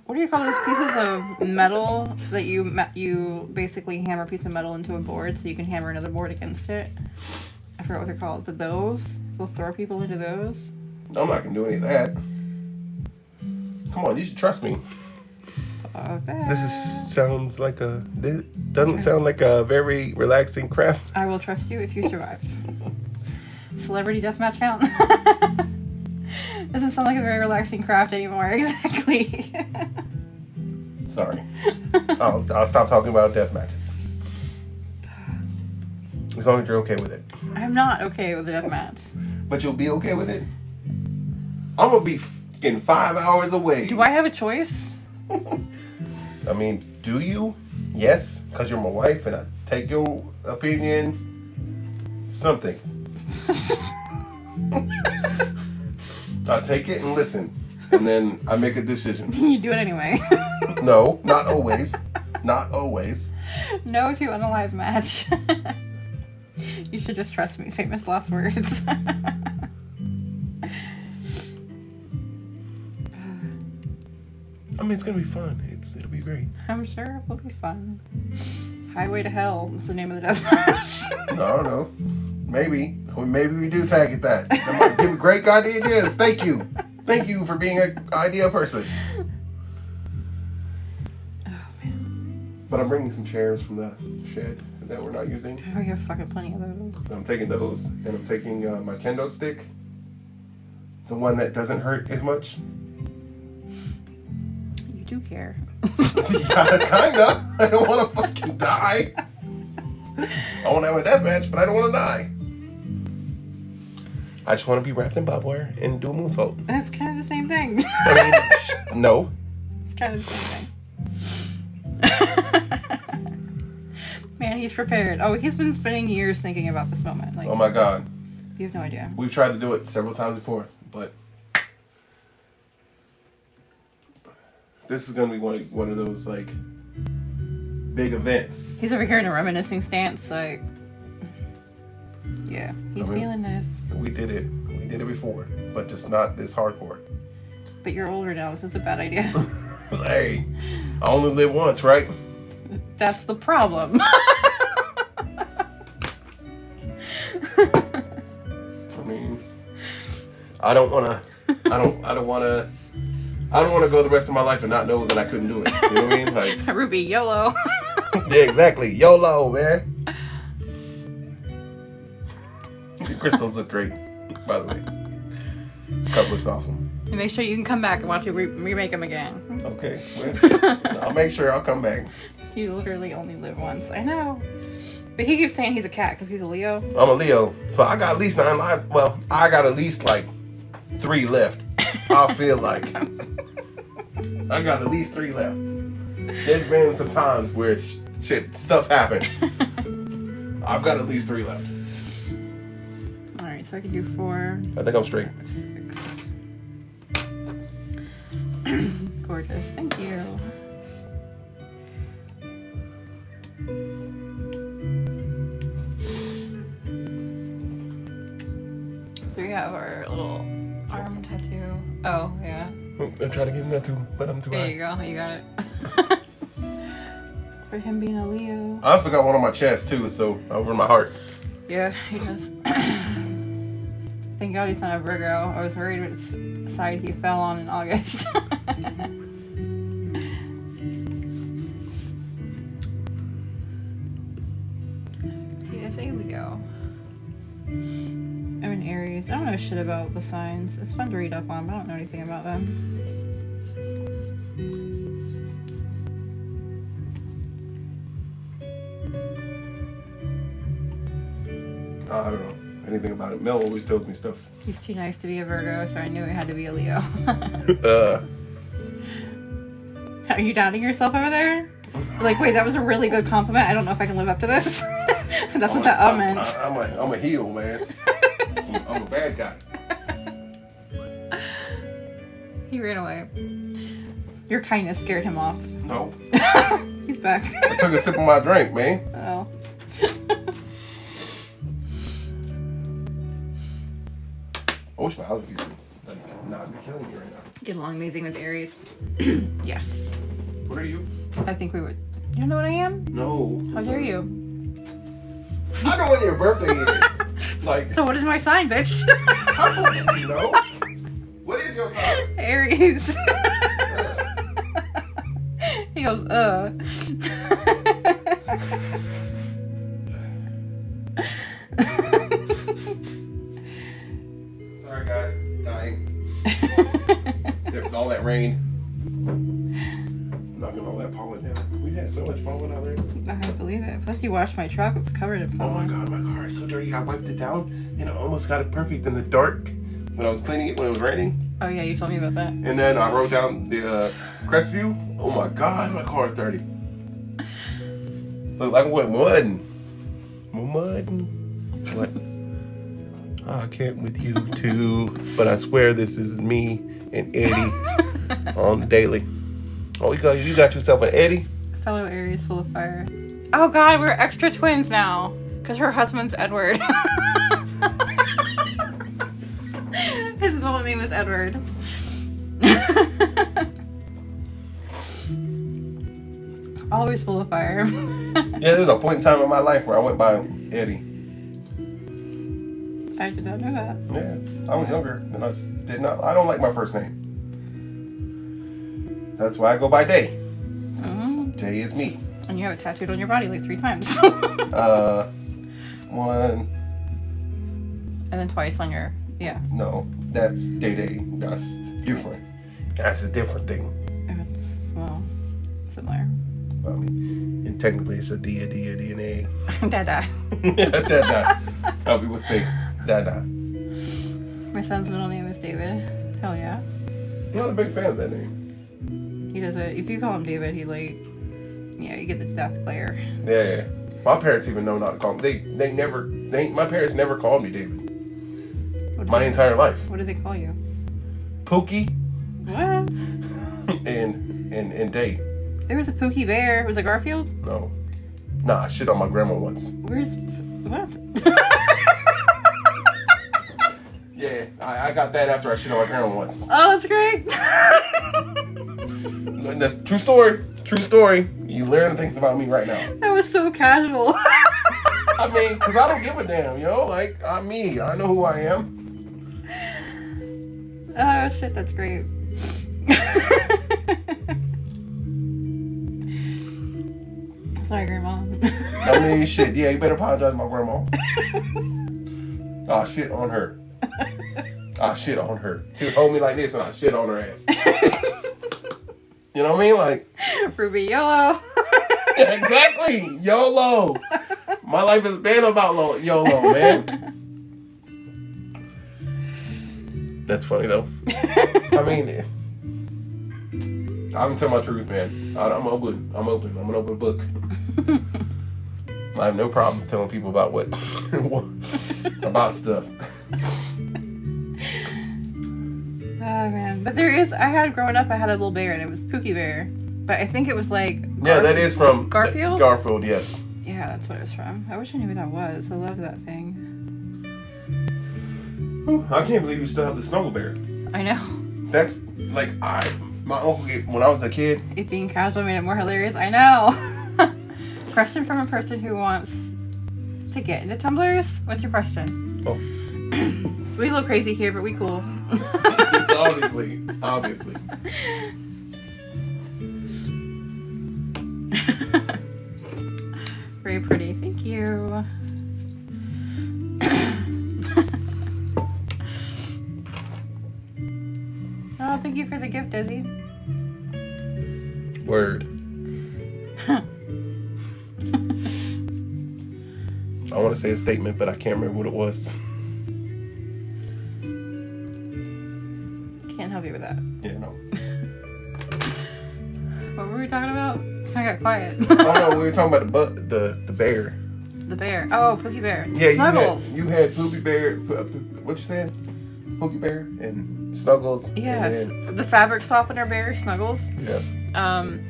What do you call those pieces of metal that you basically hammer a piece of metal into a board so you can hammer another board against it? I forgot what they're called, but those, they'll throw people into those. I'm not gonna do any of that. Come on, you should trust me. Okay. This sounds like doesn't sound like a very relaxing craft. I will trust you if you survive. Celebrity deathmatch count? Doesn't sound like a very relaxing craft anymore. Exactly. Sorry. I'll stop talking about death matches. As long as you're okay with it. I'm not okay with the deathmatch. But you'll be okay with it? I'm gonna be fucking 5 hours away. Do I have a choice? I mean, do you? Yes, because you're my wife and I take your opinion. Something. I take it and listen. And then I make a decision. You do it anyway. No, not always. Not always. No to unalive match. You should just trust me. Famous last words. I mean, it's gonna be fun. It'll be great. I'm sure it will be fun. Highway to Hell is the name of the death match. I don't know. Maybe we do tag it that. That might give a great ideas. Thank you for being an idea person. Oh man. But I'm bringing some chairs from the shed that we're not using. Oh, you have fucking plenty of those. I'm taking those, and I'm taking my kendo stick, the one that doesn't hurt as much. You do care. Yeah, kinda. I don't want to fucking die. I want to have a death match, but I don't want to die. I just want to be wrapped in barbed wire and do a moonsault. That's kind of the same thing. I mean, no. It's kind of the same thing. Man, he's prepared. Oh, he's been spending years thinking about this moment. Like, Oh my God. you have no idea. We've tried to do it several times before, but this is going to be one of those, like, big events. He's over here in a reminiscing stance, like, yeah, he's feeling this. We did it before, but just not this hardcore. But you're older now. This is a bad idea. Hey, I only live once, right? That's the problem. I mean, I don't want to go the rest of my life and not know that I couldn't do it. You know what I mean? Like, Ruby, YOLO. yeah, exactly. YOLO, man. Your crystals look great, by the way. Cup looks awesome. And make sure you can come back and watch you remake them again. Okay, well, I'll make sure I'll come back. You literally only live once. I know. But he keeps saying he's a cat because he's a Leo. I'm a Leo, so I got at least 9 lives. Well, I got at least like 3 left. I feel like I got at least 3 left. There's been some times where stuff happened. I've got at least 3 left. All right, so I can do 4, I think I'm straight. 6. Gorgeous. Thank you. So we have our little arm tattoo. Oh, yeah. I try to get in that too, but I'm too There high. you go. You got it. For him being a Leo. I also got one on my chest too, so over my heart. Yeah, he does. Thank God he's not a Virgo. I was worried which side he fell on in August. He is a Leo. I'm an Aries. I don't know shit about the signs. It's fun to read up on, but I don't know anything about them. I don't know anything about it. Mel always tells me stuff. He's too nice to be a Virgo, so I knew it had to be a Leo. Are you doubting yourself over there? Like, wait, that was a really good compliment. I don't know if I can live up to this. That's what that meant. I'm a heel, man. I'm a bad guy. He ran away. Your kindness scared him off. No. He's back. I took a sip of my drink, man. Oh. I wish my allergies would like not be killing me right now. Get along amazing with Aries. Yes. What are you? I think we would. You don't know what I am? No. How dare you? I know when your birthday is. Like, So what is my sign, bitch? I don't even know. What is your sign? Aries. He goes, Sorry, guys. Dying. All that rain. Knocking all that pollen down. We've had so much pollen out there. I believe it. Plus you washed my truck. It's covered in Oh my pollen. God, my car is so dirty. I wiped it down and I almost got it perfect in the dark when I was cleaning it when it was raining. Oh yeah, you told me about that. And then I wrote down the Crestview. Oh my God, my car is dirty. Look like what? Mudding. What? I can't with you too, but I swear this is me and Eddie on the daily. Oh, you got yourself an Eddie? Fellow Aries full of fire. Oh God, we're extra twins now. Because her husband's Edward. His middle name is Edward. Always full of fire. Yeah, there was a point in time in my life where I went by Eddie. I did not know that. Yeah, I was younger and I don't like my first name. That's why I go by Day. Day is me. And you have it tattooed on your body like 3 times. One. And then twice on your, yeah. No, that's Day. That's different. That's a different thing. It's, well, similar. I mean, and technically it's a DNA. Dada. Dada. How people say Dada. My son's middle name is David. Hell yeah. I'm not a big fan of that name. He doesn't, if you call him David, he like, yeah, you get the death glare. Yeah. My parents even know not to call me. My parents never called me David. My entire life. What did they call you? Pookie. What? and Day. There was a Pookie Bear. Was it Garfield? No. Nah, I shit on my grandma once. Where's, what? Yeah, I got that after I shit on my grandma once. Oh, that's great. That's true story. True story. You learn things about me right now. That was so casual. I mean, because I don't give a damn, Like, I'm me. I know who I am. Oh, shit, that's great. Sorry, Grandma. I mean, shit. Yeah, you better apologize to my grandma. Shit on her. Shit on her. She would hold me like this and I shit on her ass. You know what I mean? Like, Ruby YOLO. exactly. YOLO. My life has been about YOLO, man. That's funny though. I mean, I'm telling my truth, man. I'm open. I'm an open book. I have no problems telling people about what about stuff. Oh man, but growing up I had a little bear and it was Pookie Bear, but I think it was like that is from Garfield. Garfield, yes. Yeah, that's what it was from. I wish I knew what that was. I love that thing. Ooh, I can't believe you still have the snuggle bear. I know. That's like my uncle when I was a kid. It being casual made it more hilarious. I know. Question from a person who wants to get into tumblers. What's your question? Oh. We a little crazy here, but we cool. Obviously. Very pretty. Thank you. Oh, thank you for the gift, Izzy. Word. I want to say a statement, but I can't remember what it was. Can't help you with that. Yeah, no. What were we talking about? I got quiet. Oh no, we were talking about the bear. The bear. Oh, Pookie Bear. Yeah, Snuggles. you had Poopy Bear. What you said? Pookie Bear and Snuggles. Yes, the fabric softener bear, Snuggles. Yeah.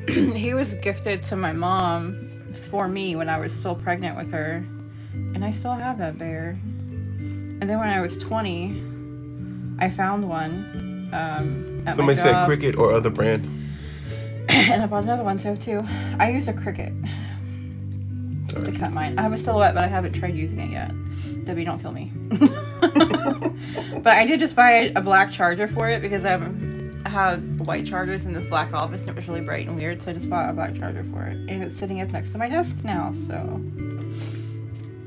He was gifted to my mom for me when I was still pregnant with her, and I still have that bear. And then when I was 20, I found one at Somebody my said job. Cricket or other brand. And I bought another one too. I use a Cricket to cut mine. I have a silhouette, but I haven't tried using it yet. Debbie, don't kill me. But I did just buy a black charger for it because I had white chargers in this black office and it was really bright and weird, so I just bought a black charger for it. And it's sitting up next to my desk now, so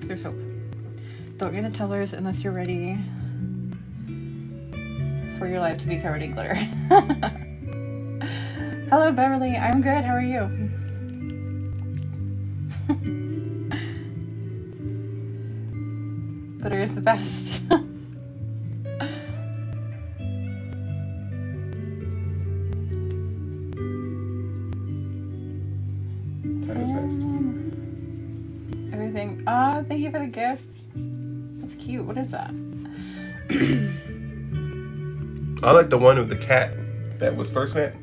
there's hope. Don't get into tumblers unless you're ready for your life to be covered in glitter. Hello, Beverly. I'm good. How are you? Glitter is the best. Everything. Oh, thank you for the gift. That's cute. What is that? I like the one of the cat that was first sent.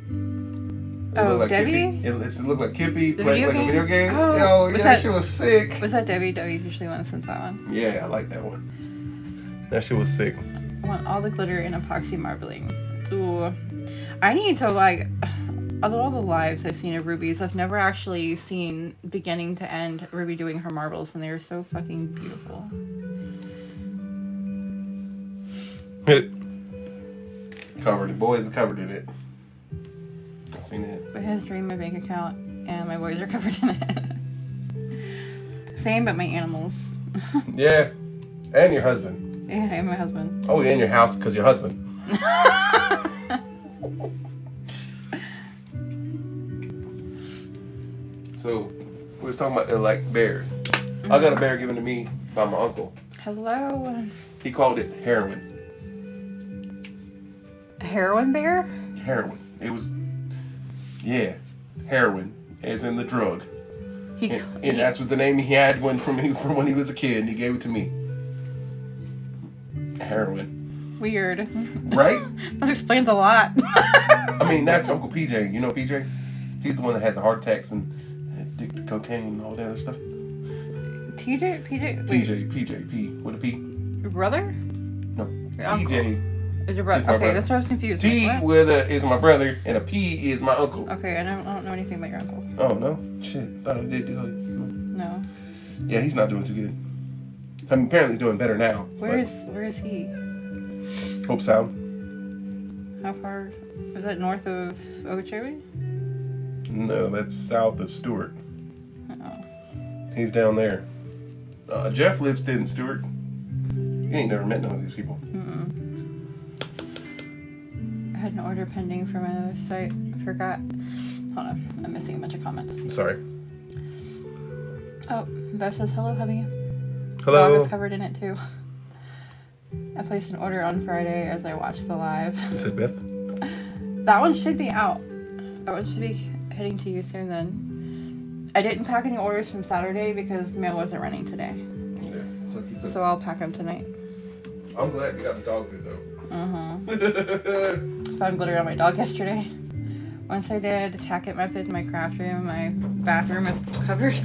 Oh, looked like Debbie? Kippy. It looked like Kippy The playing video like a video game. Oh, Yo, was yeah, that- that shit was sick. Was that Debbie? Debbie's usually one that sends that one. Yeah, I like that one. That shit was sick. I want all the glitter in epoxy marbling. Ooh. I need to, like, out of all the lives I've seen of Ruby's, I've never actually seen beginning to end Ruby doing her marbles, and they are so fucking beautiful. Covered. The boys are covered in it. I've seen it. But his dream my bank account, and my boys are covered in it. Same, but my animals. Yeah. And your husband. Yeah, and my husband. Oh, and your house because your husband. So, we was talking about like bears. I got a bear given to me by my uncle. Hello. He called it heroin. A heroin bear? Heroin. It was, yeah, heroin, as in the drug. And that's what the name he had from when he was a kid, and he gave it to me. Heroin. Weird. Right? That explains a lot. I mean, that's Uncle PJ. You know PJ? He's the one that has the heart attacks and addicted to cocaine and all that other stuff. PJ? PJ, P with a P. Your brother? No, Your uncle. TJ. Is your brother? He's my Okay, brother. that's why I was confused. T Like, what? with a is my brother, and a P is my uncle. Okay, I don't know anything about your uncle. Oh no, shit! Thought I did. No. Yeah, he's not doing too good. I mean, apparently he's doing better now. Where is he? Hope Sound? How far? Is that north of Okeechobee? No, that's south of Stewart. Oh. He's down there. Jeff lives in Stewart. You ain't never met none of these people. I had an order pending from another site. I forgot. Hold on. I'm missing a bunch of comments. Sorry. Oh, Bev says, hello, hubby. Hello. Dog is covered in it, too. I placed an order on Friday as I watched the live. You said Beth? That one should be out. That one should be heading to you soon then. I didn't pack any orders from Saturday because mail wasn't running today. Yeah. So I'll pack them tonight. I'm glad you got the dog food though. Found glitter on my dog yesterday. Once I did the tack-it method in my craft room, my bathroom is still covered.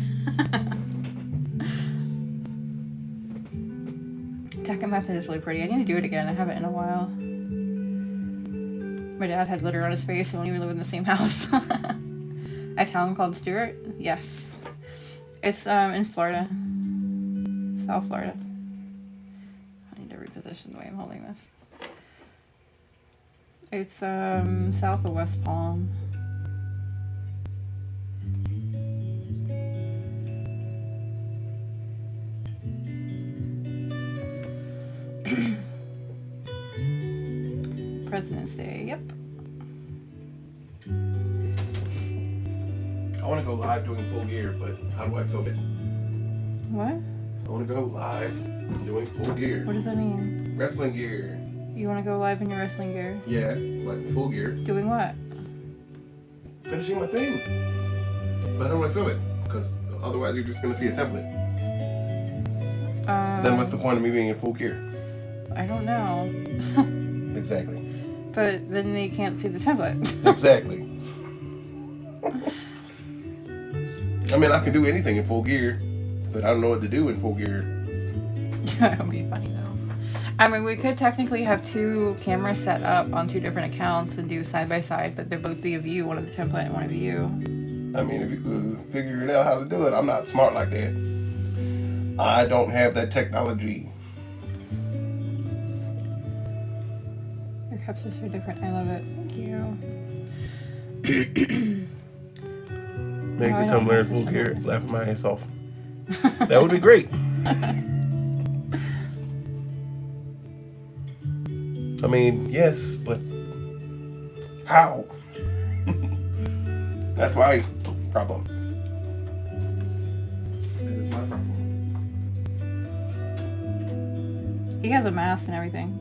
Tack-it method is really pretty. I need to do it again. I haven't in a while. My dad had glitter on his face when we lived in the same house. A town called Stewart? Yes. It's in Florida. South Florida. I need to reposition the way I'm holding this. It's south of West Palm. President's Day, yep. I want to go live doing full gear, but how do I film it? What? I want to go live doing full gear. What does that mean? Wrestling gear. You want to go live in your wrestling gear? Yeah, like full gear. Doing what? Finishing my thing. But how do I film it? Because otherwise you're just going to see a template. Then what's the point of me being in full gear? I don't know. Exactly. But then they can't see the template. Exactly. I mean, I can do anything in full gear, but I don't know what to do in full gear. That would be funny though. I mean, we could technically have two cameras set up on two different accounts and do side by side, but they'll both be of you, one of the template and one of you. I mean, if you could figure it out how to do it, I'm not smart like that. I don't have that technology. Your cups are so different. I love it. Thank you. Make No, I the don't tumbler in have full to gear, show laugh my ass off. That would be great. I mean, yes, but how? That's my problem. That is my problem. He has a mask and everything.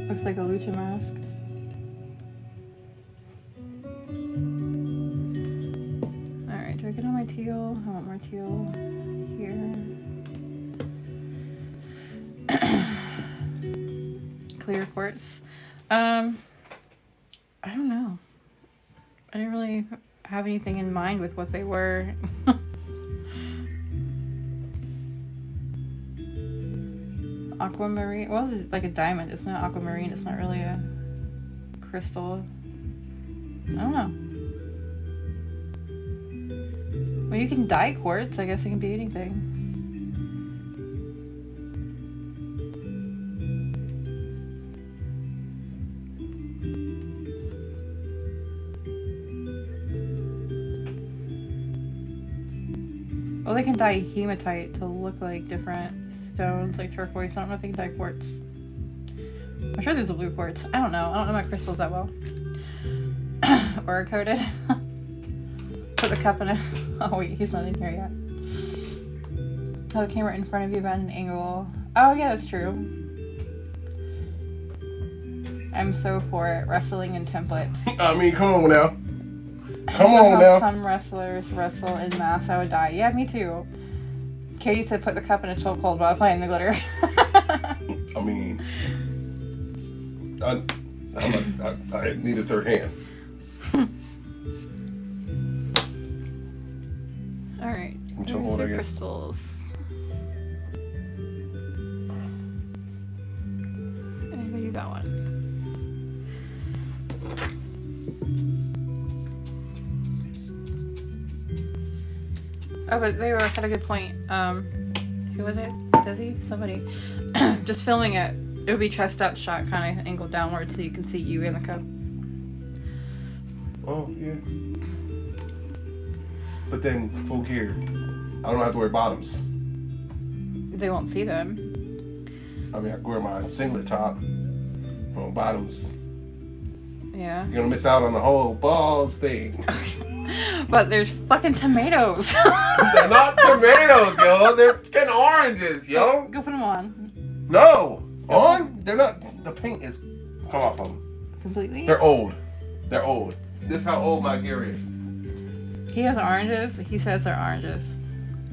Looks like a lucha mask. Alright, do I get on my teal? I want more teal here. Clear quartz. I don't know. I didn't really have anything in mind with what they were. Aquamarine. Well, it's like a diamond. It's not aquamarine. It's not really a crystal. I don't know. Well, you can dye quartz. I guess it can be anything. Well, they can dye hematite to look like different stones, like turquoise. I don't know if they can dye quartz. I'm sure there's a blue quartz. I don't know. I don't know my crystals that well. Or coated. Put the cup in it. Oh wait, he's not in here yet. Oh, the camera in front of you at an angle. Oh yeah, that's true. I'm so for it. Wrestling in templates. I mean, come on now. Come on now. Some wrestlers wrestle in mass. I would die. Yeah, me too. Katie said put the cup in a chokehold while playing the glitter. I mean, I need a third hand. All right. Chokehold, I guess. Crystals. Anybody you got one? Oh, but they had a good point. Who was it? Desi? Somebody. Just filming it. It would be chest up shot, kind of angled downward so you can see you in the cup. Oh, yeah. But then, full gear. I don't have to wear bottoms. They won't see them. I mean, I can wear my singlet top. From bottoms. Yeah. You're gonna miss out on the whole balls thing. But there's fucking tomatoes. They're not tomatoes, yo. They're fucking oranges, yo. Go put them on. No. On? They're not. The paint is come off them. Completely? They're old. They're old. This is how old my gear is. He has oranges. He says they're oranges.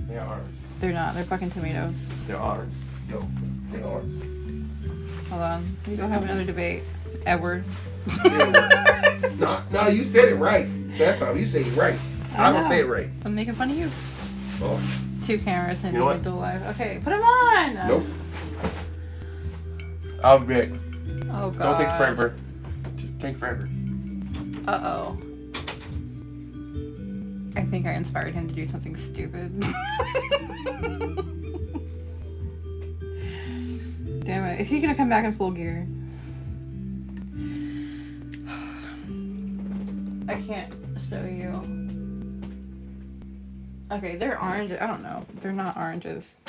They're oranges. They're not. They're fucking tomatoes. They're oranges. Yo. They're oranges. Hold on. We go have another debate. Edward. Yeah. No, you said it right. That time you say it right. I don't say it right. I'm making fun of you. Oh. 2 cameras and you know what? live. Okay, put them on. Nope. I'll be back. Oh god. Don't take forever. Just take forever. Uh-oh. I think I inspired him to do something stupid. Damn it. Is he gonna come back in full gear? I can't show you. Okay, they're orange. I don't know. They're not oranges.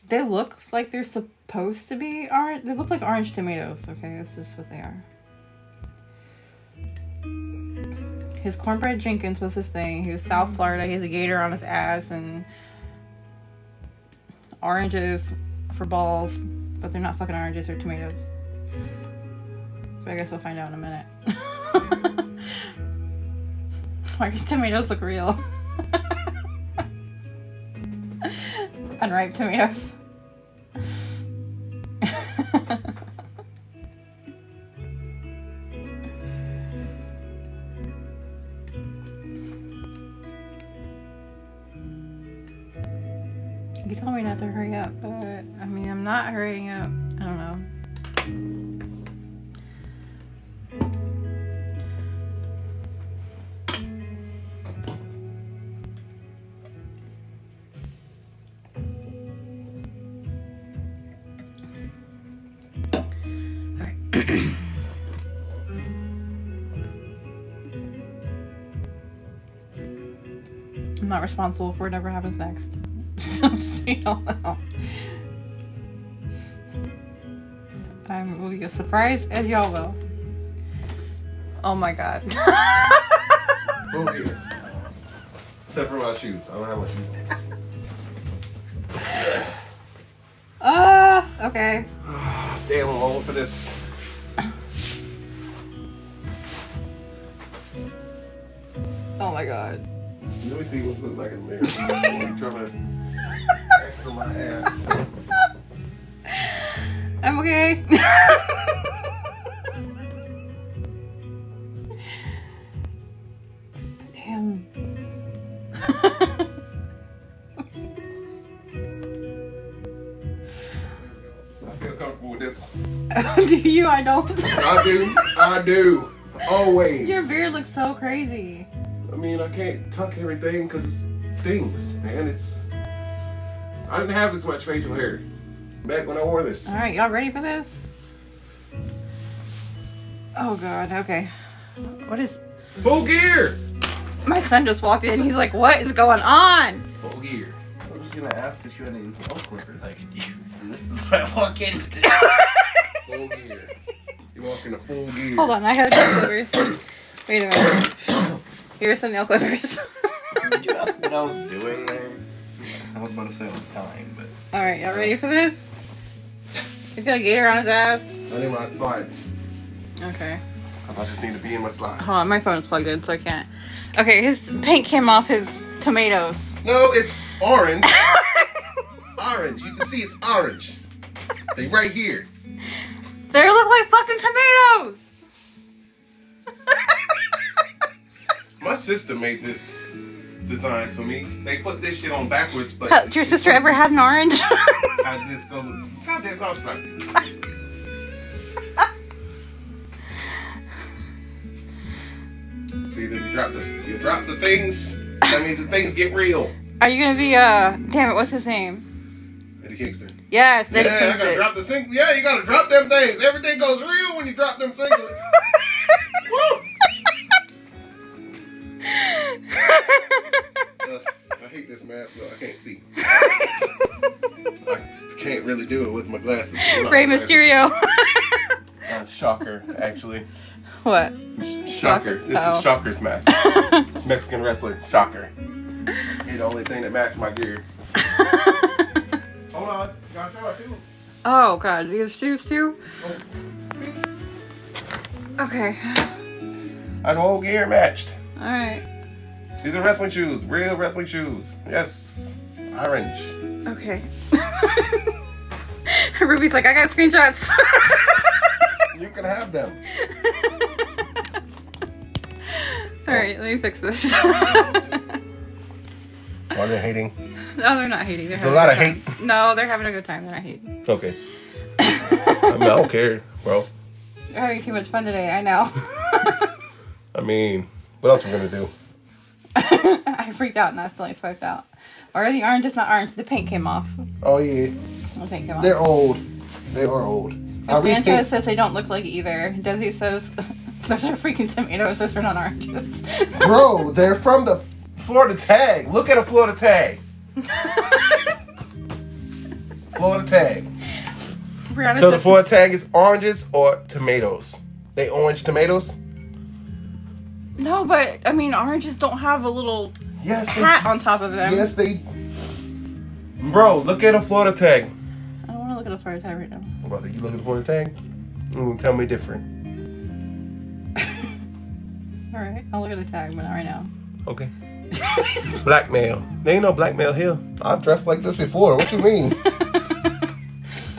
They look like they're supposed to be orange. They look like orange tomatoes. Okay, that's just what they are. His cornbread Jenkins was his thing. He was South Florida. He has a gator on his ass and oranges for balls, but they're not fucking oranges. They're tomatoes. But I guess we'll find out in a minute. Why do tomatoes look real? Unripe tomatoes. You told me not to hurry up, but I mean, I'm not hurrying up. I don't know. I'm not responsible for whatever happens next. So you don't know. I will be as surprised as y'all will. Oh my god. Oh dear. Except for my shoes. I don't have my shoes. Okay. Damn, I'm old for this. Oh my god. Let me see what it looks like in the mirror. I'm trying to act for my ass. I'm okay. feel comfortable with this. Do you? I don't. I do. Always. Your beard looks so crazy. I mean, I can't tuck everything because it's things, man. I didn't have this much facial hair back when I wore this. All right, y'all ready for this? Oh God. Okay. What is? Full gear. My son just walked in. He's like, "What is going on?" Full gear. I was gonna ask if you had any nail clippers I could use, and this is what I walk into. Full gear. You walk into full gear. Hold on, I have nail clippers. Wait a minute. Here's some nail clippers. Did you ask what I was doing there? I was about to say on time, but. All right, y'all ready for this? He's got a gator on his ass. I need my slides. Okay. Cause I just need to be in my slides. Hold on, my phone's plugged in, so I can't. Okay, his paint came off his tomatoes. No, it's orange. Orange. You can see it's orange. They right here. They look like fucking tomatoes. My sister made this design for me. They put this shit on backwards, but Has your sister ever had an orange? I just go. Goddamn, I'll stop you. See, then you drop the things. That means the things get real. Are you gonna be damn it, what's his name? Eddie Kingston. Yes, Eddie Yeah, I gotta Kingston. drop the things. Yeah, you gotta drop them things. Everything goes real when you drop them things. Woo! I hate this mask though. I can't see. I can't really do it with my glasses. Rey Mysterio. Shocker, actually. What? Shocker. This Oh. is Shocker's mask. It's Mexican wrestler. Shocker. He's the only thing that matched my gear. Hold on. Gotta show our shoes. Oh God, do you have shoes too? Okay. Our whole gear matched. All right. These are wrestling shoes. Real wrestling shoes. Yes. Orange. Okay. Ruby's like, I got screenshots. You can have them. All right, let me fix this. Are they hating? No, they're not hating. They're It's having a lot good of time. hate. No, they're having a good time. They're not hating. Okay. I mean, I don't care, bro. They're having too much fun today. I know. I mean, what else we gonna do? I freaked out and I accidentally swiped out. Or the orange is not orange. The paint came off. Oh yeah, The paint came off. they're old. They are old. Sanchez says they don't look like either. Desi says those are freaking tomatoes. Those are not oranges. Bro, they're from the Florida tag. Look at a Florida tag. Florida tag. Brianna So the says- Florida tag is oranges or tomatoes. They orange tomatoes. No, but I mean, oranges don't have a little Yes, hat on top of them. Yes, they. Bro, look at a Florida tag. I don't want to look at a Florida tag right now. Brother, you look at the Florida tag. Tell me different. All right, I'll look at the tag, but not right now. Okay. Blackmail. There ain't no blackmail here. I've dressed like this before. What you mean?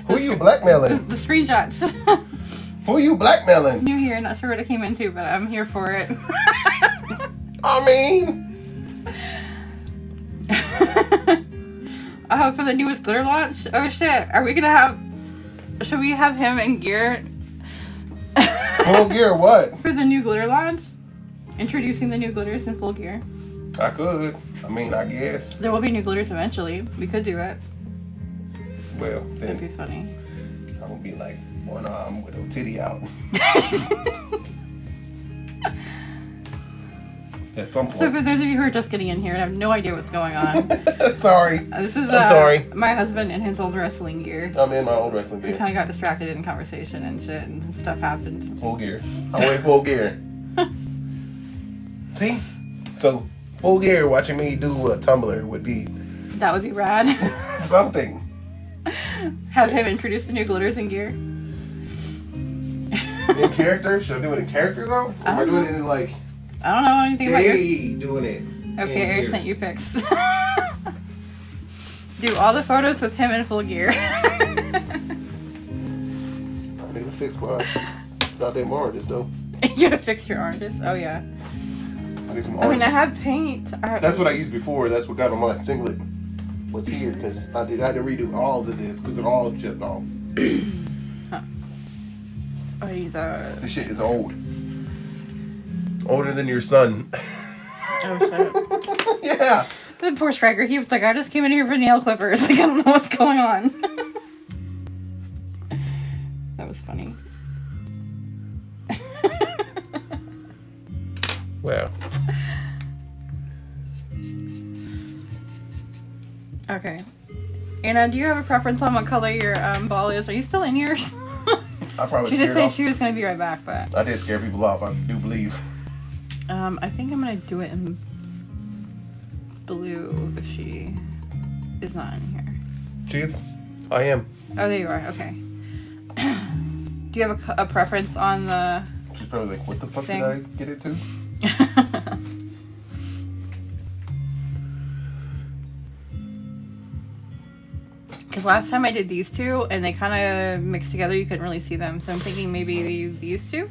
Who you blackmailing? The screenshots. Who you blackmailing? New here, not sure what it came into, but I'm here for it. I mean, For the newest glitter launch? Oh shit, are we gonna have... Should we have him in gear full gear what? for the new glitter launch? Introducing the new glitters in full gear. I could. I mean, I guess. There will be new glitters eventually. We could do it. Well, That'd be then funny. I'm gonna be like one arm with a titty out. At some So point. for those of you who are just getting in here and have no idea what's going on, Sorry. this is I'm sorry. my husband in his old wrestling gear. I'm in my old wrestling We gear. kind of got distracted in conversation and shit, and stuff happened. Full gear. I went full gear. See? So, full gear watching me do a tumbler would be That would be rad. something. Have him introduce the new glitters in gear. In character? Should I do it in character though? Or am I doing it in like, I don't know anything about your... hey, doing it? Okay, in I gear? sent you pics. Do all the photos with him in full gear. I need to fix my goddamn oranges though. You gotta fix your oranges. Oh yeah. I need some I mean, oranges. I have paint. That's what I used before. That's what got on my singlet. Was here because I had to redo all of this because it all chipped off. Huh. I need the... This shit is old. Older than your son. Oh, shit. Yeah. The poor striker, he was like, I just came in here for nail clippers. Like, I don't know what's going on. That was funny. Wow. Okay. Anna, do you have a preference on what color your ball is? Are you still in here? I probably She did scared say off. she was going to be right back, but... I did scare people off, I do believe. I think I'm going to do it in blue if she is not in here. Cheers. I am. Oh, there you are. Okay. Do you have a preference on the... She's probably like, what the fuck thing? did I get it to? Because last time I did these two, and they kind of mixed together, you couldn't really see them. So I'm thinking maybe these two.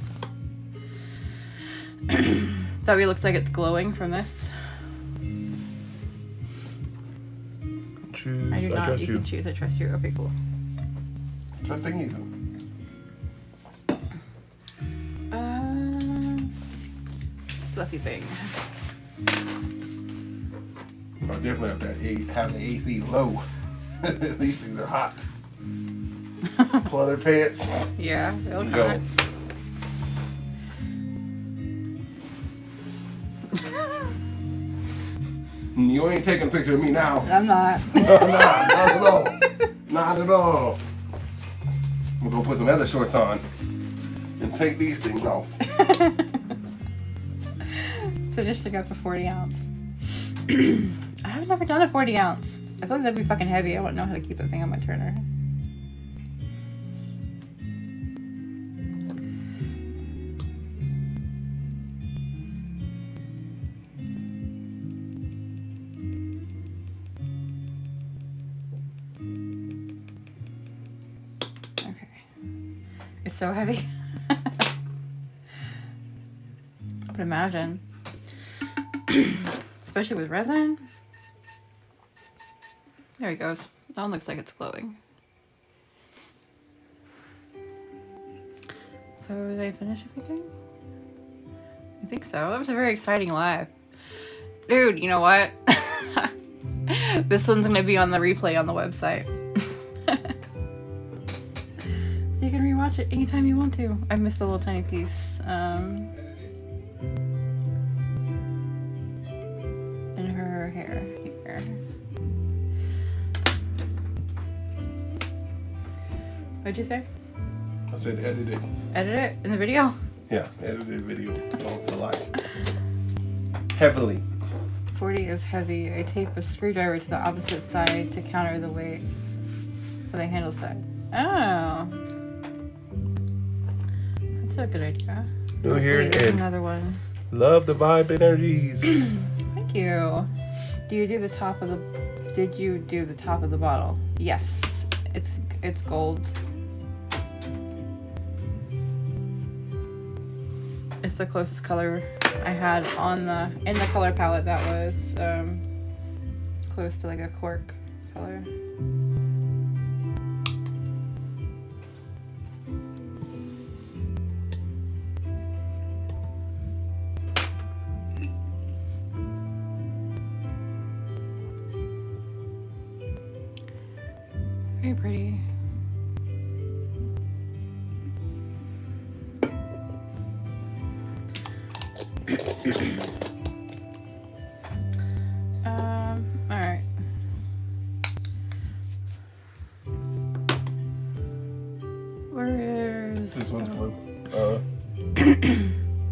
That way it looks like it's glowing from this. Choose. I do I not. trust You you. can choose. I trust you. Okay, cool. Trusting you. Fluffy thing. I definitely have the AC low. These things are hot. Leather pants. Yeah, they look Go. hot. You ain't taking a picture of me now. I'm not. No, not at all. Not at all. I'm gonna put some other shorts on and take these things off. Finishing up a 40 ounce. I've never done a 40 ounce. I feel like that'd be fucking heavy. I wouldn't know how to keep that thing on my turner. Okay. It's so heavy. I would imagine. Especially with resin. There he goes. That one looks like it's glowing. So did I finish everything? I think so. That was a very exciting live. Dude, you know what? This one's gonna be on the replay on the website. So you can rewatch it anytime you want to. I missed a little tiny piece. In her hair here. What'd you say? I said edit it. Edit it in the video? Yeah, edited video. Don't lie. Heavily. 40 is heavy. I tape a screwdriver to the opposite side to counter the weight for the handle side. Oh. That's a good idea. New here Wait, there's and another one. love the vibe energies. Thank you. Do you do the top of the... Did you do the top of the bottle? Yes. It's gold. It's the closest color I had in the color palette that was close to like a cork color. Very pretty. Alright. Where's This one's blue.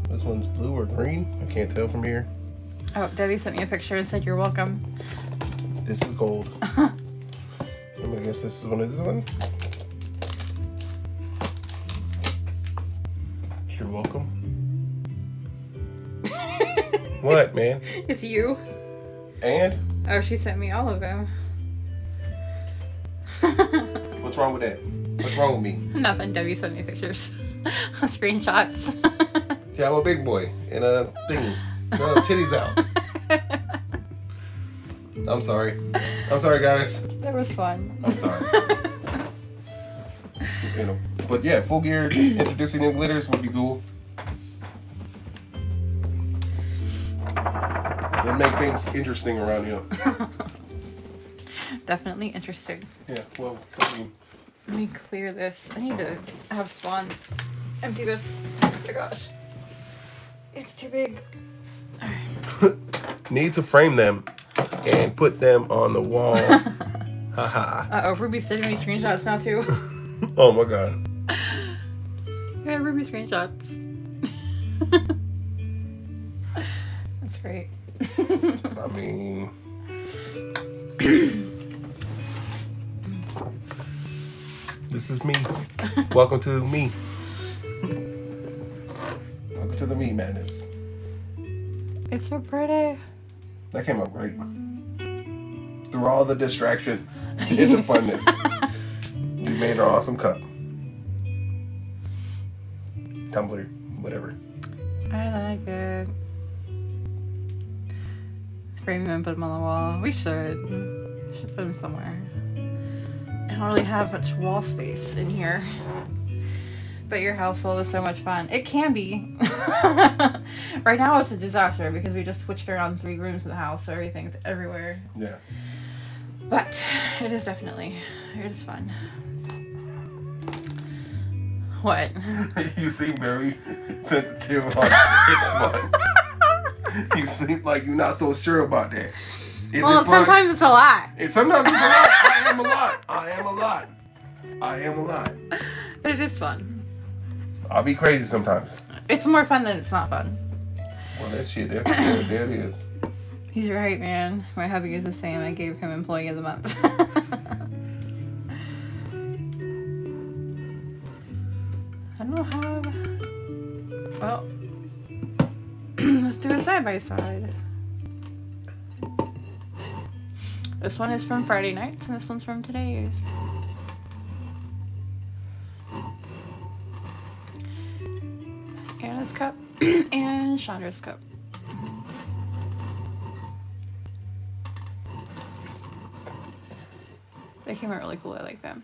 This one's blue or green. I can't tell from here. Oh, Debbie sent me a picture and said you're welcome. This is gold. I'm gonna guess this is one of this one. You're welcome. What, man? It's you. And? Oh, she sent me all of them. What's wrong with that? What's wrong with me? Nothing. Debbie sent me pictures. Screenshots. Yeah, I'm a big boy in a thing. No, titties out. I'm sorry. I'm sorry, guys. That was fun. I'm sorry. you know. But yeah, full gear introducing new glitters would be cool. It'd make things interesting around here. Definitely interesting. Yeah, well, I mean, Let me clear this. I need to have Spawn empty this. Oh my gosh. It's too big. Alright. need to frame them and put them on the wall. Haha. Uh-oh, Ruby's sending me screenshots now too. Oh my god. Yeah, Ruby screenshots. That's great. I mean, this is me. Welcome to me. Welcome to the me madness. It's so pretty. That came out great. Through all the distraction and the funness, you made an awesome cup. Tumbler, whatever. I like it. Frame them and put them on the wall. We should. Should put them somewhere. I don't really have much wall space in here. But your household is so much fun. It can be. Right now it's a disaster because we just switched around 3 rooms in the house, so everything's everywhere. Yeah. But it is definitely, it is fun. What? You seem very sensitive on it's fun. You seem like you're not so sure about that. Is Well, it fun? sometimes it's a lot. And sometimes it's a lot. I am a lot. I am a lot. I am a lot. But it is fun. I'll be crazy sometimes. It's more fun than it's not fun. Well, that shit, there it is. He's right, man. My hubby is the same. I gave him Employee of the Month. I don't have... Well, let's do a side-by-side. This one is from Friday nights, and this one's from today's. Anna's cup and Chandra's cup. They came out really cool. I like them.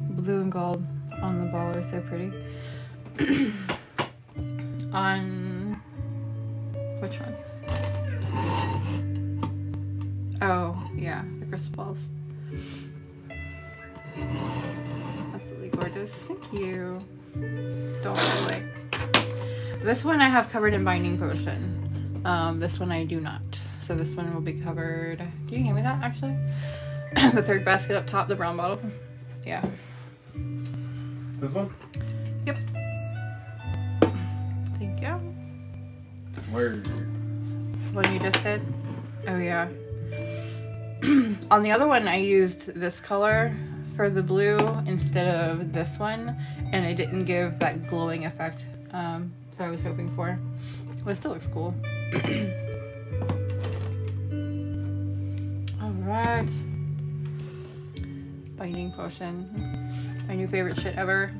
Blue and gold on the ball are so pretty. On which one? Oh, yeah, the crystal balls. Absolutely gorgeous. Thank you. Don't go away. This one I have covered in binding potion. This one I do not. So this one will be covered. Can you hand me that actually? The third basket up top, the brown bottle. Yeah. This one? Yep. Thank you. Word. One you just did? Oh yeah. On the other one I used this color for the blue instead of this one, and it didn't give that glowing effect so I was hoping for. But it still looks cool. Alright. Binding potion. My new favorite shit ever.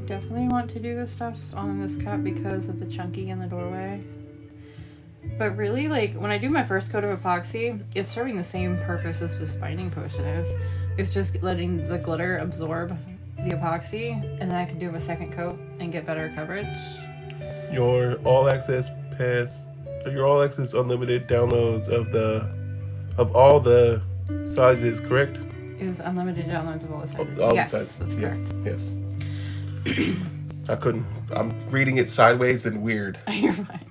Definitely want to do the stuff on this cup because of the chunky in the doorway. But really, like, when I do my first coat of epoxy, it's serving the same purpose as this binding potion is. It's just letting the glitter absorb the epoxy, and then I can do a second coat and get better coverage. Your all access unlimited downloads of all the sizes, correct? Is unlimited downloads of all the sizes. All Yes, the sizes. that's correct. Yes. I'm reading it sideways and weird. You're fine.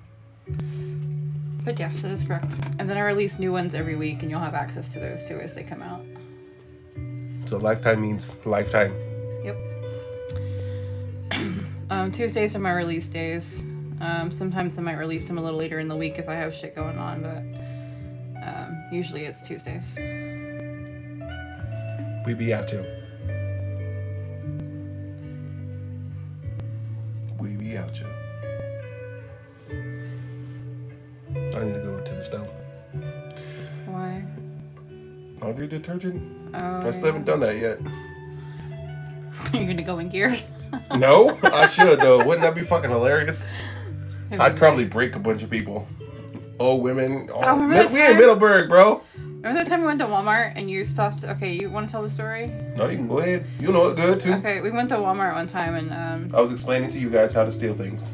But yes, that is correct. And then I release new ones every week, and you'll have access to those too as they come out. So lifetime means lifetime. Yep. Tuesdays are my release days. Sometimes I might release them a little later in the week if I have shit going on, but usually it's Tuesdays. We be out you. We be out you. I need to go to the stove. Why? laundry detergent. Oh, I still haven't done that yet. You're gonna go in gear. No, I should though. Wouldn't that be fucking hilarious? It I'd would probably be. break a bunch of people. Old women. Oh, remember that We in time? Middleburg, bro. Remember that time we went to Walmart and you stuffed? Okay, you want to tell the story? No, you can go ahead. You know it good too. Okay, we went to Walmart one time and I was explaining to you guys how to steal things.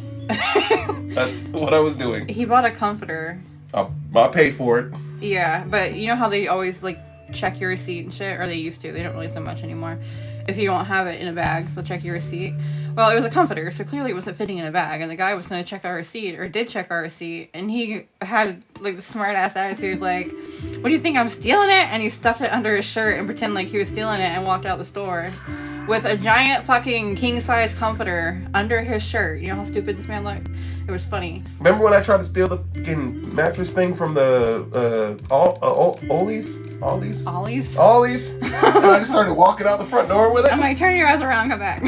That's what I was doing. he bought a comforter. I paid for it. Yeah, but you know how they always like check your receipt and shit, or they used to. They don't really so much anymore. If you don't have it in a bag, they'll check your receipt. Well, it was a comforter, so clearly it wasn't fitting in a bag, and the guy was going to check our receipt, or did check our receipt, and he had like the smart ass attitude, like, "What do you think, I'm stealing it?" And he stuffed it under his shirt and pretended like he was stealing it, and walked out the store with a giant fucking king size comforter under his shirt. You know how stupid this man looked? It was funny. Remember when I tried to steal the fucking mattress thing from the Ollie's? Ollie's? Ollie's? And I just started walking out the front door with it. I'm like, turn your ass around, come back.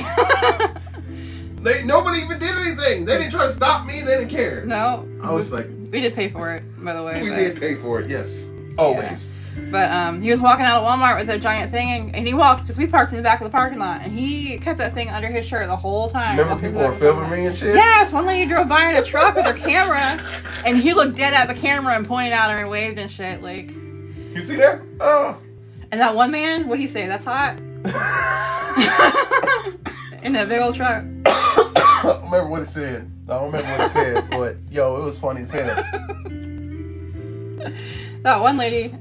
Nobody even did anything. They didn't try to stop me. They didn't care. No. I was like, We did pay for it, by the way. we but- did pay for it. Yes, always. But he was walking out of Walmart with a giant thing, and he walked, because we parked in the back of the parking lot, and he kept that thing under his shirt the whole time. Remember people were filming me and shit? Yes, one lady drove by in a truck with her camera, and he looked dead at the camera and pointed at her and waved and shit, like. You see that? Oh. And that one man, what'd he say? That's hot? In that big old truck. I don't remember what it said. But yo, it was funny as hell. That one lady,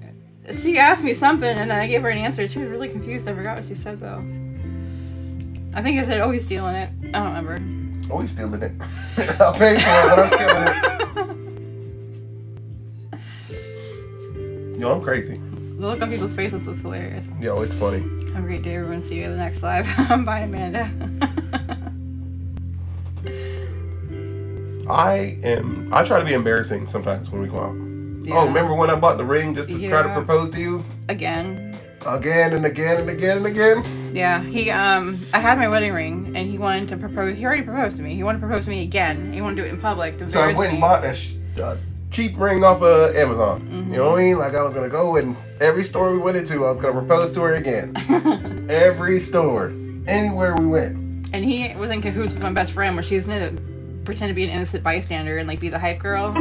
she asked me something, and then I gave her an answer. She was really confused. I forgot what she said, though. I think I said, "Oh, he's stealing it." I don't remember. Oh, he's stealing it. I'll pay for it, but I'm killing it. Yo, I'm crazy. The look on people's faces was hilarious. Yo, it's funny. Have a great day, everyone. See you in the next live. Bye, Amanda. I try to be embarrassing sometimes when we go out. Yeah. Oh, remember when I bought the ring just to try to Yeah. propose to you? Again. Again and again and again and again? Yeah, I had my wedding ring, and he wanted to propose. He already proposed to me. He wanted to propose to me again. He wanted to do it in public. To So I embarrass went and me. bought a cheap ring off of Amazon. Mm-hmm. You know what I mean? Like I was going to go and every store we went into, I was going to propose to her again. Every store. Anywhere we went. And he was in cahoots with my best friend, where she's going to pretend to be an innocent bystander and like be the hype girl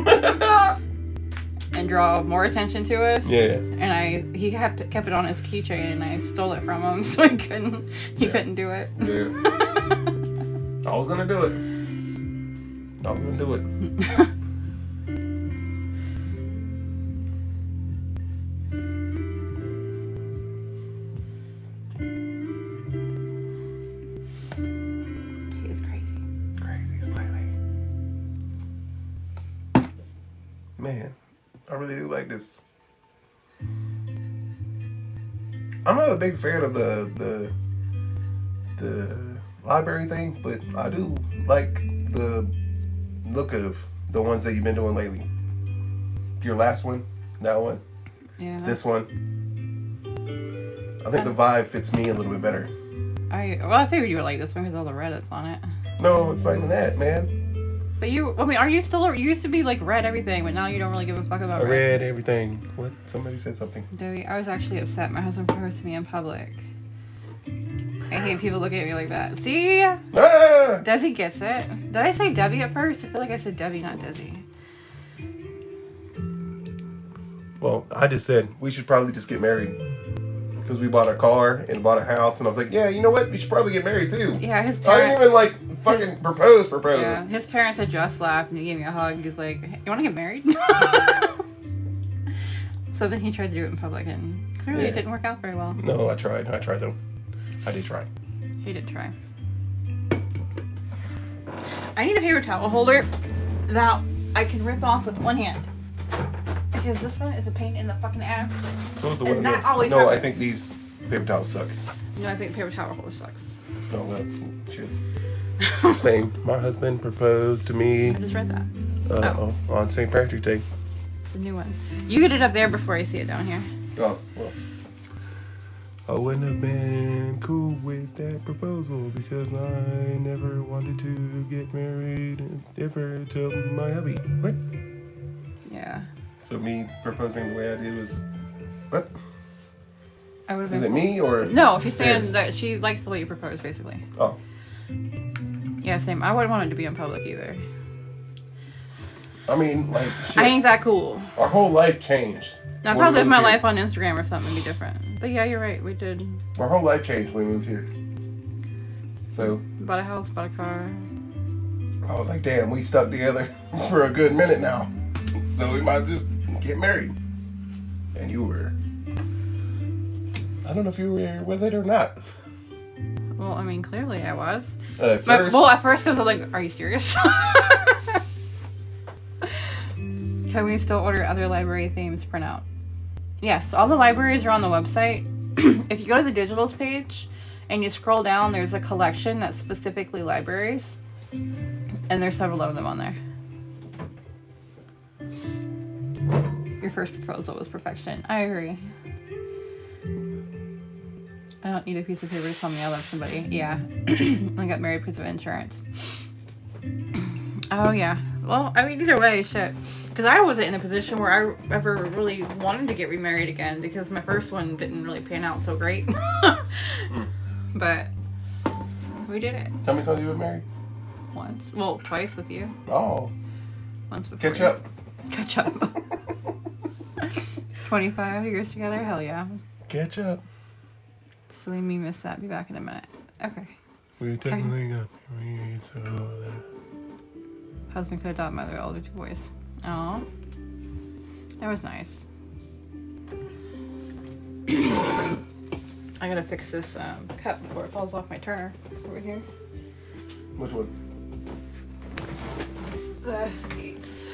and draw more attention to us. Yeah. And he kept it on his keychain, and I stole it from him, so he couldn't do it. Yeah. I was going to do it. I was going to do it. He is crazy. Crazy slightly. Man, I really do like this. I'm not a big fan of the library thing, but I do like the look of the ones that you've been doing lately. Your last one, that one, Yeah. this one. I think the vibe fits me a little bit better. I figured you would like this one because all the Reddit's on it. No, it's not even that, man. But you used to be like read everything, but now you don't really give a fuck about I read everything. What? Somebody said something. Debbie, I was actually upset. My husband proposed to me in public. I hate people looking at me like that. See? Ah! Desi gets it. Did I say Debbie at first? I feel like I said Debbie, not Desi. Well, I just said we should probably just get married because we bought a car and bought a house, and I was like, yeah, you know what? We should probably get married too. Yeah, his I parents. didn't even like fucking propose. Yeah, his parents had just left, and he gave me a hug. He's like, "Hey, you want to get married?" So then he tried to do it in public, and clearly it didn't work out very well. No, I tried though. I did try. He did try. I need a paper towel holder that I can rip off with one hand. Because this one is a pain in the fucking ass. So was the And one that always No, I happens. think these paper towels suck. No, I think paper towel holder sucks. No, well, shit. I'm saying my husband proposed to me I just read that. on St. Patrick's Day. The new one. You get it up there before I see it down here. Oh, well. I wouldn't have been cool with that proposal because I never wanted to get married ever to my hubby. What? Yeah. So me proposing the way I did was... What? I would have Is been it me or? No, she's saying theirs? that she likes the way you propose, basically. Oh. Yeah, same. I wouldn't want it to be in public either. I mean, like, shit. I ain't that cool. Our whole life changed. Now, if when I we lived moved my here. life on Instagram or something, it'd be different. But yeah, you're right. We did. Our whole life changed when we moved here. So Bought a house, bought a car. I was like, damn, we stuck together for a good minute now. So we might just get married. And you were. I don't know if you were with it or not. Well, I mean, clearly I was. At But, first, well, at first, because I was like, are you serious? Can we still order other library themes printout? Yes, all the libraries are on the website. If you go to the digitals page and you scroll down, there's a collection that's specifically libraries. And there's several of them on there. Your first proposal was perfection. I agree. I don't need a piece of paper to tell me I love somebody. Yeah. I got married because of insurance. Oh, yeah. Well, I mean, either way, shit. Because I wasn't in a position where I ever really wanted to get remarried again because my first one didn't really pan out so great. But we did it. how many times you been married? Once. Well, twice with you. Oh, Once before. catch up. Catch up. 25 years together? Hell yeah. Catch up. Silly me missed that. Be back in a minute. Okay. We technically got married, so Husband could adopt mother, older two boys. Oh, that was nice. I gotta fix this cup before it falls off my turner over here. Which one? The skates.